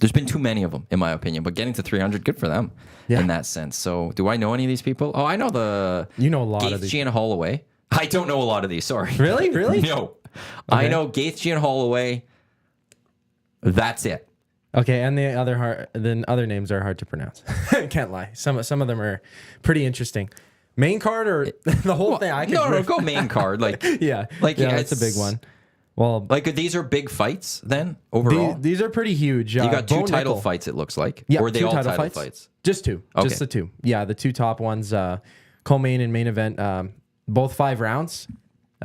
There's been too many of them, in my opinion. But getting to 300, good for them in that sense. So, do I know any of these people? Oh, I know You know a lot of these. Gaethje and Holloway. I don't know a lot of these. Sorry. Really? No. Okay. I know Gaethje and Holloway. That's it. Okay, and the other names are hard to pronounce. Can't lie. Some of them are pretty interesting. Main card or the whole thing? I can No, go main card. yeah, it's a big one. Well, these are big fights then overall. These are pretty huge. You got two title fights. It looks like. Yeah, or are they two all title fights? Just two. Okay. Just the two. Yeah, the two top ones. Co-main and main event. Both 5 rounds.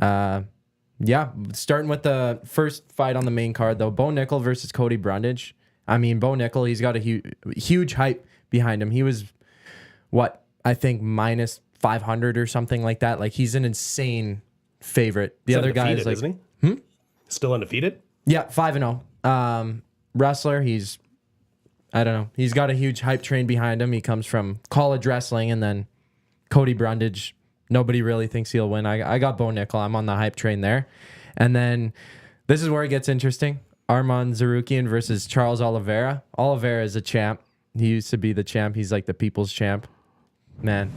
Yeah, starting with the first fight on the main card though. Bo Nickel versus Cody Brundage. I mean, Bo Nickel. He's got a huge hype behind him. He was I think minus 500 or something like that. Like he's an insane favorite. The other guy is like, isn't he? Still undefeated? Yeah, 5-0. Wrestler, I don't know. He's got a huge hype train behind him. He comes from college wrestling, and then Cody Brundage. Nobody really thinks he'll win. I got Bo Nickel. I'm on the hype train there. And then this is where it gets interesting. Arman Zarukian versus Charles Oliveira. Oliveira is a champ. He used to be the champ. He's like the people's champ. Man,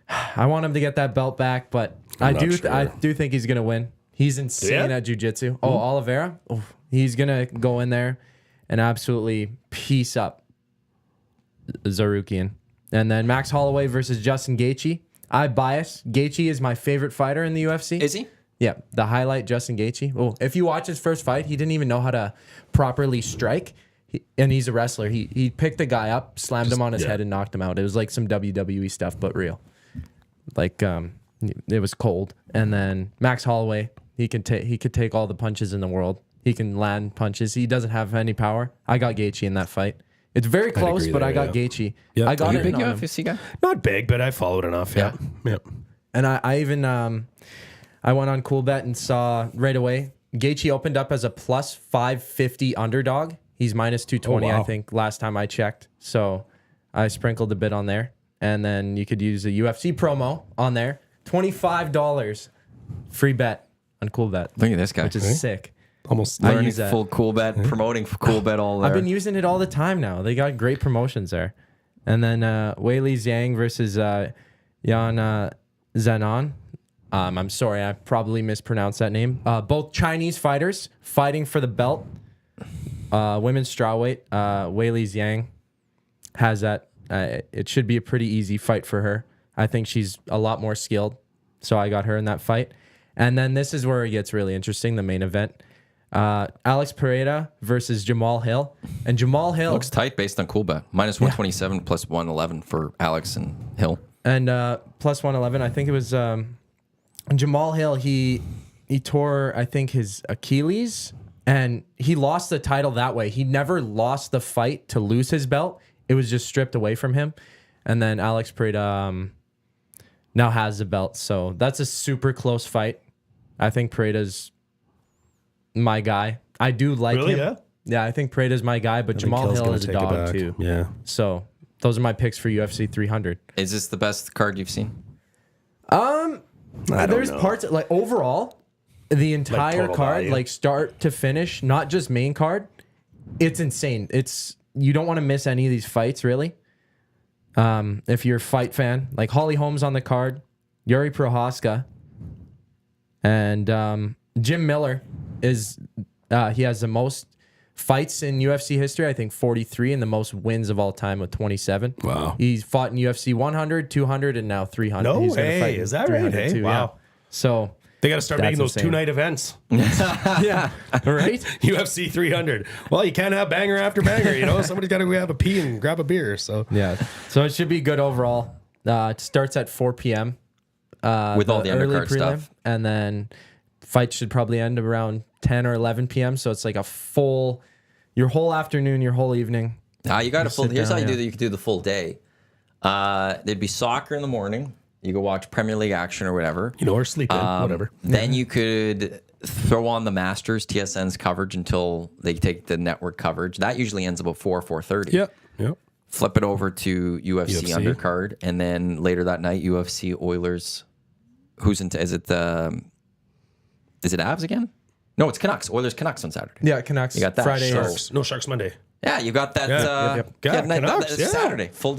I want him to get that belt back, but I do think he's gonna win. He's insane at jiu-jitsu. Oh, Oliveira, he's gonna go in there and absolutely piece up Zarukian. And then Max Holloway versus Justin Gaethje. I bias. Gaethje is my favorite fighter in the UFC. Is he? Yeah, the highlight, Justin Gaethje. Oh, if you watch his first fight, he didn't even know how to properly strike. And he's a wrestler. He picked the guy up, slammed him on his head, and knocked him out. It was like some WWE stuff, but real. Like it was cold. And then Max Holloway, he could take all the punches in the world. He can land punches. He doesn't have any power. I got Gaethje in that fight. It's very close, but I got Gaethje. Yeah. I got you it big on him. UFC guy? Not big, but I followed enough. Yeah. And I even I went on Coolbet and saw right away Gaethje opened up as a plus 550 underdog. He's minus 220, I think, last time I checked. So I sprinkled a bit on there. And then you could use a UFC promo on there. $25 free bet on Coolbet. Look at this guy. Which is sick. Almost learning use that. full Coolbet, promoting Coolbet all there. I've been using it all the time now. They got great promotions there. And then Weili Zhang versus Yan Zenon. I'm sorry, I probably mispronounced that name. Both Chinese fighters fighting for the belt. Women's strawweight. Weili Zhang has that. It should be a pretty easy fight for her. I think she's a lot more skilled. So I got her in that fight. And then this is where it gets really interesting, the main event. Alex Pereira versus Jamal Hill. And Jamal Hill looks tight based on Coolbet. Minus 127 plus 111 for Alex and Hill. And plus 111, I think it was Jamal Hill. He tore, I think, his Achilles, and he lost the title that way. He never lost the fight to lose his belt. It was just stripped away from him. And then Alex Pereira now has the belt. So that's a super close fight. I think Pereira's my guy. I do like him. Yeah, I think Pereira's my guy, but Jamal Hill is a dog too. Yeah. So those are my picks for UFC 300. Is this the best card you've seen? There's parts like overall, the entire card, value. like start to finish, not just main card. It's insane. You don't want to miss any of these fights, really. If you're a fight fan, like Holly Holm's on the card, Yuri Prohaska, and Jim Miller is he has the most fights in UFC history, I think 43, and the most wins of all time with 27. Wow. He's fought in UFC 100, 200, and now 300. No He's gonna way. fight Is that right? Hey, too, wow. yeah. So They got to start making those insane. 2-night events. yeah, right? UFC 300. Well, you can't have banger after banger, you know? Somebody's got to go have a pee and grab a beer. So Yeah. So it should be good overall. It starts at 4 p.m. With all the early undercard stuff. And then fight should probably end around 10 or 11 p.m. So it's like your whole afternoon, your whole evening. You got a full. Here's how you down, do that. You could do the full day. There'd be soccer in the morning. You could watch Premier League action or whatever. or sleep in, whatever. Then you could throw on the Masters, TSN's coverage until they take the network coverage. That usually ends about 4:30. Yep. Flip it over to UFC undercard, and then later that night, UFC Oilers. Who's into? Is it Avs again? No, it's Canucks. Oilers Canucks on Saturday. Yeah, Canucks. You got that. Friday. Sharks. No, Sharks Monday. Yeah, you got that. Canucks, yeah. Saturday, full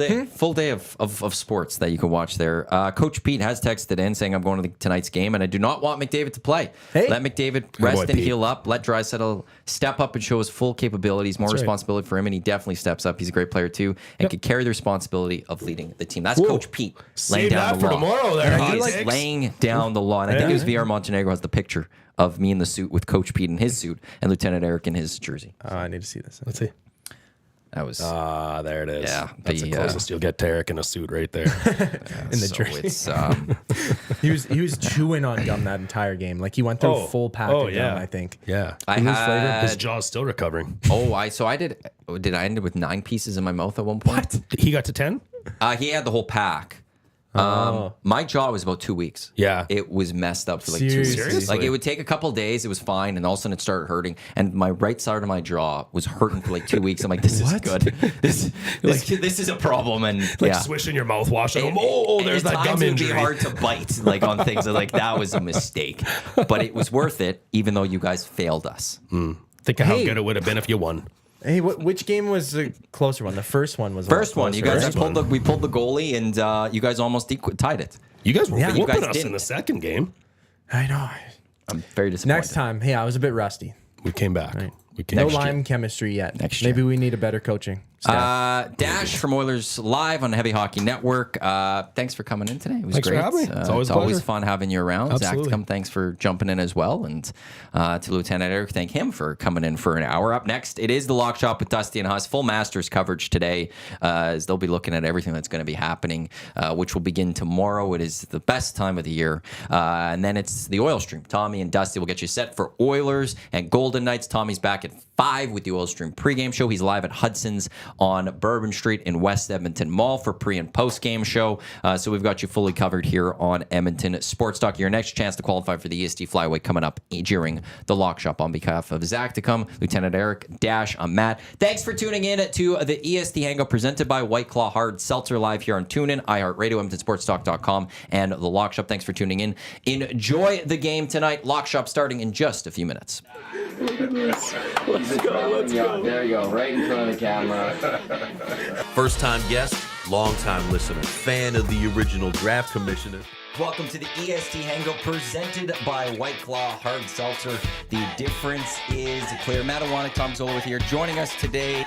day of sports that you can watch there. Coach Pete has texted in saying, "I'm going to tonight's game, and I do not want McDavid to play. Hey. Let McDavid Good rest boy, and Pete. heal up. Let Draisaitl step up and show his full capabilities. More That's right. responsibility for him, and he definitely steps up. He's a great player too, and could carry the responsibility of leading the team. That's Coach Pete laying Save down that the for law. tomorrow there, He hot is takes. laying down the law, and I think it was VR Montenegro has the picture of me in the suit with Coach Pete in his suit and Lieutenant Eric in his jersey. I need to see this. Let's see. That was There it is. Yeah, That's the closest you'll get to Eric in a suit right there. In the so jersey. It's, He was chewing on gum that entire game. Like he went through a full pack of gum, I think. Yeah. I His had. jaw's still recovering. I did. Did I end up with 9 pieces in my mouth at one point? He got to 10? He had the whole pack. My jaw was about 2 weeks. Yeah. It was messed up for like 2 Seriously? weeks. Like it would take a couple days. It was fine, and all of a sudden it started hurting. And my right side of my jaw was hurting for like 2 weeks. I'm like, this is good. This is a problem. And Like swishing your mouthwash. And there's at that times gum it would injury. be hard to bite like on things. Like that was a mistake, but it was worth it, even though you guys failed us. Think of how good it would have been if you won. Hey, which game was the closer one? The first one was First one, you guys First one. we pulled the goalie, and you guys almost tied it. You guys were Yeah. whooping You guys us didn't. in the second game. I know. I'm very disappointed. Next time, hey, I was a bit rusty. We came back. We came No back. lime chemistry yet. Next year. Maybe we need a better coaching staff. Dash from Oilers Live on Heavy Hockey Network. Thanks for coming in today. It was Thanks for great. having me. It's always a always pleasure. fun having you around. Absolutely. Zacticum, thanks for jumping in as well. And to Lieutenant Eric, thank him for coming in for an hour. Up next, it is the Lock Shop with Dusty and Huss. Full Masters coverage today, as they'll be looking at everything that's going to be happening, which will begin tomorrow. It is the best time of the year. And then it's the Oil Stream. Tommy and Dusty will get you set for Oilers and Golden Knights. Tommy's back at 5 with the Oil Stream pregame show. He's live at Hudson's on Bourbon Street in West Edmonton Mall for pre and post game show. So we've got you fully covered here on Edmonton Sports Talk. Your next chance to qualify for the EST FlyAway coming up during the Lock Shop. On behalf of Zacticum, Lieutenant Eric, Dash, I'm Matt. Thanks for tuning in to the EST Hangout presented by White Claw Hard Seltzer, live here on TuneIn, iHeartRadio, EdmontonSportsTalk.com, and the Lock Shop. Thanks for tuning in. Enjoy the game tonight. Lock Shop starting in just a few minutes. Let's go. There you go, right in front of the camera. First-time guest, long-time listener, fan of the original draft commissioner. Welcome to the EST Hangout presented by White Claw Hard Seltzer. The difference is clear. Matt Iwanyk, Tom Zola with here. Joining us today,